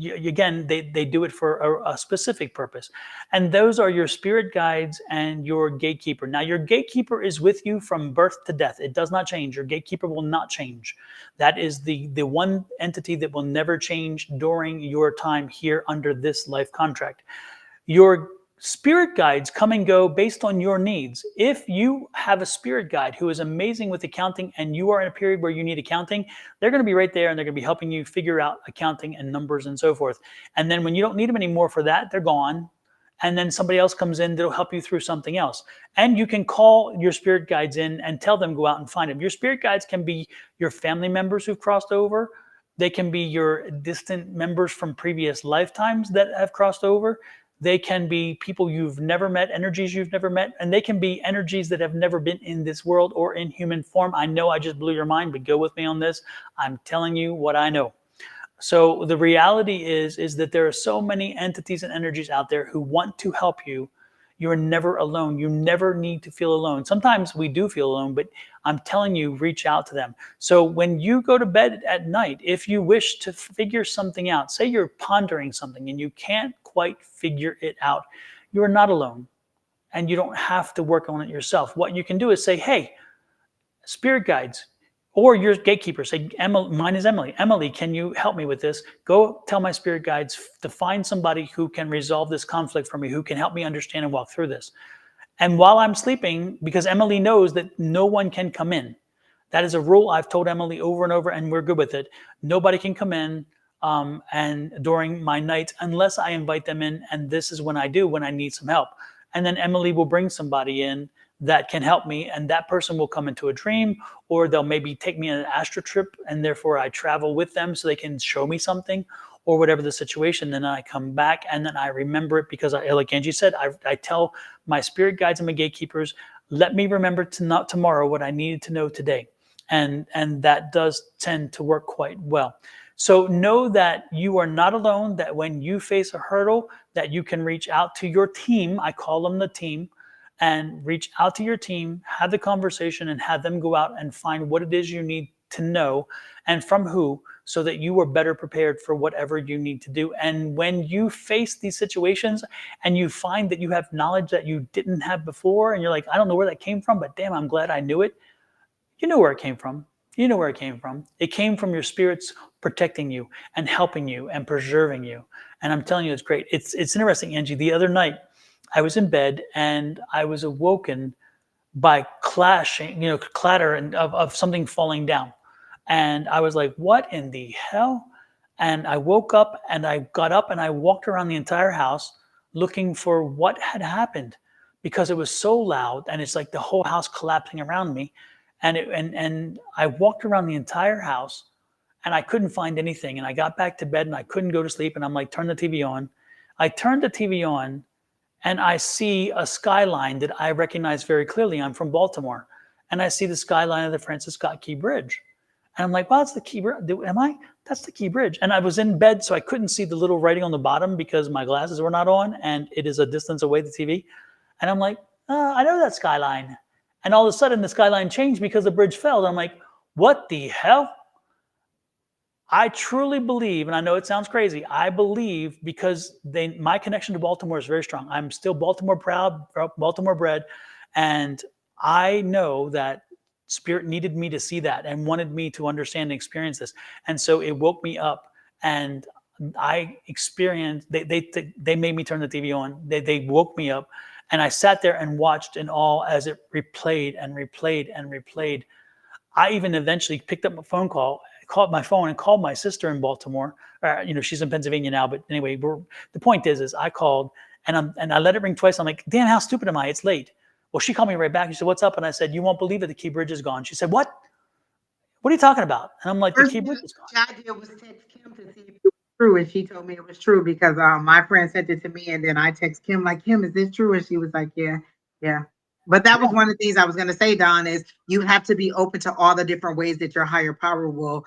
again, they do it for a specific purpose. And those are your spirit guides and your gatekeeper. Now, your gatekeeper is with you from birth to death. It does not change. Your gatekeeper will not change. That is the one entity that will never change during your time here under this life contract. Your spirit guides come and go based on your needs. If you have a spirit guide who is amazing with accounting and you are in a period where you need accounting, they're going to be right there and they're going to be helping you figure out accounting and numbers and so forth. And then when you don't need them anymore for that, they're gone. And then somebody else comes in that'll help you through something else. And you can call your spirit guides in and tell them, go out and find them. Your spirit guides can be your family members who've crossed over. They can be your distant members from previous lifetimes that have crossed over. They can be people you've never met, energies you've never met, and they can be energies that have never been in this world or in human form. I know I just blew your mind, but go with me on this. I'm telling you what I know. So the reality is that there are so many entities and energies out there who want to help you. You're never alone. You never need to feel alone. Sometimes we do feel alone, but I'm telling you, reach out to them. So when you go to bed at night, if you wish to figure something out, say you're pondering something and you can't quite figure it out, you're not alone and you don't have to work on it yourself. What you can do is say, hey, spirit guides, or your gatekeeper, say, Emily, mine is Emily. Emily, can you help me with this? Go tell my spirit guides to find somebody who can resolve this conflict for me, who can help me understand and walk through this. And while I'm sleeping, because Emily knows that no one can come in. That is a rule I've told Emily over and over, and we're good with it. Nobody can come in and during my nights unless I invite them in, and this is when I do, when I need some help. And then Emily will bring somebody in that can help me, and that person will come into a dream, or they'll maybe take me on an astral trip, and therefore I travel with them so they can show me something, or whatever the situation. Then I come back and then I remember it, because like Angie said, I tell my spirit guides and my gatekeepers, let me remember to not tomorrow what I needed to know today. And that does tend to work quite well. So know that you are not alone, that when you face a hurdle, that you can reach out to your team. I call them the team. And reach out to your team, have the conversation, and have them go out and find what it is you need to know and from who, so that you are better prepared for whatever you need to do. And when you face these situations and you find that you have knowledge that you didn't have before, and you're like, I don't know where that came from, but damn, I'm glad I knew it. You know where it came from. You know where it came from. It came from your spirits protecting you and helping you and preserving you. And I'm telling you, it's great. It's interesting, Angie. The other night, I was in bed and I was awoken by clatter and of something falling down. And I was like, what in the hell? And I woke up and I got up and I walked around the entire house looking for what had happened, because it was so loud and it's like the whole house collapsing around me. And I walked around the entire house and I couldn't find anything. And I got back to bed and I couldn't go to sleep. And I'm like, turn the TV on. I turned the TV on. and I see a skyline that I recognize very clearly. I'm from Baltimore, and I see the skyline of the Francis Scott Key Bridge. And I'm like, well, that's the Key Bridge. Am I? That's the Key Bridge. And I was in bed, so I couldn't see the little writing on the bottom because my glasses were not on, and it is a distance away, the TV. And I'm like, I know that skyline. And all of a sudden, the skyline changed because the bridge fell. And I'm like, what the hell? I truly believe, and I know it sounds crazy, I believe because my connection to Baltimore is very strong. I'm still Baltimore proud, Baltimore bred, and I know that Spirit needed me to see that and wanted me to understand and experience this. And so it woke me up, and I experienced, they made me turn the TV on. They woke me up, and I sat there and watched in awe as it replayed and replayed and replayed. I even eventually picked up a phone call, called my phone and called my sister in Baltimore. She's in Pennsylvania now, but anyway, the point is I called and I let it ring twice. I'm like, Dan, how stupid am I? It's late. Well, she called me right back. She said, what's up? And I said, you won't believe it. The Key Bridge is gone. She said, what? What are you talking about? And I'm like, the First Key thing Bridge is gone. I did was text Kim to see if it was true, and she told me it was true because my friend sent it to me, and then I text Kim like, Kim, is this true? And she was like, yeah, yeah. But that was Yeah, one of the things I was going to say, Don, is you have to be open to all the different ways that your higher power will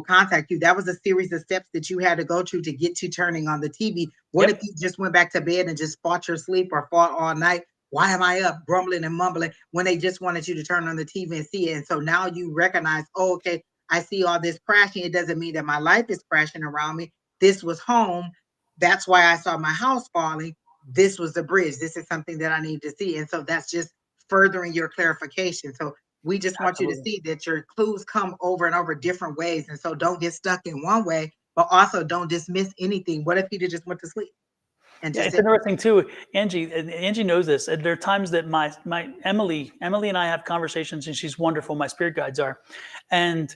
contact you. That was a series of steps that you had to go to get to turning on the TV. What if yep, you just went back to bed and just fought your sleep or fought all night? Why am I up grumbling and mumbling when they just wanted you to turn on the TV and see it? And so now you recognize, oh, okay, I see all this crashing. It doesn't mean that my life is crashing around me. This was home. That's why I saw my house falling. This was the bridge. This is something that I need to see. And so that's just furthering your clarification. So we just want you to absolutely. see that your clues come over and over different ways. And so don't get stuck in one way, but also don't dismiss anything. What if you just went to sleep and Yeah, just it's didn't? interesting too. Angie knows this. There are times that my Emily and I have conversations, and she's wonderful. My spirit guides are, and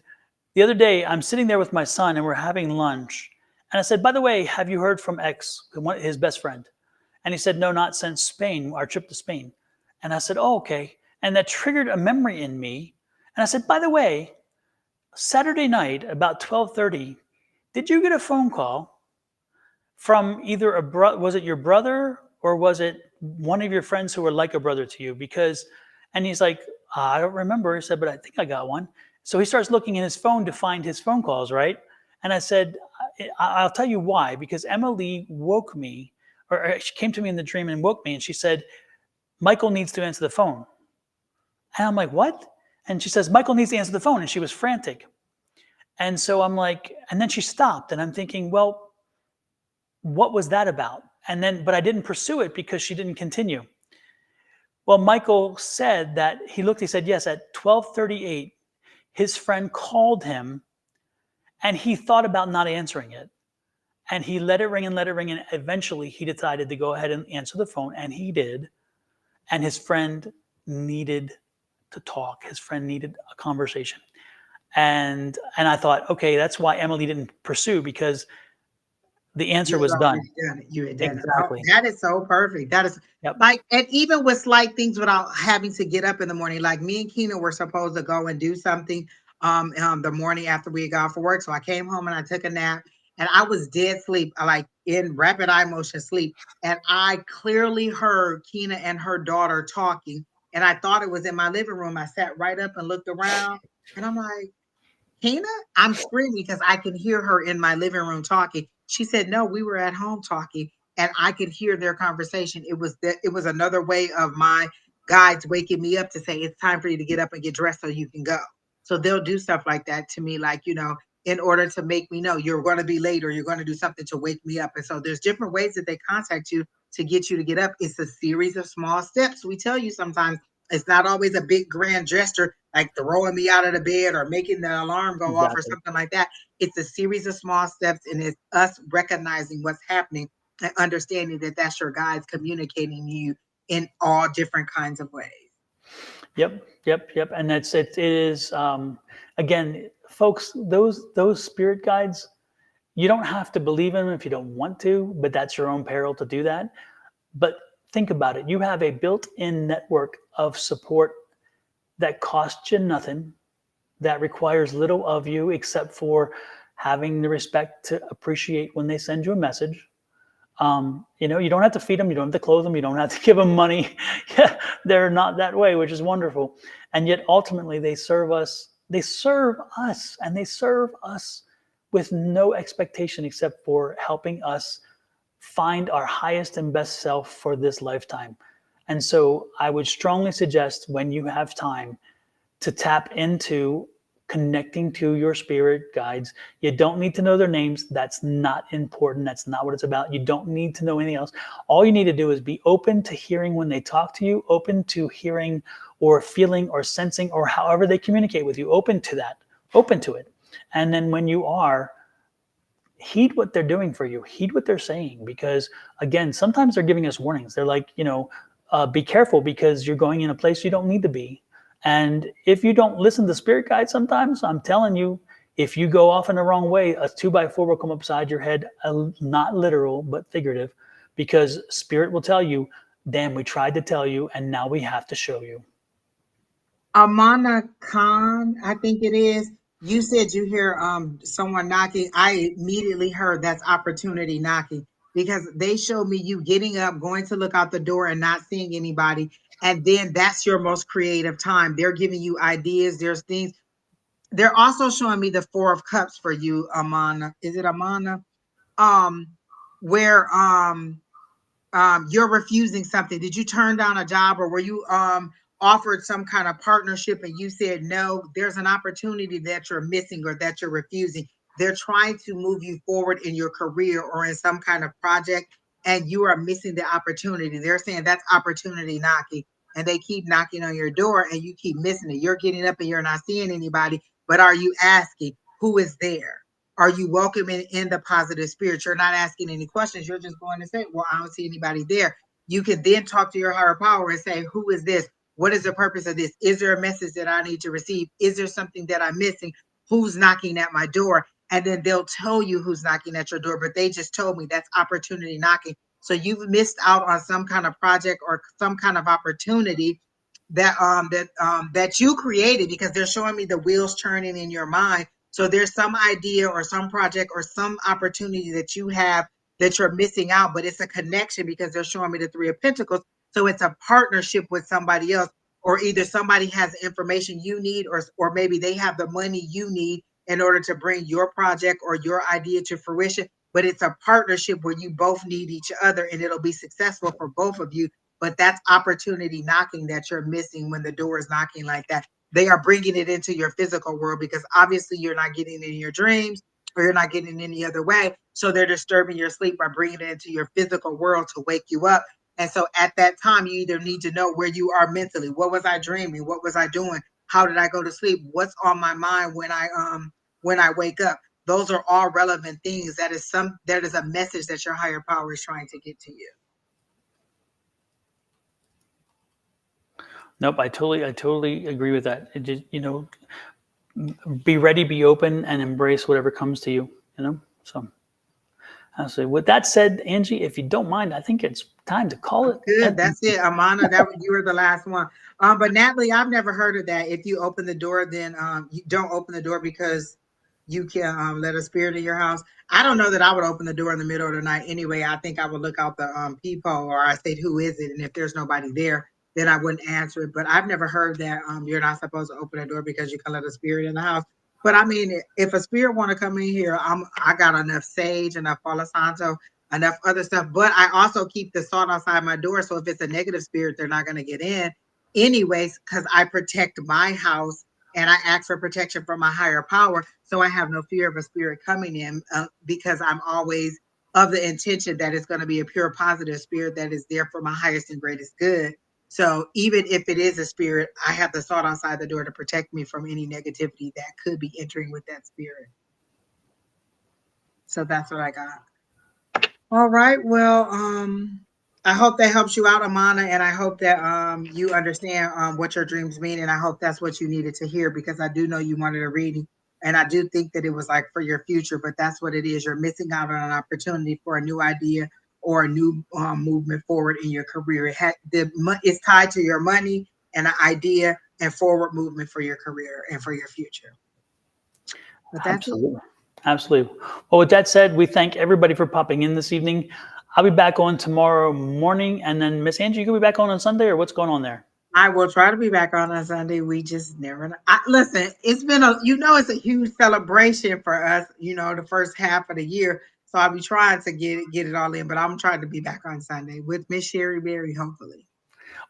the other day I'm sitting there with my son, and we're having lunch, and I said, "By the way, have you heard from X, his best friend?" And he said, "No, not since Spain, our trip to Spain." And I said, "Oh, okay." And that triggered a memory in me. And I said, "By the way, Saturday night about 12:30, did you get a phone call from either was it your brother or was it one of your friends who were like a brother to you?" Because, and he's like, "I don't remember." He said, "But I think I got one." So he starts looking in his phone to find his phone calls, right? And I said, I'll tell you why, because Emily woke me, or she came to me in the dream and woke me, and she said, Michael needs to answer the phone. And I'm like, what? And she says, Michael needs to answer the phone. And she was frantic. And so I'm like, and then she stopped, and I'm thinking, well, what was that about? And then, but I didn't pursue it because she didn't continue. Well, Michael said that he said, yes, at 12:38, his friend called him and he thought about not answering it. And he let it ring and let it ring. And eventually he decided to go ahead and answer the phone. And he did. And his friend needed to talk. His friend needed a conversation. And I thought, okay, that's why Emily didn't pursue, because the answer You was had done. already done it. You had done it. Oh, Exactly. that is so perfect. That is Yep. like, and even with slight things without having to get up in the morning, like me and Keena were supposed to go and do something the morning after we got off for work. So I came home and I took a nap and I was dead sleep, like in rapid eye motion sleep. And I clearly heard Keena and her daughter talking. And I thought it was in my living room. I sat right up and looked around and I'm like, Tina, I'm screaming because I can hear her in my living room talking. She said, "No, we were at home talking, and I could hear their conversation. It was another way of my guides waking me up to say it's time for you to get up and get dressed so you can go." So they'll do stuff like that to me, like in order to make me know you're going to be late or you're going to do something to wake me up. And so there's different ways that they contact you to get you to get up. It's a series of small steps. We tell you sometimes it's not always a big grand gesture like throwing me out of the bed or making the alarm go off or Exactly. something like that. It's a series of small steps, and it's us recognizing what's happening and understanding that that's your guides communicating to you in all different kinds of ways. Yep. And it is, again, folks, those spirit guides, you don't have to believe in them if you don't want to, but that's your own peril to do that. But think about it. You have a built-in network of support that costs you nothing, that requires little of you except for having the respect to appreciate when they send you a message. You don't have to feed them, you don't have to clothe them, you don't have to give them money. They're not that way, which is wonderful. And yet ultimately they serve us. They serve us, and they serve us with no expectation except for helping us find our highest and best self for this lifetime. And so I would strongly suggest, when you have time, to tap into connecting to your spirit guides. You don't need to know their names. That's not important. That's not what it's about. You don't need to know anything else. All you need to do is be open to hearing when they talk to you, open to hearing or feeling or sensing or however they communicate with you, open to that, open to it. And then when you are, heed what they're doing for you, heed what they're saying, because again, sometimes they're giving us warnings. They're like, be careful because you're going in a place you don't need to be. And if you don't listen to spirit guides sometimes, I'm telling you, if you go off in the wrong way, a 2x4 will come upside your head, not literal, but figurative, because spirit will tell you, damn, we tried to tell you, and now we have to show you. Amana Khan, I think it is. You said you hear someone knocking. I immediately heard that's opportunity knocking, because they showed me you getting up, going to look out the door and not seeing anybody. And then that's your most creative time. They're giving you ideas. There's things. They're also showing me the Four of Cups for you, Amana. Is it Amana? Um, where you're refusing something. Did you turn down a job, or were you offered some kind of partnership and you said no? There's an opportunity that you're missing or that you're refusing. They're trying to move you forward in your career or in some kind of project, and you are missing the opportunity. They're saying that's opportunity knocking, and they keep knocking on your door and you keep missing it. You're getting up and you're not seeing anybody, but are you asking who is there? Are you welcoming in the positive spirit? You're not asking any questions. You're just going to say, well, I don't see anybody there. You can then talk to your higher power and say, who is this? What is the purpose of this? Is there a message that I need to receive? Is there something that I'm missing? Who's knocking at my door? And then they'll tell you who's knocking at your door, but they just told me that's opportunity knocking. So you've missed out on some kind of project or some kind of opportunity that you created, because they're showing me the wheels turning in your mind. So there's some idea or some project or some opportunity that you have that you're missing out, but it's a connection because they're showing me the Three of Pentacles. So it's a partnership with somebody else, or either somebody has the information you need, or maybe they have the money you need in order to bring your project or your idea to fruition. But it's a partnership where you both need each other and it'll be successful for both of you. But that's opportunity knocking that you're missing when the door is knocking like that. They are bringing it into your physical world because obviously you're not getting it in your dreams or you're not getting it any other way. So they're disturbing your sleep by bringing it into your physical world to wake you up. And so at that time, you either need to know where you are mentally. What was I dreaming? What was I doing? How did I go to sleep? What's on my mind when I wake up? Those are all relevant things. That is a message that your higher power is trying to get to you. Nope, I totally agree with that. It just, be ready, be open, and embrace whatever comes to you. So. So with that said, Angie, if you don't mind, I think it's time to call it. Good. That's it, Amana. You were the last one. But Natalie, I've never heard of that. If you open the door, then you don't open the door because you can let a spirit in your house. I don't know that I would open the door in the middle of the night anyway. I think I would look out the peephole, or I say, who is it? And if there's nobody there, then I wouldn't answer it. But I've never heard that you're not supposed to open the door because you can let a spirit in the house. But I mean, if a spirit want to come in here, I got enough sage, enough Palo Santo, enough other stuff. But I also keep the salt outside my door. So if it's a negative spirit, they're not going to get in anyways, because I protect my house and I ask for protection from my higher power. So I have no fear of a spirit coming in because I'm always of the intention that it's going to be a pure positive spirit that is there for my highest and greatest good. So even if it is a spirit, I have the salt outside the door to protect me from any negativity that could be entering with that spirit. So that's what I got. All right. Well, I hope that helps you out, Amana, and I hope that you understand what your dreams mean, and I hope that's what you needed to hear, because I do know you wanted a reading, and I do think that it was like for your future, but that's what it is. You're missing out on an opportunity for a new idea or a new movement forward in your career. It's tied to your money and an idea and forward movement for your career and for your future. But that's Absolutely. Absolutely. Well, with that said, we thank everybody for popping in this evening. I'll be back on tomorrow morning, and then Miss Angie, you gonna be back on Sunday, or what's going on there? I will try to be back on Sunday. We just never know. Listen, it's been it's a huge celebration for us, the first half of the year. So I'll be trying to get it all in, but I'm trying to be back on Sunday with Miss Sherry Berry, hopefully.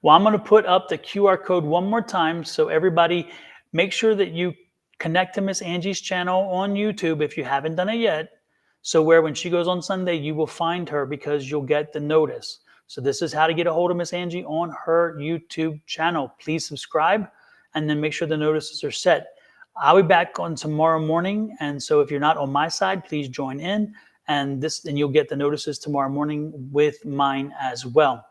Well, I'm going to put up the QR code one more time. So everybody make sure that you connect to Miss Angie's channel on YouTube if you haven't done it yet. So where when she goes on Sunday, you will find her because you'll get the notice. So this is how to get a hold of Miss Angie on her YouTube channel. Please subscribe and then make sure the notices are set. I'll be back on tomorrow morning. And so if you're not on my side, please join in and you'll get the notices tomorrow morning with mine as well.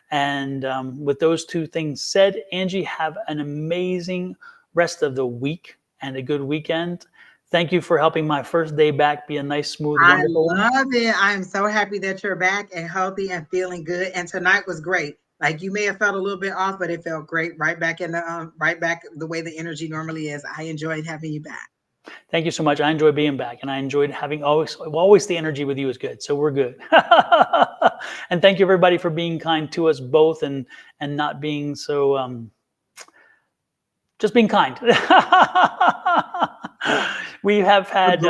And with those two things said, Angie, have an amazing rest of the week and a good weekend. Thank you for helping my first day back be a nice, smooth, wonderful one. I love it. I am so happy that you're back and healthy and feeling good. And tonight was great. Like you may have felt a little bit off, but it felt great. Right back in the way the energy normally is. I enjoyed having you back. Thank you so much. I enjoyed being back, and I enjoyed having always the energy with you is good. So we're good. And thank you everybody for being kind to us both and not being so just being kind. We've had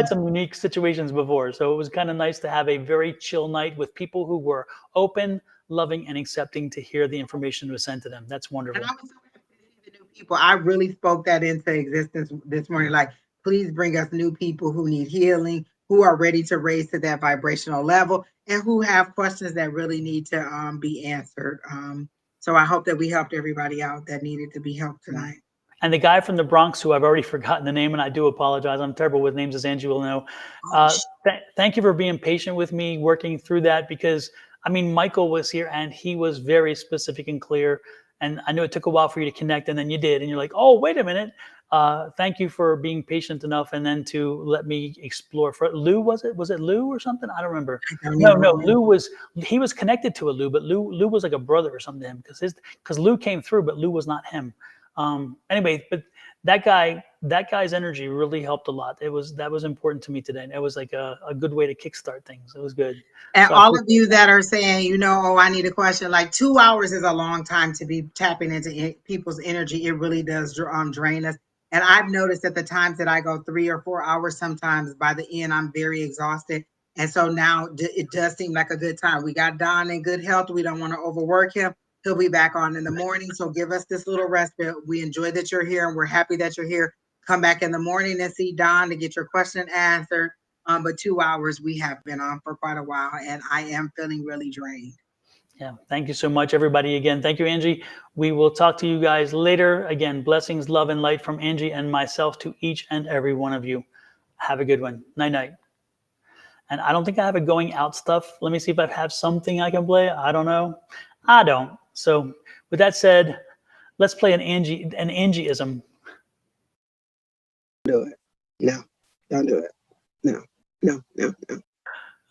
some unique situations before, so it was kind of nice to have a very chill night with people who were open, loving, and accepting to hear the information that was sent to them. That's wonderful. And I was so happy to see the new people. I really spoke that into existence this morning. Like, please bring us new people who need healing, who are ready to raise to that vibrational level, and who have questions that really need to be answered. So I hope that we helped everybody out that needed to be helped tonight. And the guy from the Bronx, who I've already forgotten the name, and I do apologize. I'm terrible with names, as Angie will know. Thank you for being patient with me, working through that, because, I mean, Michael was here, and he was very specific and clear. And I know it took a while for you to connect, and then you did. And you're like, oh, wait a minute. Thank you for being patient enough, and then to let me explore. For Lou, was it Lou or something? I don't remember. No, Lou was connected to a Lou, but Lou was like a brother or something to him, because Lou came through, but Lou was not him. Anyway, but that guy's energy really helped a lot. That was important to me today. And it was like a good way to kickstart things. It was good. And so all of you that are saying, oh, I need a question, like 2 hours is a long time to be tapping into people's energy. It really does drain us. And I've noticed at the times that I go 3 or 4 hours, sometimes by the end, I'm very exhausted. And so now it does seem like a good time. We got Don in good health. We don't want to overwork him. He'll be back on in the morning. So give us this little respite. We enjoy that you're here and we're happy that you're here. Come back in the morning and see Don to get your question answered. But 2 hours we have been on for quite a while and I am feeling really drained. Yeah. Thank you so much, everybody. Again, thank you, Angie. We will talk to you guys later. Again, blessings, love, and light from Angie and myself to each and every one of you. Have a good one. Night, night. And I don't think I have a going out stuff. Let me see if I have something I can play. I don't know. I don't. So with that said, let's play an Angieism. Do it. No, don't do it. No.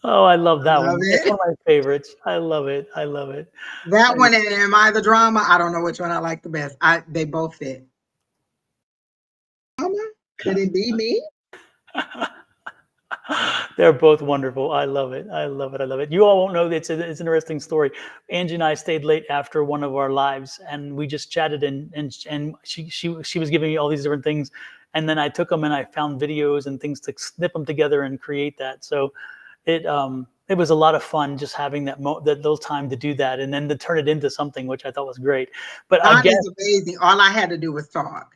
Oh, I love that one. It's one of my favorites. I love it. I love it. That one and Am I the Drama? I don't know which one I like the best. They both fit. Could it be me? They're both wonderful. I love it. I love it. I love it. You all won't know. It's an interesting story. Angie and I stayed late after one of our lives, and we just chatted, and she was giving me all these different things, and then I took them and I found videos and things to snip them together and create that. So it was a lot of fun just having that little time to do that, and then to turn it into something which I thought was great. But God is amazing. All I had to do was talk.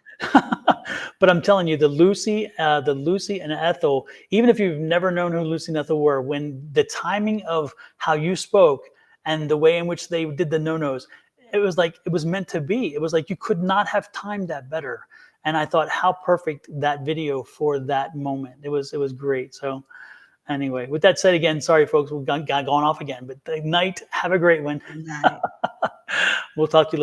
But I'm telling you, the Lucy and Ethel, even if you've never known who Lucy and Ethel were, when the timing of how you spoke and the way in which they did the no-nos, it was like it was meant to be. It was like you could not have timed that better. And I thought how perfect that video for that moment. It was great. So anyway, with that said, again, sorry folks, we've got gone off again. But good night. Have a great one. Good night. We'll talk to you later.